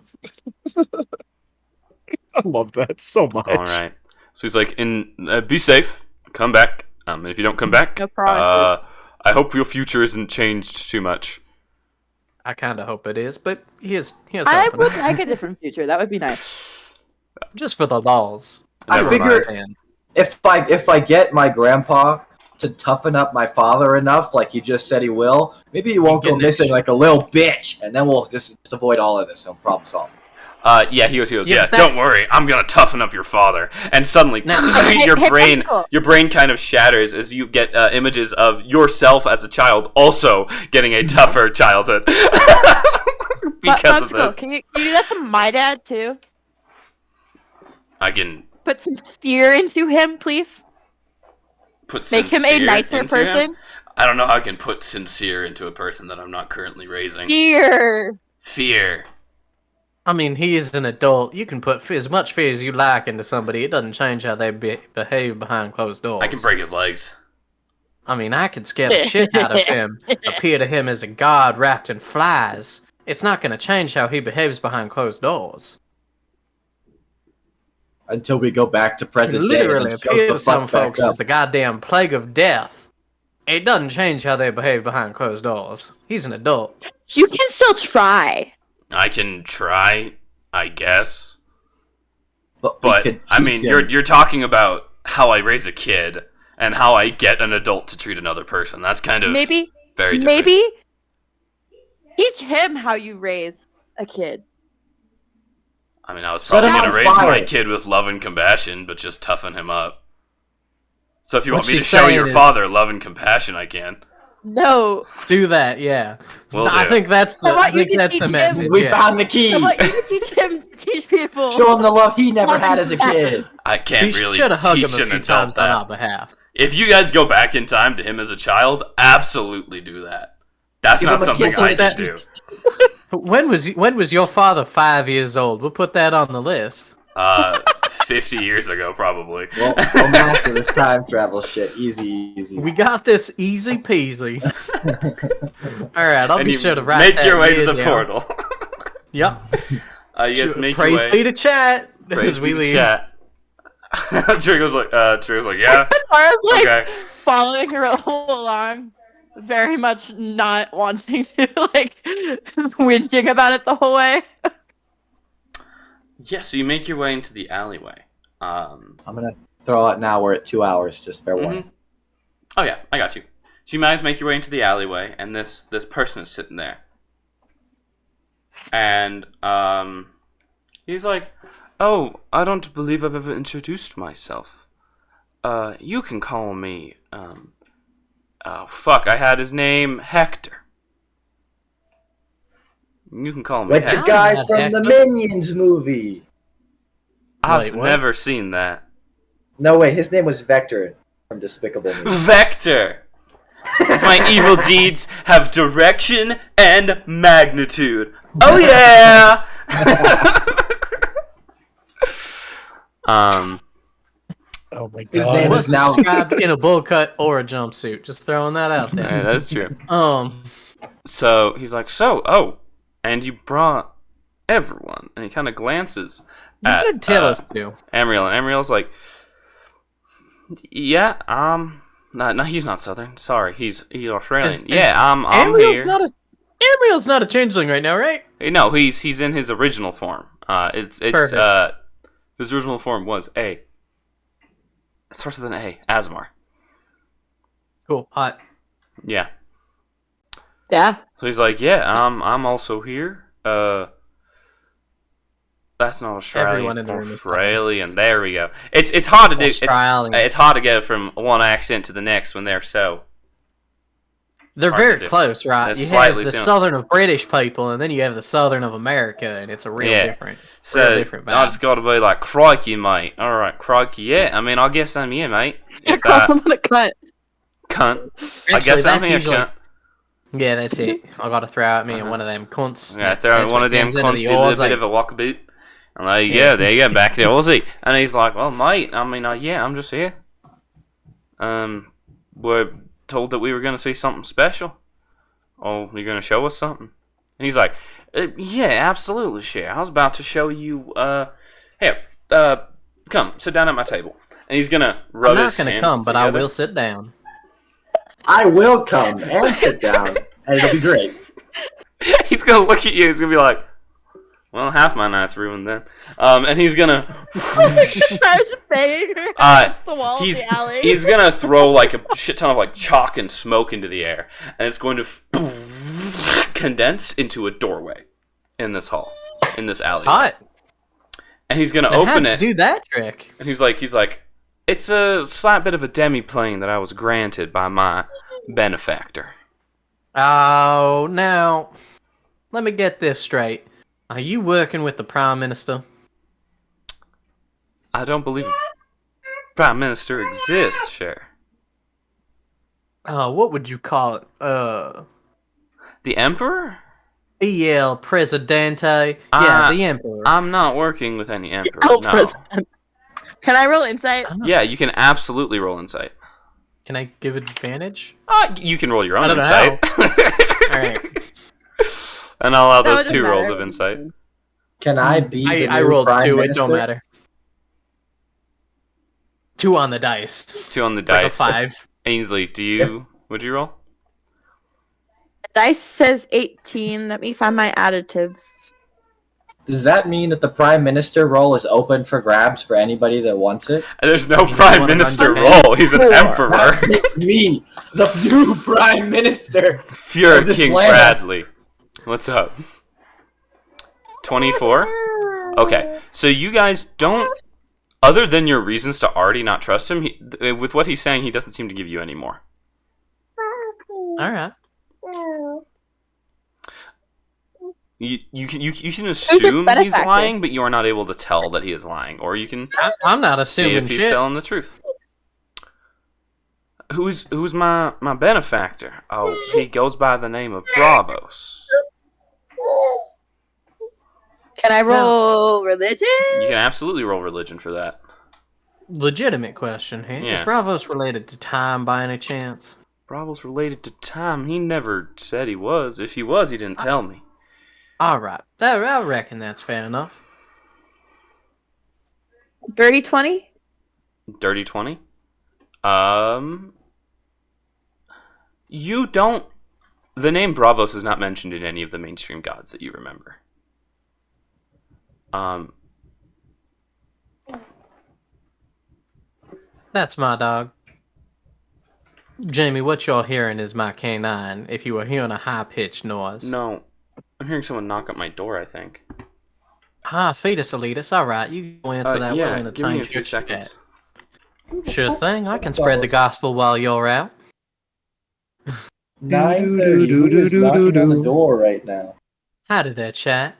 I love that so much. Alright. So he's like, be safe, come back. If you don't come back, no promises. I hope your future isn't changed too much. I kind of hope it is, but here's I would like a different future. That would be nice. Just for the laws. I figure if I get my grandpa to toughen up my father enough, like you just said he will, maybe he won't go missing like a little bitch, and then we'll just avoid all of this. No problem solved. Yeah, he goes, don't worry, I'm gonna toughen up your father. And suddenly, your brain kind of shatters as you get images of yourself as a child also getting a tougher childhood. Because of this. Can you do that to my dad, too? I can... Put some fear into him, please? Make him a nicer person? I don't know how I can put sincere into a person that I'm not currently raising. Fear. I mean, he is an adult. You can put as much fear as you like into somebody. It doesn't change how they behave behind closed doors. I can break his legs. I mean, I could scare the shit out of him, appear to him as a god wrapped in flies. It's not going to change how he behaves behind closed doors. Until we go back to present day. Literally appear to some folks as the goddamn plague of death. It doesn't change how they behave behind closed doors. He's an adult. You can still try. I can try, I guess. But I mean, you're talking about how I raise a kid and how I get an adult to treat another person. That's kind of very different. Maybe teach him how you raise a kid. I mean, I was probably going to raise my kid with love and compassion, but just toughen him up. So if you want me to show your father love and compassion, I can. No. Do that, yeah. I think that's the message. We found the key. I want you to teach him to teach people. Show him the love he never had as a kid. I can't really teach an adult that. On our behalf. If you guys go back in time to him as a child, absolutely do that. That's not something I just do. When was your father 5 years old? We'll put that on the list. 50 years ago, probably. Well, we'll master this time travel shit. Easy. We got this easy peasy. Alright, I'll be sure to write make that your way to the down. portal. Yep. You guys make Praise your way. be to chat Praise as we be to leave. chat. Trigger's like, yeah. I was like Okay. following her along, very much not wanting to, like, whinging about it the whole way. Yeah, so you make your way into the alleyway. I'm gonna throw out now. We're at 2 hours. Just fair warning. Oh yeah, I got you. So you guys make your way into the alleyway, and this person is sitting there, and he's like, "Oh, I don't believe I've ever introduced myself. You can call me oh fuck, I had his name Hector. You can call me Like Hector. the guy from the Minions movie. I've Wait, never seen that. No way, his name was Vector from Despicable Me. Vector! My evil deeds have direction and magnitude. Oh yeah! Oh my His god. name Was is now. described in a bowl cut or a jumpsuit. Just throwing that out Yeah, there. that's true. So he's like, and you brought everyone. And he kind of glances you at did tell us to. Amriel. And Amriel's like, yeah, no, he's not Southern. Sorry, he's Australian. I'm Amriel's here. Amriel's not a changeling right now, right? No, he's in his original form. It's Perfect. His original form was A. It starts with an A. Asmar. Cool. Hot. Yeah. Yeah. So he's like, yeah, I'm also here. That's not Australian. Everyone in the room is Australian. There we go. It's hard to do. Australian. It's hard to go from one accent to the next when they're so. They're hard to very do. close, right? That's You have slightly the similar. southern of British people, and then you have the southern of America, and it's a real different. So real different I vibe. just got to be like, crikey, mate. All right, crikey. Yeah, I mean, I guess I'm here, mate. I If call that someone a cunt. cunt. I Actually, guess I'm that's here, usually- cunt. Yeah, that's it. I got to throw out me and one of them cunts. Yeah, That's one what of them turns into cunts the did a little Aussie. bit of a walkabout. I'm like, Yeah. yeah, there you go, back to Aussie. And he's like, well, mate, I mean, yeah, I'm just here. We're told that we were going to see something special. Oh, you're going to show us something? And he's like, yeah, absolutely, sure. I was about to show you, here, come, sit down at my table. And he's going to rub I'm not his going to hands come, but I together. will sit down. I will come and sit down, and it'll be great. He's going to look at you, he's going to be like, well, half my night's ruined then. And he's going to... I was banging her against the wall of the alley. He's gonna throw like a shit ton of like chalk and smoke into the air, and it's going to condense into a doorway in this hall, in this alley. Hot. And he's gonna Now, open how'd you it. do that trick? And he's like, it's a slight bit of a demi-plane that I was granted by my benefactor. Oh, now, let me get this straight. Are you working with the Prime Minister? I don't believe Prime Minister exists, sure. What would you call it? The Emperor? El Presidente. Yeah, the Emperor. I'm not working with any Emperor, Oh, no. President. Can I roll insight? Yeah, you can absolutely roll insight. Can I give advantage? You can roll your own I don't know insight. Alright. And I'll allow No, it those doesn't 2 rolls matter. of insight. Can I be the I new rolled Prime 2, Minister? it don't matter. 2 on the dice. 2 on the It's like a dice. 5. Ainsley, would you roll? Dice says 18. Let me find my additives. Does that mean that the Prime Minister role is open for grabs for anybody that wants it? There's no You Prime wanna run Minister campaign? role. He's an That emperor. makes me the new Prime Minister. Fuhrer of this King land. Bradley. What's up? 24? Okay, so you guys don't... Other than your reasons to already not trust him, with what he's saying, he doesn't seem to give you any more. Alright. You can assume he's benefactor? lying, but you are not able to tell that he is lying. Or you can I'm not see assuming if he's shit. telling the truth. Who's my benefactor? Oh, he goes by the name of Bravos. Can I roll religion? You can absolutely roll religion for that. Legitimate question here. Yeah. Is Bravos related to time by any chance? Bravos related to time. He never said he was. If he was, he didn't tell me. All right. I reckon that's fair enough. Dirty 20? Dirty 20? You don't... The name Bravos is not mentioned in any of the mainstream gods that you remember. That's my dog. Jamie, what you're hearing is my canine. If you were hearing a high-pitched noise. No. I'm hearing someone knock at my door, I think. Hi, fetus elitus. All right, you go answer that. Yeah, We'll give me a entertain few your seconds. chat. Sure thing. I can spread the gospel while you're out. 9:30. Who is knocking on the door right now? Howdy there, chat.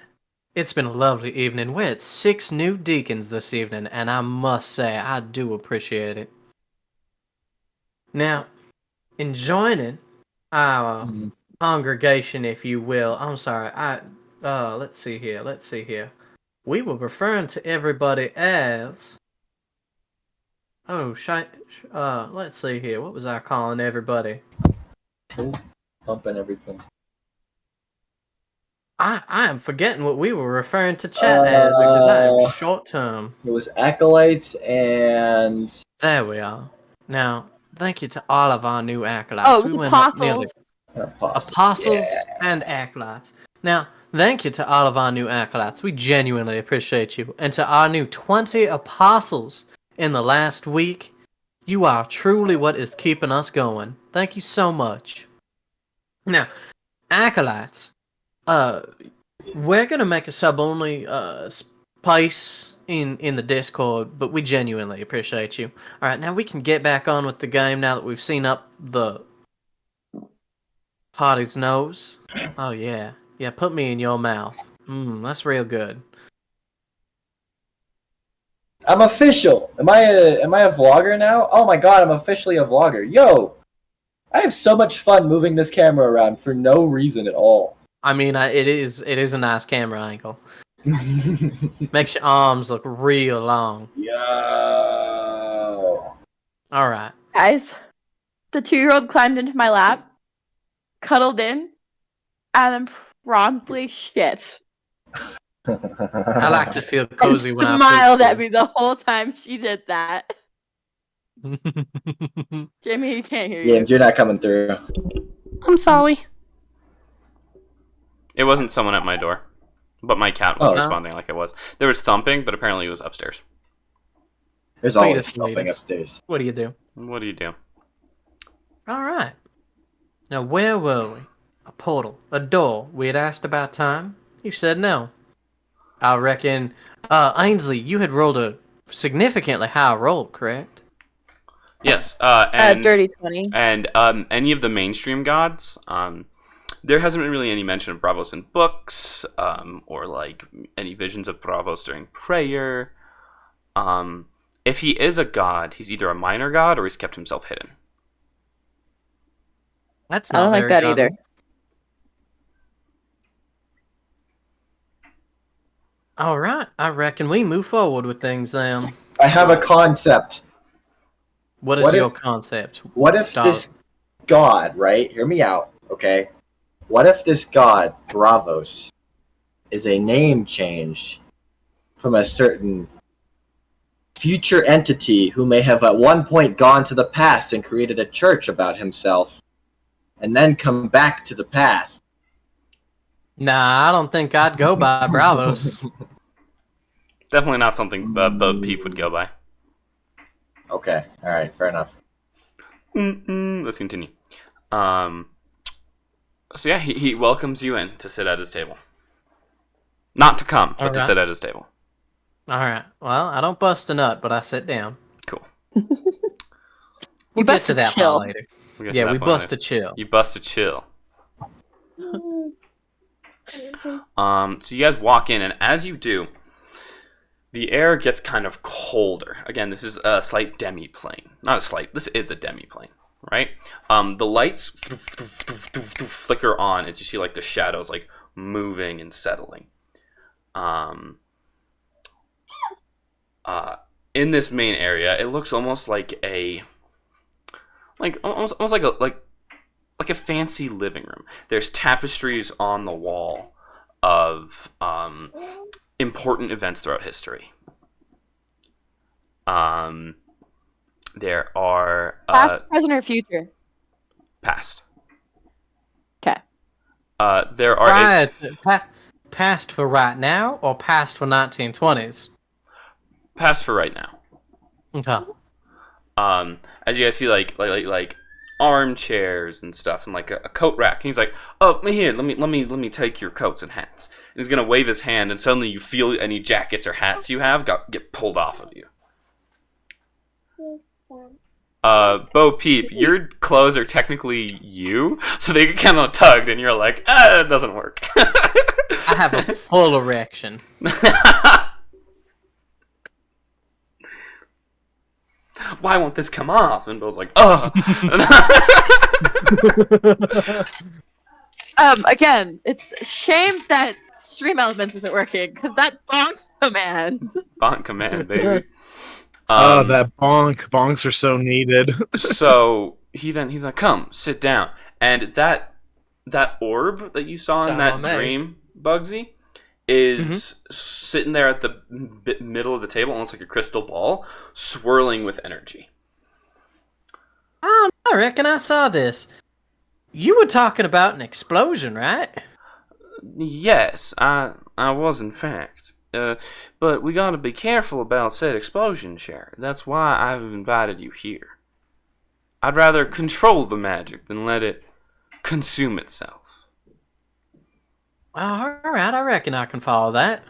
It's been a lovely evening. We're at 6 new deacons this evening, and I must say, I do appreciate it. Now, in joining our congregation, if you will, I'm sorry, let's see here. We were referring to everybody as... let's see here. What was I calling everybody? Pumping everything. I am forgetting what we were referring to chat as because I am short term. It was acolytes and... There we are. Now, thank you to all of our new acolytes. Oh, it was apostles. Apostles and acolytes. Now, thank you to all of our new acolytes. We genuinely appreciate you. And to our new 20 apostles in the last week, you are truly what is keeping us going. Thank you so much. Now, acolytes, we're gonna make a sub-only space in the Discord, but we genuinely appreciate you. All right, now we can get back on with the game now that we've seen up the party's nose. Oh yeah, put me in your mouth. That's real good. I'm official. Am I a vlogger now? Oh my god, I'm officially a vlogger. Yo, I have so much fun moving this camera around for no reason at all. I mean, it is a nice camera angle. Makes your arms look real long. Yo. All right, Guys, the 2-year-old climbed into my lap, cuddled in, and then promptly shit. I like to feel cozy when I smiled at me the whole time she did that. Jamie, you can't hear you. James, you're not coming through. I'm sorry. It wasn't someone at my door, but my cat was responding like it was. There was thumping, but apparently it was upstairs. There's always thumping upstairs. What do you do? What do you do? All right. Now, where were we? A portal, a door. We had asked about time. You said no. I reckon, Ainsley, you had rolled a significantly high roll, correct? Yes. And dirty 20. And any of the mainstream gods, there hasn't been really any mention of Bravos in books, or like any visions of Bravos during prayer. If he is a god, he's either a minor god or he's kept himself hidden. That's I don't like that either. All right, I reckon we move forward with things then. I have a concept. What is your concept? What if this god, right? Hear me out, okay? What if this god, Bravos, is a name change from a certain future entity who may have at one point gone to the past and created a church about himself and then come back to the past? Nah, I don't think I'd go by Bravos. Definitely not something the Peep would go by. Okay, alright, fair enough. Let's continue. So yeah, he welcomes you in to sit at his table. Not to come, but to sit at his table. Alright, well, I don't bust a nut, but I sit down. Cool. We'll get to that part later. Yeah, we bust a chill. You bust a chill. So you guys walk in, and as you do, the air gets kind of colder. Again, this is a slight demi-plane. Not a slight, this is a demi-plane, right? The lights flicker on as you see like the shadows like moving and settling. in this main area, it looks almost like almost like a fancy living room. There's tapestries on the wall of important events throughout history. There are past, present, or future. Past. Okay. There are past for right now or past for 1920s. Past for right now. Okay. As you guys see, like armchairs and stuff, and like a coat rack. And he's like, "Oh, here, let me take your coats and hats." And he's gonna wave his hand, and suddenly you feel any jackets or hats you have get pulled off of you. Bo Peep, your clothes are technically you, so they get kind of tugged, and you're like, it doesn't work. I have a full erection. Why won't this come off? And Bill's like, oh. Again, it's a shame that Stream Elements isn't working, because that bonk command. Bonk command, baby. That bonks are so needed. So he's like, come, sit down. And that orb that you saw in that dream, Bugsy, is sitting there at the middle of the table, almost like a crystal ball, swirling with energy. Oh, I reckon I saw this. You were talking about an explosion, right? Yes, I was, in fact. But we gotta be careful about said explosion, Sherry. That's why I've invited you here. I'd rather control the magic than let it consume itself. Alright, I reckon I can follow that.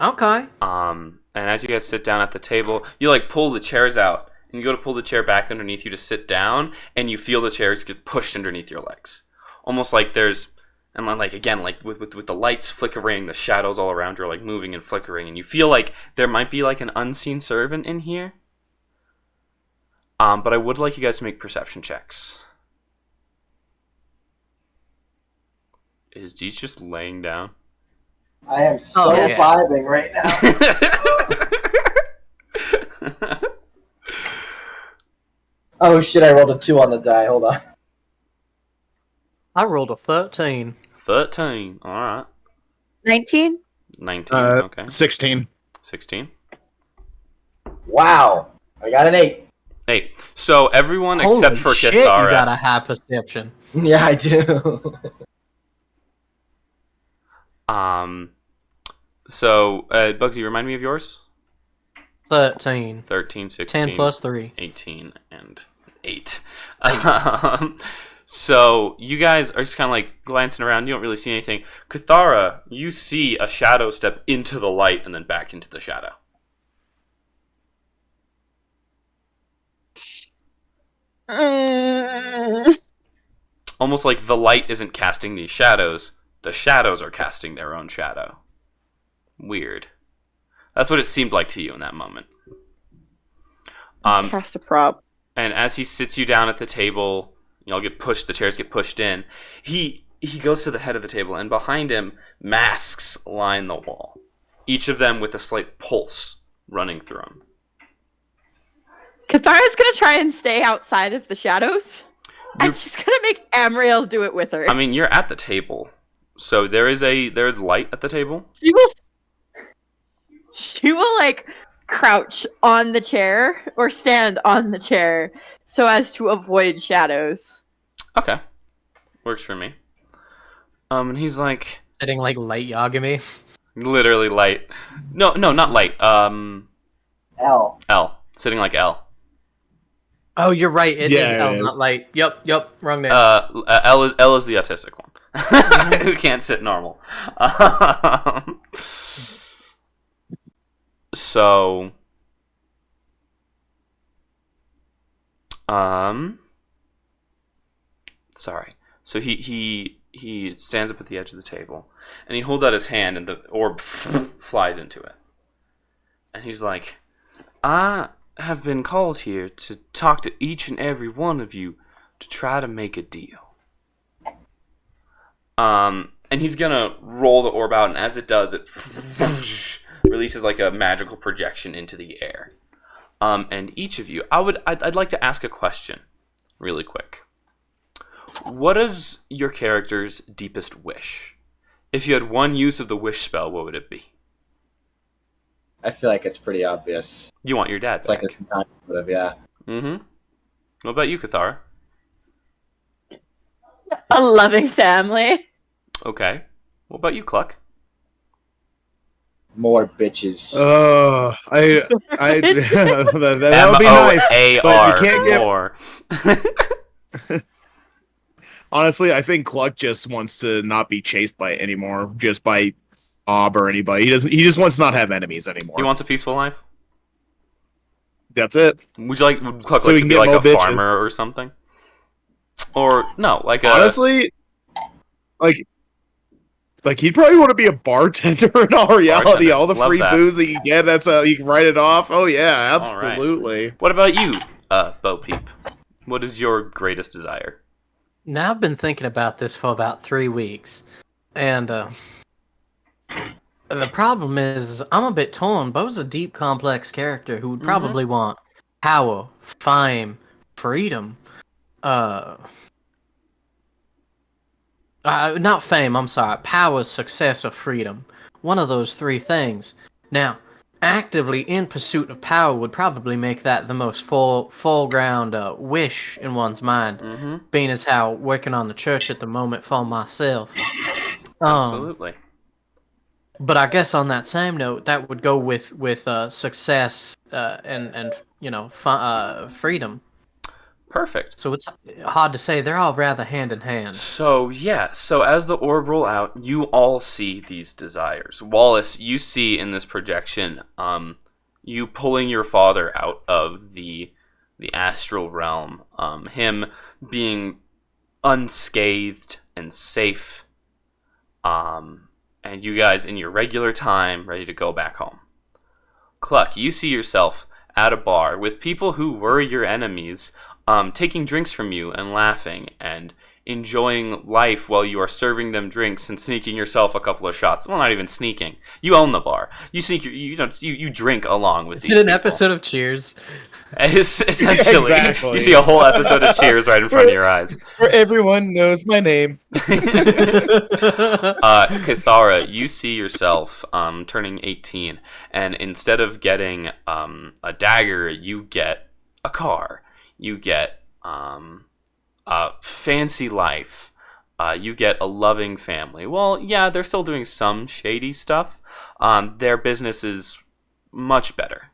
Okay. And as you guys sit down at the table, you like pull the chairs out, and you go to pull the chair back underneath you to sit down, and you feel the chairs get pushed underneath your legs. Almost like there's, and like again, like with the lights flickering, the shadows all around you are like moving and flickering, and you feel like there might be like an unseen servant in here. But I would like you guys to make perception checks. Is Deech just laying down? I am so vibing right now. Oh shit, I rolled a 2 on the die. Hold on. I rolled a 13. 13, alright. 19? 19, okay. 16. 16. Wow. I got an 8. 8. So everyone Holy except for shit, Kithara. You got a high perception. Yeah, I do. So, Bugsy, remind me of yours? 13. 13, 16. 10 plus 3. 18, and 8. So, you guys are just kind of like glancing around. You don't really see anything. Kithara, you see a shadow step into the light and then back into the shadow. Almost like the light isn't casting these shadows. The shadows are casting their own shadow. Weird. That's what it seemed like to you in that moment. Cast a prop. And as he sits you down at the table, you know, the chairs get pushed in. He goes to the head of the table, and behind him, masks line the wall. Each of them with a slight pulse running through them. Kathara's gonna try and stay outside of the shadows. And she's gonna make Amriel do it with her. I mean, you're at the table. So there's light at the table. She will like crouch on the chair or stand on the chair so as to avoid shadows. Okay. Works for me. And he's like sitting like light Yagami. Literally light. No, not light. L. Sitting like L. Oh, you're right. It is L, not light. Yep. Wrong name. L is the autistic one. Who can't sit normal. So, sorry. So he stands up at the edge of the table, and he holds out his hand, and the orb flies into it. And he's like, I have been called here to talk to each and every one of you to try to make a deal. And he's gonna roll the orb out, and as it does, it releases like a magical projection into the air. And each of you, I'd like to ask a question, really quick. What is your character's deepest wish? If you had one use of the wish spell, what would it be? I feel like it's pretty obvious. You want your dad It's back. like a time sort of, yeah. Mm-hmm. What about you, Cathara? A loving family. Okay. What about you, Cluck? More bitches. that would be nice. But you can't get more. Honestly, I think Cluck just wants to not be chased by anymore, just by Ob or anybody. He just wants to not have enemies anymore. He wants a peaceful life. That's it. Would Cluck So like we to can be get like more a bitches. farmer or something? Or no, like a Honestly, like he'd probably want to be a bartender in all reality. Bartender. All the Love free that. booze that you get, you can write it off. Oh yeah, All right. absolutely. What about you, Bo Peep? What is your greatest desire? Now I've been thinking about this for about 3 weeks, and the problem is I'm a bit torn. Bo's a deep, complex character who would probably want power, fame, freedom. Not fame, I'm sorry. Power, success, or freedom. One of those three things. Now, actively in pursuit of power would probably make that the most foreground wish in one's mind, being as how working on the church at the moment for myself. Absolutely. But I guess on that same note, that would go with success and freedom. Perfect. So it's hard to say. They're all rather hand in hand. So as the orb roll out, you all see these desires. Wallace, you see in this projection, you pulling your father out of the astral realm, him being unscathed and safe, and you guys in your regular time, ready to go back home. Cluck, you see yourself at a bar with people who were your enemies, taking drinks from you and laughing and enjoying life while you are serving them drinks and sneaking yourself a couple of shots. Well, not even sneaking. You own the bar. You sneak. You drink along with. Is it an episode of Cheers? Essentially, Exactly. You see a whole episode of Cheers right in front of your eyes. Where everyone knows my name. Cathara, you see yourself turning 18, and instead of getting a dagger, you get a car. You get a fancy life. You get a loving family. Well, yeah, they're still doing some shady stuff. Their business is much better.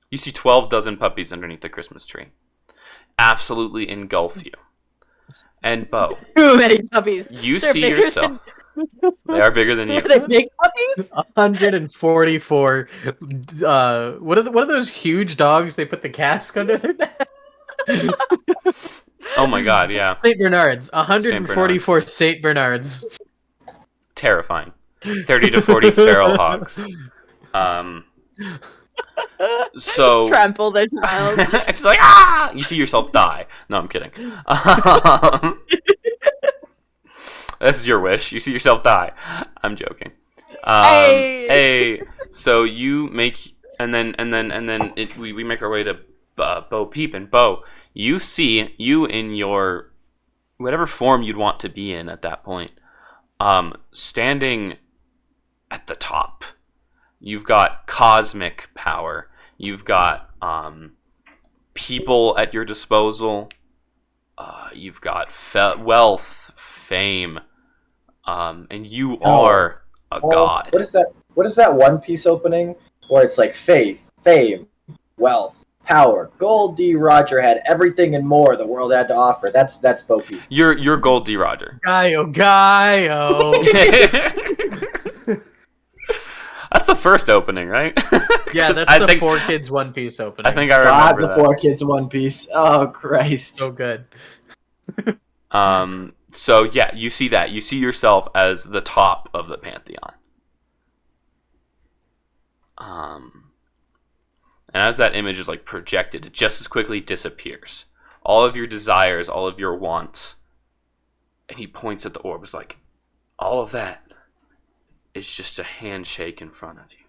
You see 12 dozen puppies underneath the Christmas tree. Absolutely engulf you. And Bo, Too many puppies. you They're see bigger yourself. They are bigger than you. Are they big puppies? 144. What are those huge dogs? They put the cask under their neck. Oh my god, yeah. St. Bernards. 144 St. Bernards. Terrifying. 30 to 40 feral hogs. So Trample the child. it's like, ah! You see yourself die. No, I'm kidding. This is your wish. You see yourself die. I'm joking. Hey! So you make, and then we make our way to Bo Peep, and Bo, you see you in your whatever form you'd want to be in at that point, standing at the top. You've got cosmic power. You've got people at your disposal. You've got wealth, fame, and you are a god. What is that? What is that One Piece opening where it's like faith, fame, wealth, power? Gold D. Roger had everything and more the world had to offer. That's Bo Peep. You're Gold D. Roger. Gaio. That's the first opening, right? Yeah, that's the 4 Kids One Piece opening. I think I remember the that. 4 Kids One Piece. Oh Christ. So good. So yeah, you see that. You see yourself as the top of the pantheon. And as that image is like projected, it just as quickly disappears. All of your desires, all of your wants, and he points at the orb. It's like, all of that is just a handshake in front of you.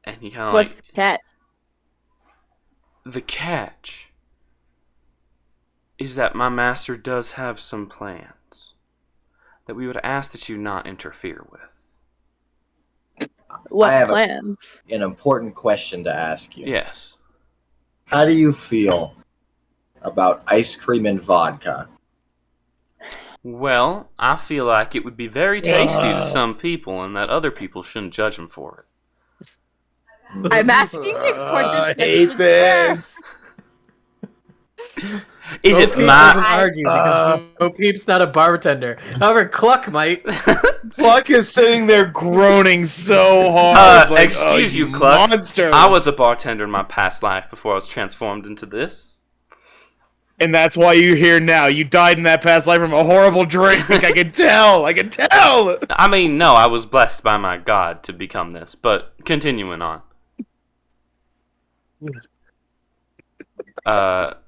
And he kind of What's the catch? The catch is that my master does have some plans that we would ask that you not interfere with. What plans? An important question to ask you. Yes. How do you feel about ice cream and vodka? Well, I feel like it would be very tasty to some people, and that other people shouldn't judge them for it. I'm asking you I hate this. Is it Peep my... doesn't argue because Bo Peep's not a bartender. However, Cluck might. Cluck is sitting there groaning so hard. Like, excuse you, Cluck. Monster. I was a bartender in my past life before I was transformed into this. And that's why you're here now. You died in that past life from a horrible drink. I can tell. I can tell. I mean, no, I was blessed by my God to become this. But continuing on.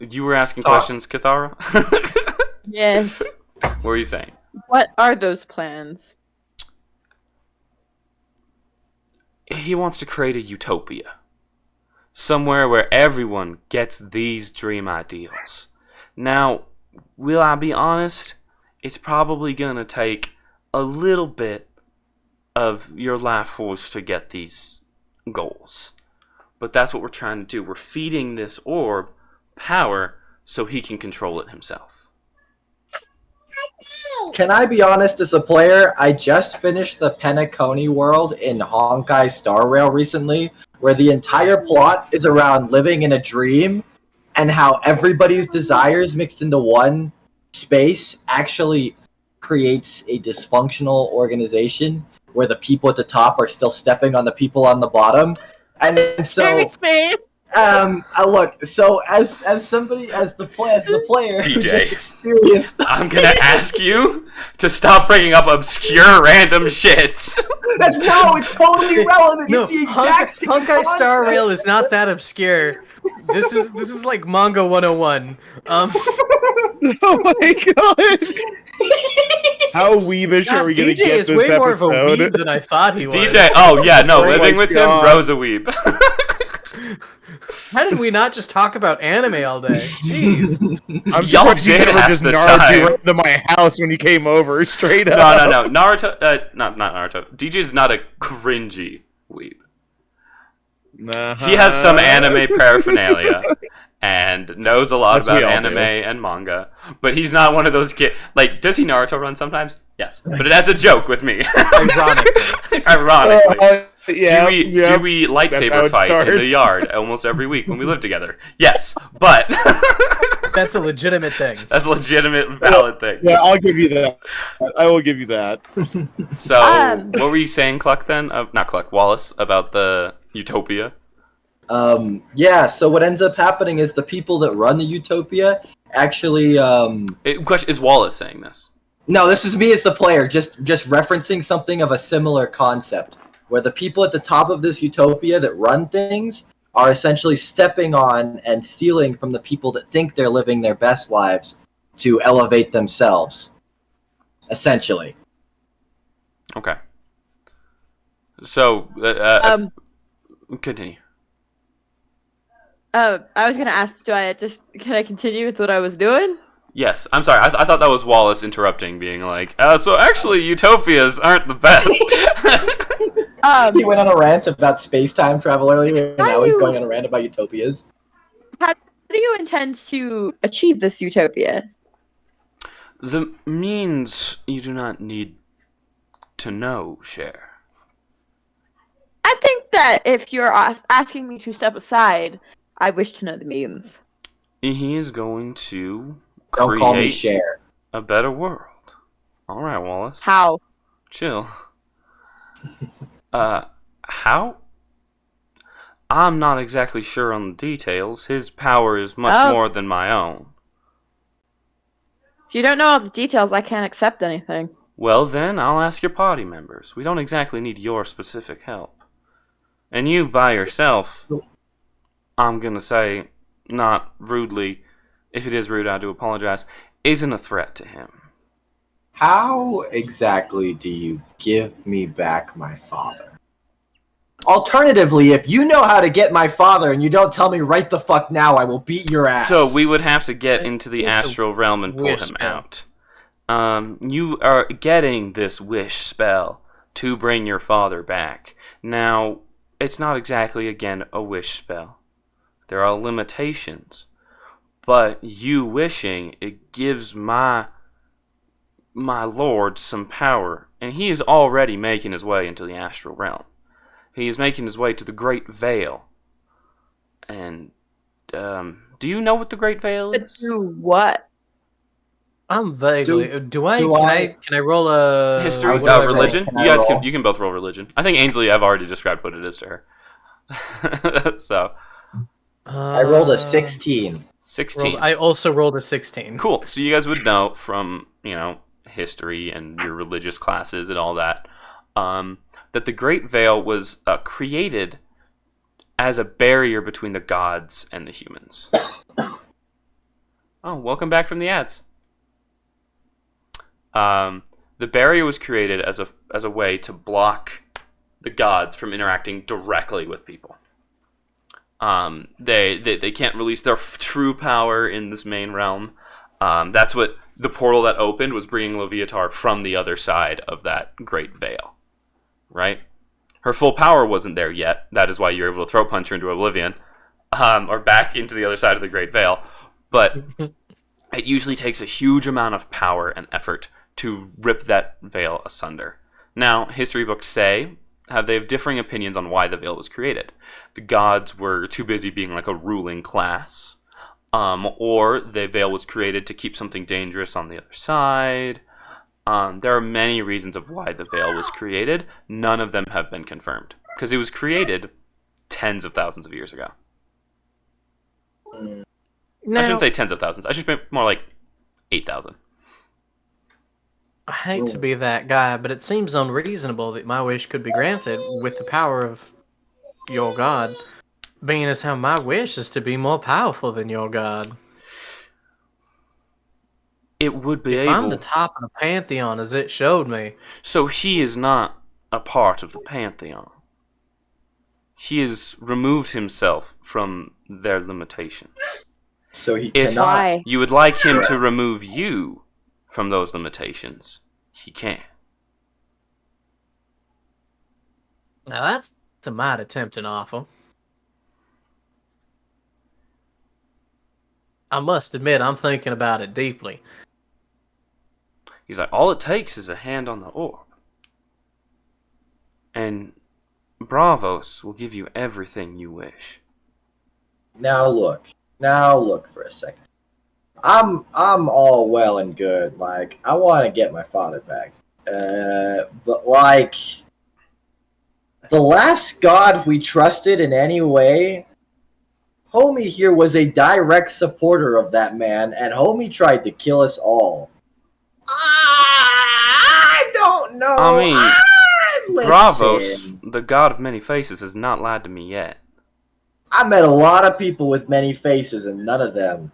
You were asking questions, Cathara? Yes. What were you saying? What are those plans? He wants to create a utopia. Somewhere where everyone gets these dream ideals. Now, will I be honest? It's probably going to take a little bit of your life force to get these goals. But that's what we're trying to do. We're feeding this orb power so he can control it himself. Can I be honest as a player? I just finished the Penacony world in Honkai Star Rail recently, where the entire plot is around living in a dream and how everybody's desires mixed into one space actually creates a dysfunctional organization where the people at the top are still stepping on the people on the bottom. And so, look. So as the player who DJ, just experienced, I'm gonna ask you to stop bringing up obscure random shits. It's totally relevant. No, it's the exact same Honkai Star Rail is not that obscure. This is like manga 101. Oh my god. How weebish are we gonna DJ get is this way episode? more of a weeb than I thought he was. DJ, oh yeah, no, living with God. him, bro's a weeb. How did we not just talk about anime all day? Jeez. I'm Y'all surprised you did never have just the Naruto time. right into my house when you came over, straight up. No. Naruto, not Naruto. DJ's not a cringy weeb. He has some anime paraphernalia and knows a lot about anime and manga, but he's not one of those kids. Like, does he Naruto run sometimes? Yes, but it has a joke with me. Ironically. Yeah, do we lightsaber fight in the yard almost every week when we live together? Yes, but that's a legitimate thing. That's a legitimate, valid thing. Yeah, I'll give you that. I will give you that. So, what were you saying, Cluck, then? Not Cluck, Wallace, about the utopia? So what ends up happening is the people that run the utopia actually, Question, is Wallace saying this? No, this is me as the player, just referencing something of a similar concept, where the people at the top of this utopia that run things are essentially stepping on and stealing from the people that think they're living their best lives to elevate themselves, essentially. Okay. So, continue. I was gonna ask, can I continue with what I was doing? Yes, I'm sorry. I thought that was Wallace interrupting, being like, so actually utopias aren't the best. He went on a rant about space-time travel earlier, and now he's going on a rant about utopias. How do you intend to achieve this utopia? The means you do not need to know, Cher. I think that if you're asking me to step aside, I wish to know the means. He is going to Don't call me Cher. A better world. All right, Wallace. How? Chill. How? I'm not exactly sure on the details. His power is much more than my own. If you don't know all the details, I can't accept anything. Well, then, I'll ask your party members. We don't exactly need your specific help. And you, by yourself, I'm gonna say, not rudely, if it is rude, I do apologize, isn't a threat to him. How exactly do you give me back my father? Alternatively, if you know how to get my father and you don't tell me right the fuck now, I will beat your ass. So we would have to get into the astral realm and pull him out. You are getting this wish spell to bring your father back. Now, it's not exactly, again, a wish spell. There are limitations. But you wishing, it gives my lord some power. And he is already making his way into the astral realm. He is making his way to the Great Veil. And, do you know what the Great Veil is? Do what? I'm vaguely. Can I roll a history? Religion? You can both roll religion. I think Ainsley, I've already described what it is to her. So. I rolled a 16. 16. I also rolled a 16. Cool. So you guys would know from, history and your religious classes and all that, that the Great Veil was created as a barrier between the gods and the humans. Oh, welcome back from the ads. The barrier was created as a way to block the gods from interacting directly with people. They can't release their true power in this main realm. That's what the portal that opened was, bringing Leviatar from the other side of that Great Veil. Right? Her full power wasn't there yet. That is why you're able to throat punch her into oblivion, or back into the other side of the Great Veil. But it usually takes a huge amount of power and effort to rip that veil asunder. Now, history books say they have differing opinions on why the veil was created. The gods were too busy being like a ruling class, or the veil was created to keep something dangerous on the other side. There are many reasons of why the veil was created. None of them have been confirmed, because it was created tens of thousands of years ago. I shouldn't say tens of thousands. I should say more like 8,000. I hate to be that guy, but it seems unreasonable that my wish could be granted with the power of your god, being as how my wish is to be more powerful than your god. It would be if I'm the top of the pantheon, as it showed me. So he is not a part of the pantheon. He has removed himself from their limitations. So he cannot. If you would like him to remove you from those limitations, he can. Now that's a mighty tempting offer. I must admit, I'm thinking about it deeply. He's like, all it takes is a hand on the orb. And Bravos will give you everything you wish. Now look for a second. I'm all well and good. Like, I want to get my father back. But like, the last god we trusted in any way, homie here was a direct supporter of that man, and homie tried to kill us all. I don't know. I mean, Bravos, the god of many faces, has not lied to me yet. I met a lot of people with many faces, and none of them.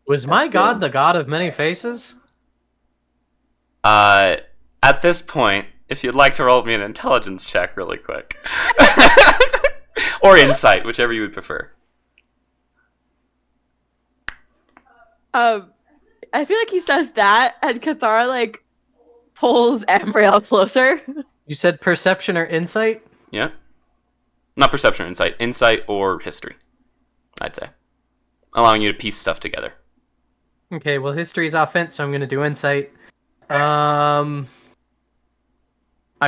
Was my god the god of many faces? At this point, if you'd like to roll me an intelligence check really quick. Or insight, whichever you would prefer. I feel like he says that, and Cathara, like, pulls Ambriel closer. You said perception or insight? Yeah. Not perception or insight. Insight or history, I'd say. Allowing you to piece stuff together. Okay, well, history's offense, so I'm going to do insight. I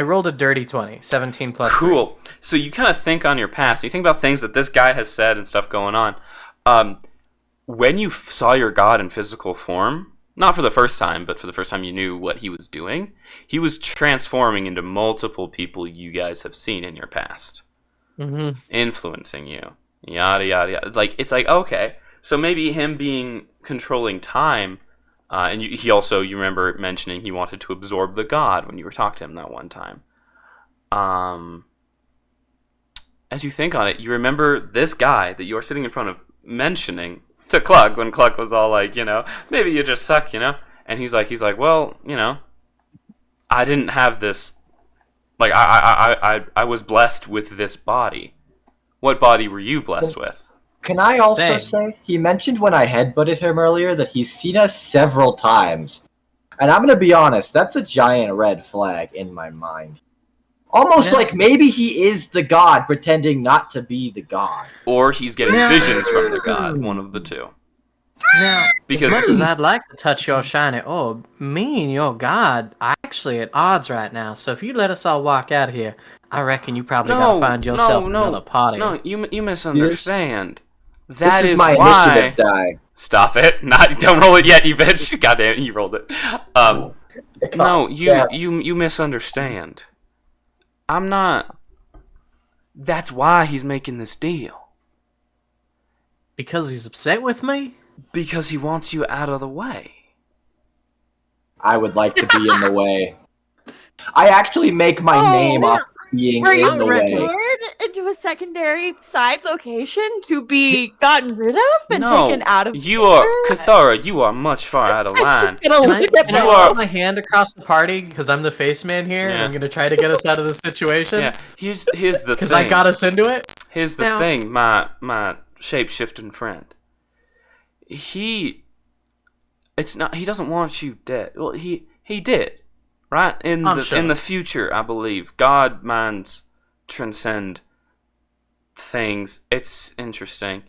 rolled a dirty 20. 17 plus 3. Cool. So you kind of think on your past. You think about things that this guy has said and stuff going on. When you saw your god in physical form, not for the first time, but for the first time you knew what he was doing, he was transforming into multiple people you guys have seen in your past. Mm-hmm. Influencing you. Yada, yada, yada. Like, it's like, okay, so maybe him being controlling time, and he also, you remember mentioning he wanted to absorb the god when you were talking to him that one time. As you think on it, you remember this guy that you're sitting in front of mentioning to Cluck when Cluck was all like, maybe you just suck, and he's like, well, I didn't have this, like, I was blessed with this body. What body were you blessed with? Can I also say, he mentioned when I headbutted him earlier that he's seen us several times. And I'm going to be honest, that's a giant red flag in my mind. Almost like maybe he is the god pretending not to be the god. Or he's getting visions from the god, one of the two. Now, as much as I'd like to touch your shiny orb, me and your god are actually at odds right now. So if you let us all walk out of here, I reckon you probably gotta find yourself another party. No, you misunderstand. This is my initiative die. Stop it! Don't roll it yet, you bitch! Goddamn, you rolled it. No, you misunderstand. I'm not. That's why he's making this deal. Because he's upset with me? Because he wants you out of the way. I would like to be in the way. I actually make my name off being in the way. Were you into a secondary side location to be gotten rid of and taken out of? Cathara, you are much far out of line. Can I put my hand across the party because I'm the face man here and I'm going to try to get us out of this situation? Yeah, here's the thing. Because I got us into it? Here's the thing, my shape-shifting friend. He doesn't want you dead. Well, he did. Right? In the future, I believe. God minds transcend things. It's interesting.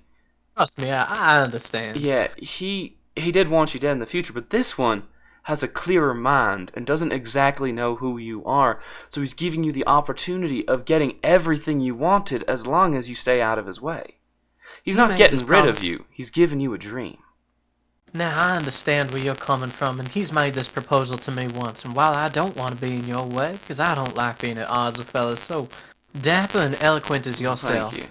Trust me, I understand. Yeah, he did want you dead in the future, but this one has a clearer mind and doesn't exactly know who you are, so he's giving you the opportunity of getting everything you wanted as long as you stay out of his way. He's not getting rid of you. He's giving you a dream. Now, I understand where you're coming from, and he's made this proposal to me once, and while I don't want to be in your way, because I don't like being at odds with fellas so dapper and eloquent as yourself. Thank you.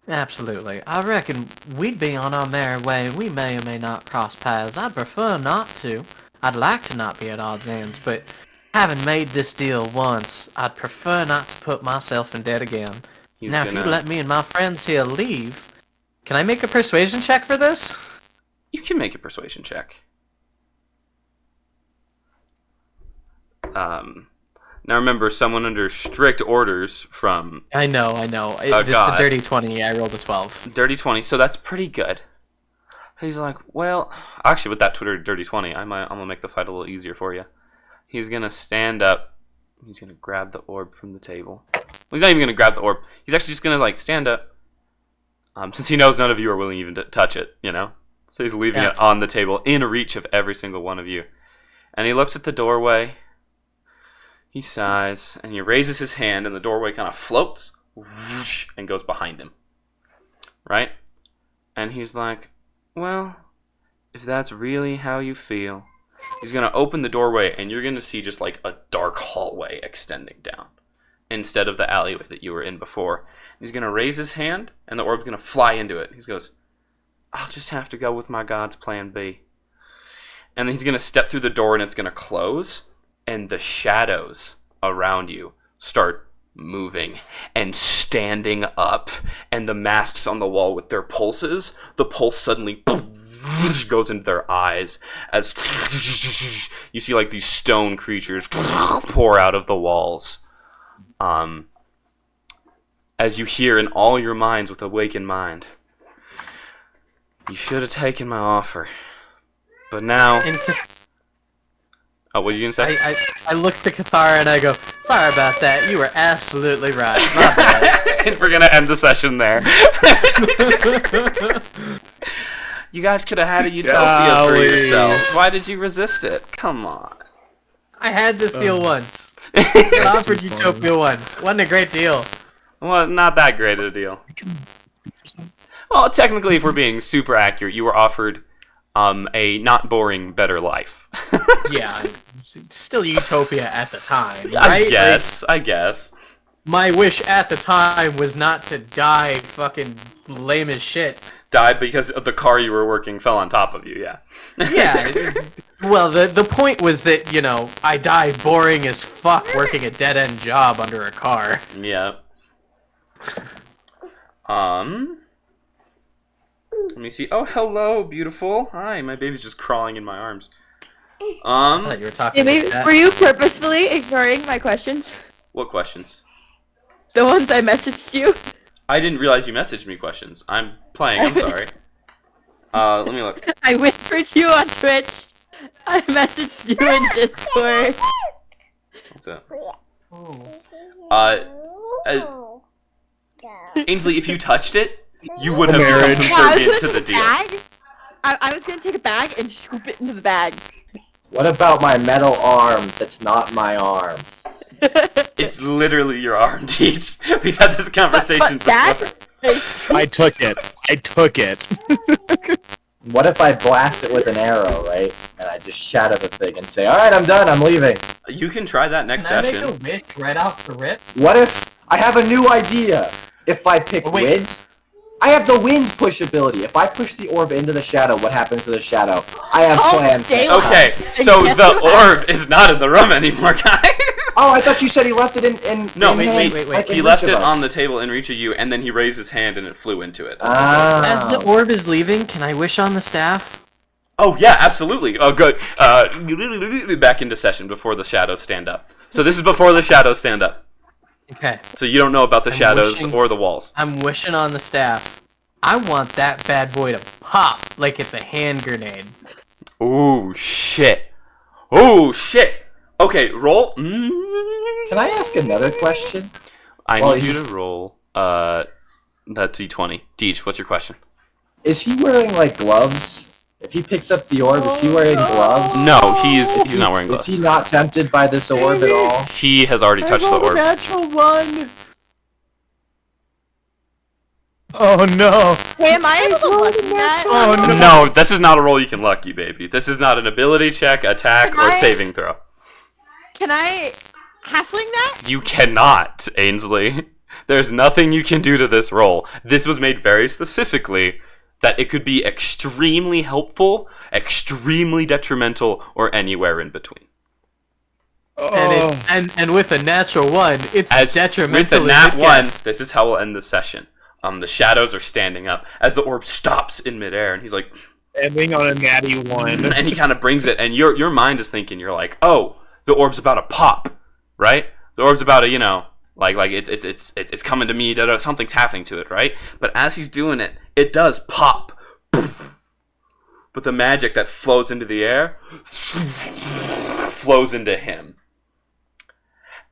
Absolutely. I reckon we'd be on our merry way, and we may or may not cross paths. I'd prefer not to. I'd like to not be at odds ends, but having made this deal once, I'd prefer not to put myself in debt again. If you let me and my friends here leave, can I make a persuasion check for this? You can make a persuasion check. Now remember, someone under strict orders from... I know. It's a dirty 20. I rolled a 12. Dirty 20, so that's pretty good. He's like, well... Actually, with that dirty 20, I'm going to make the fight a little easier for you. He's going to stand up. He's going to grab the orb from the table. Well, he's not even going to grab the orb. He's actually just going to, stand up. Since he knows none of you are willing even to touch it, So he's leaving it on the table, in reach of every single one of you. And he looks at the doorway. He sighs, and he raises his hand, and the doorway kind of floats whoosh, and goes behind him. Right? And he's like, well, if that's really how you feel... He's going to open the doorway, and you're going to see just like a dark hallway extending down, instead of the alleyway that you were in before. He's going to raise his hand, and the orb's going to fly into it. He goes... I'll just have to go with my God's plan B. And then he's going to step through the door and it's going to close. And the shadows around you start moving and standing up. And the masks on the wall with their pulses, the pulse suddenly goes into their eyes. As you see like these stone creatures pour out of the walls. As you hear in all your minds with awakened mind. You should have taken my offer. But now... Oh, what are you going to say? I look to Cathara and I go, sorry about that. You were absolutely right. My bad. And we're going to end the session there. You guys could have had a utopia for yourselves. Why did you resist it? Come on. I had this deal once. I offered utopia once. Wasn't a great deal. Well, not that great of a deal. Well, technically, if we're being super accurate, you were offered a not boring, better life. Yeah, still utopia at the time, right? I guess. My wish at the time was not to die fucking lame as shit. Died because the car you were working fell on top of you, yeah. Yeah. Well, the point was that, I died boring as fuck working a dead-end job under a car. Yeah. Let me see. Oh, hello, beautiful. Hi, my baby's just crawling in my arms. I thought you were talking about that. Were you purposefully ignoring my questions? What questions? The ones I messaged you. I didn't realize you messaged me questions. I'm playing. I'm sorry. Let me look. I whispered to you on Twitch. I messaged you in Discord. What's that? Ainsley, if you touched it, you would have become subservient to the deal. I was gonna take a bag and scoop it into the bag. What about my metal arm that's not my arm? It's literally your arm, Teach. We've had this conversation before. I took it. What if I blast it with an arrow, right? And I just shatter the thing and say, "Alright, I'm done, I'm leaving." You can try that next Can I session. make a wish right off the rip? What if I have a new idea? If I pick wind, I have the wind push ability. If I push the orb into the shadow, what happens to the shadow? I have plans. Okay, so the orb is not in the room anymore, guys. Oh, I thought you said he left it in No, wait. He left it on the table in reach of you, and then he raised his hand and it flew into it. As the orb is leaving, can I wish on the staff? Oh, yeah, absolutely. Oh, good. Back into session before the shadows stand up. So this is before the shadows stand up. Okay. So you don't know about the shadows or the walls. I'm wishing on the staff. I want that bad boy to pop like it's a hand grenade. Ooh, shit. Ooh, shit. Okay, roll. Can I ask another question? I need you to roll that d20. Deej, what's your question? Is he wearing, like, gloves? If he picks up the orb, is he wearing gloves? No, he's not wearing gloves. Is he not tempted by this orb at all? He has already touched the orb. Natural one. Oh no! Hey, am I able to look at that? Oh no! No, this is not a roll you can lucky, baby. This is not an ability check, attack, or saving throw. Can I halfling that? You cannot, Ainsley. There's nothing you can do to this roll. This was made very specifically that it could be extremely helpful, extremely detrimental, or anywhere in between. Oh. And with a natural one, it's detrimental. With the nat one, this is how we'll end the session. The shadows are standing up as the orb stops in midair, and he's like, ending on a natty one. And he kind of brings it, and your mind is thinking, you're like, oh, the orb's about to pop, right? The orb's about to, like it's coming to me. Something's happening to it, right? But as he's doing it, it does pop. But the magic that flows into the air flows into him.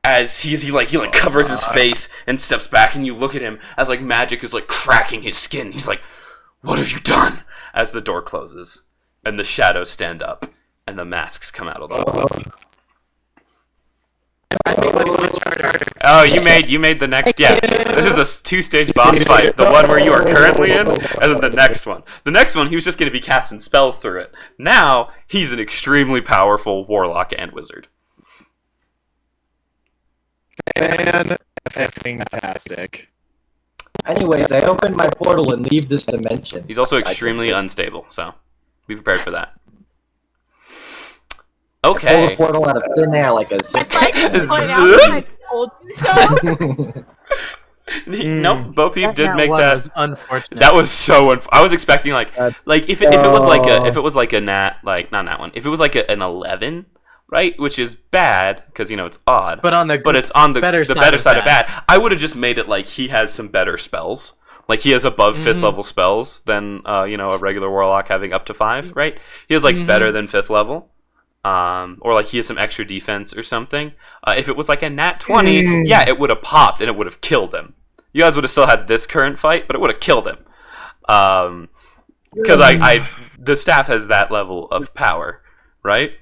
As he covers his face and steps back, and you look at him as like magic is like cracking his skin. He's like, "What have you done?" As the door closes and the shadows stand up and the masks come out of the wall. Oh, you made the next. Yeah, this is a 2-stage boss fight. The one where you are currently in, and then the next one. The next one, he was just going to be casting spells through it. Now he's an extremely powerful warlock and wizard. Fantastic. Anyways, I open my portal and leave this dimension. He's also extremely unstable, so be prepared for that. Okay. Pull the portal out of thin air like a zip. Nope, Bo Peep did make that. That Was unfortunate. That was so I was expecting if it was like a nat, like not that one. If it was like an 11, right, which is bad because it's odd. But it's on the better side side of bad. I would have just made it like he has some better spells. Like he has above 5th level spells than a regular warlock having up to 5, right? He has like better than 5th level. Or like he has some extra defense or something. If it was like a nat 20, yeah, it would have popped and it would have killed him. You guys would have still had this current fight, but it would have killed him. Because the staff has that level of power, right?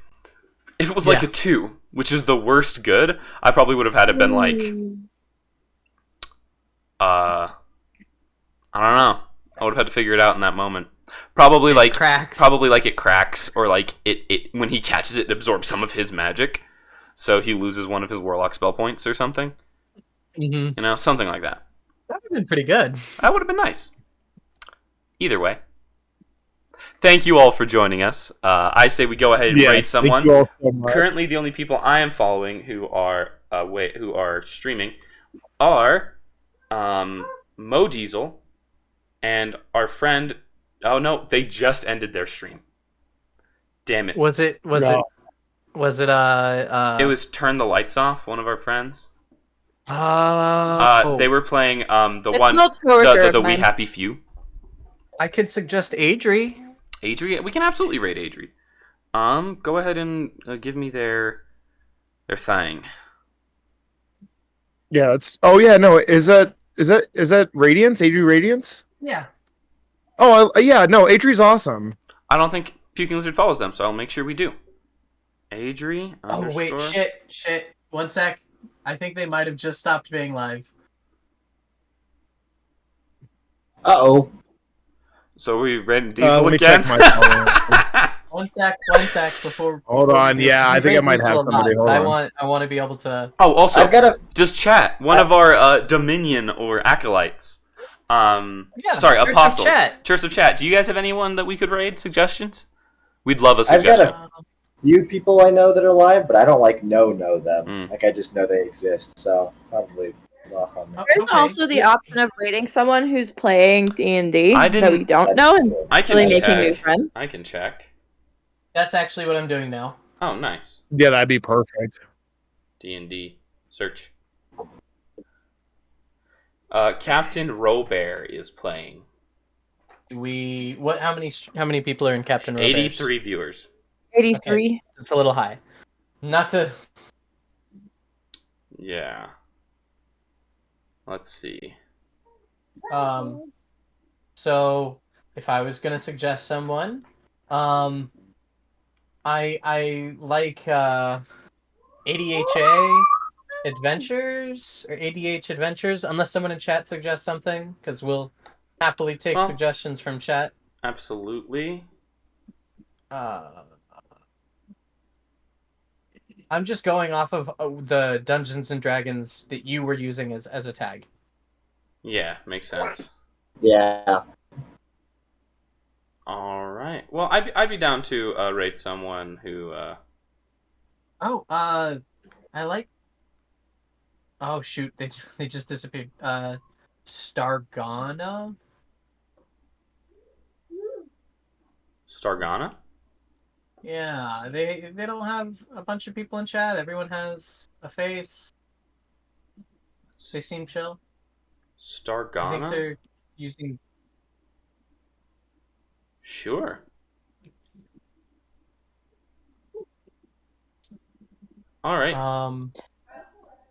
If it was like a 2, which is the worst good, I probably would have had it been like, I don't know. I would have had to figure it out in that moment. Probably it cracks, or like it when he catches it, it absorbs some of his magic, so he loses one of his warlock spell points or something. Something like that. That would have been pretty good. That would have been nice. Either way, thank you all for joining us. I say we go ahead and rate someone. Thank you all so much. Currently, the only people I am following who are streaming are Mo Diesel and our friend Oh no, they just ended their stream. Damn it. It was It was Turn the Lights Off, one of our friends. They were playing the We Happy Few. I could suggest Adri. Adri? We can absolutely raid Adri. Go ahead and give me their thing. Yeah, it's. Oh yeah, no. Is that Radiance? Adri Radiance? Yeah. Oh yeah, no. Adri's awesome. I don't think Puking Lizard follows them, so I'll make sure we do. Adri. Oh wait, shit. 1 sec. I think they might have just stopped being live. Uh-oh. So we read Diesel let me again? check my 1 sec before. Hold on, yeah, I think I might have somebody. Hold on. I want to be able to. Oh, also, just chat. One of our Dominion or acolytes. Sorry, apostles. Church of Chat. Do you guys have anyone that we could raid? Suggestions? We'd love a suggestion. I've got a few people I know that are live, but I don't know them. Like I just know they exist, so probably off on that. There's also the option of rating someone who's playing D&D that we don't know and really making new friends. I can check. That's actually what I'm doing now. Oh, nice. Yeah, that'd be perfect. D&D search. Captain Robert is playing. How many people are in Captain Robert? 83 viewers. 83. Okay. It's a little high. Not to. Yeah. Let's see. So if I was gonna suggest someone, I like ADHA Adventures or ADH Adventures, unless someone in chat suggests something, because we'll happily take suggestions from chat. Absolutely. I'm just going off of the Dungeons and Dragons that you were using as a tag. Yeah, makes sense. Yeah. All right. Well, I'd be down to rate someone who. I like. Oh shoot! They just disappeared. Stargana. Stargana. Yeah, they don't have a bunch of people in chat. Everyone has a face. They seem chill. Stargana. I think they're using. Sure. All right.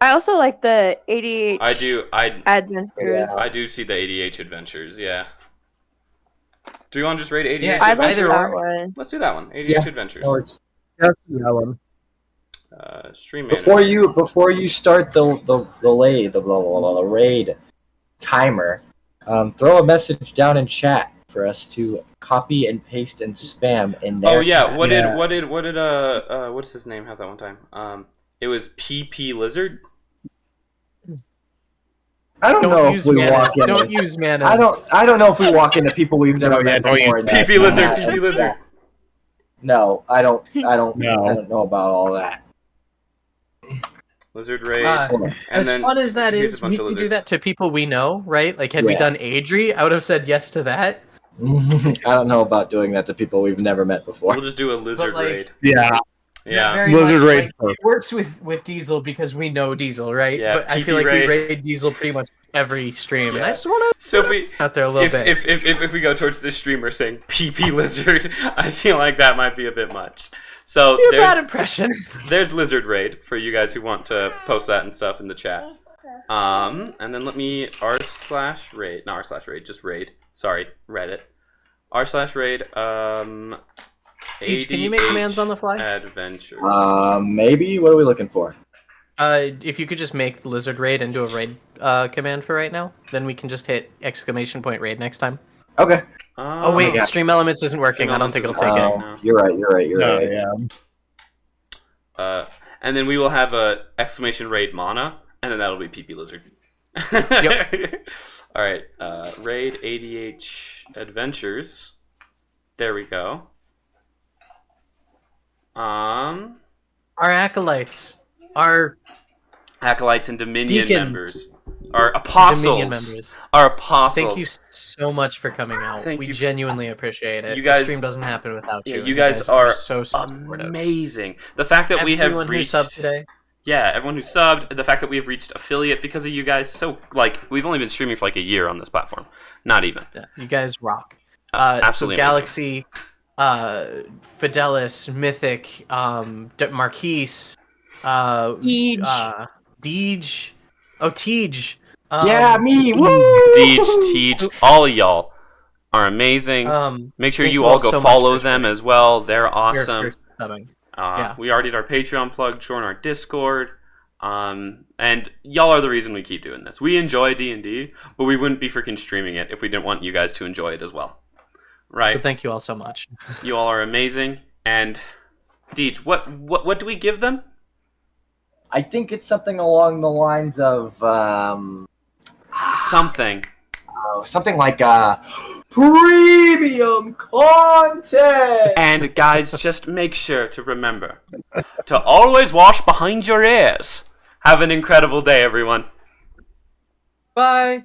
I also like the ADH. I do. Adventures. Yeah. I do see the ADH Adventures. Yeah. Do you want to just rate ADH? Yeah, I like Adventures? that one. Let's do that one. ADH Adventures. That's that one. Stream Before you start the raid timer, throw a message down in chat for us to copy and paste and spam in there. Oh yeah, what's his name have that one time? It was PP Lizard. I don't know if we walk in. Don't use mana. I don't know if we walk into people we've never met before. PP Lizard. No, I don't know about all that. Lizard raid. As fun as that is, we can do that to people we know, right? Like, had we done Adri, I would have said yes to that. I don't know about doing that to people we've never met before. We'll just do a lizard raid. Yeah. Yeah. Lizard raid. It works with Diesel because we know Diesel, right? Yeah, but I feel like we raid Diesel pretty much every stream, and I just want to out there a little bit. If we go towards this streamer saying PP Lizard, I feel like that might be a bit much. So a bad impression. There's Lizard Raid for you guys who want to post that and stuff in the chat. And then let me r/raid, not r/raid, just raid. Sorry, Reddit. r/raid. Can you make commands on the fly? Adventures. Maybe. What are we looking for? If you could just make Lizard Raid and do a raid command for right now, then we can just hit !raid next time. Okay. Oh wait, Stream Elements isn't working. I don't think it'll take it. No. You're right. Yeah. And then we will have a !raid mana, and then that'll be PP Lizard. Yep. All right. Raid ADH Adventures. There we go. Our acolytes, our acolytes and Dominion deacons. members. our apostles, Dominion members. our apostles. Thank you so much for coming out. We genuinely appreciate it. You guys, the stream doesn't happen without you. You guys are so supportive. Amazing. The fact that we have reached... who subbed today. Yeah, everyone who subbed. The fact that we have reached affiliate because of you guys. So, like, we've only been streaming for like a year on this platform. Not even. Yeah, you guys rock. Absolutely. So Galaxy, Fidelis, Mythic, Marquise, Deej. Oh, Tej. Yeah, me. Woo! Deej, all of y'all are amazing. Make sure you all go follow them as well. They're awesome. We already did our Patreon plug. Join our Discord. And y'all are the reason we keep doing this. We enjoy D&D, but we wouldn't be freaking streaming it if we didn't want you guys to enjoy it as well. Right? So thank you all so much. You all are amazing. And Deej, what do we give them? I think it's something along the lines of something like premium content. And guys, just make sure to remember to always wash behind your ears. Have an incredible day, everyone. Bye.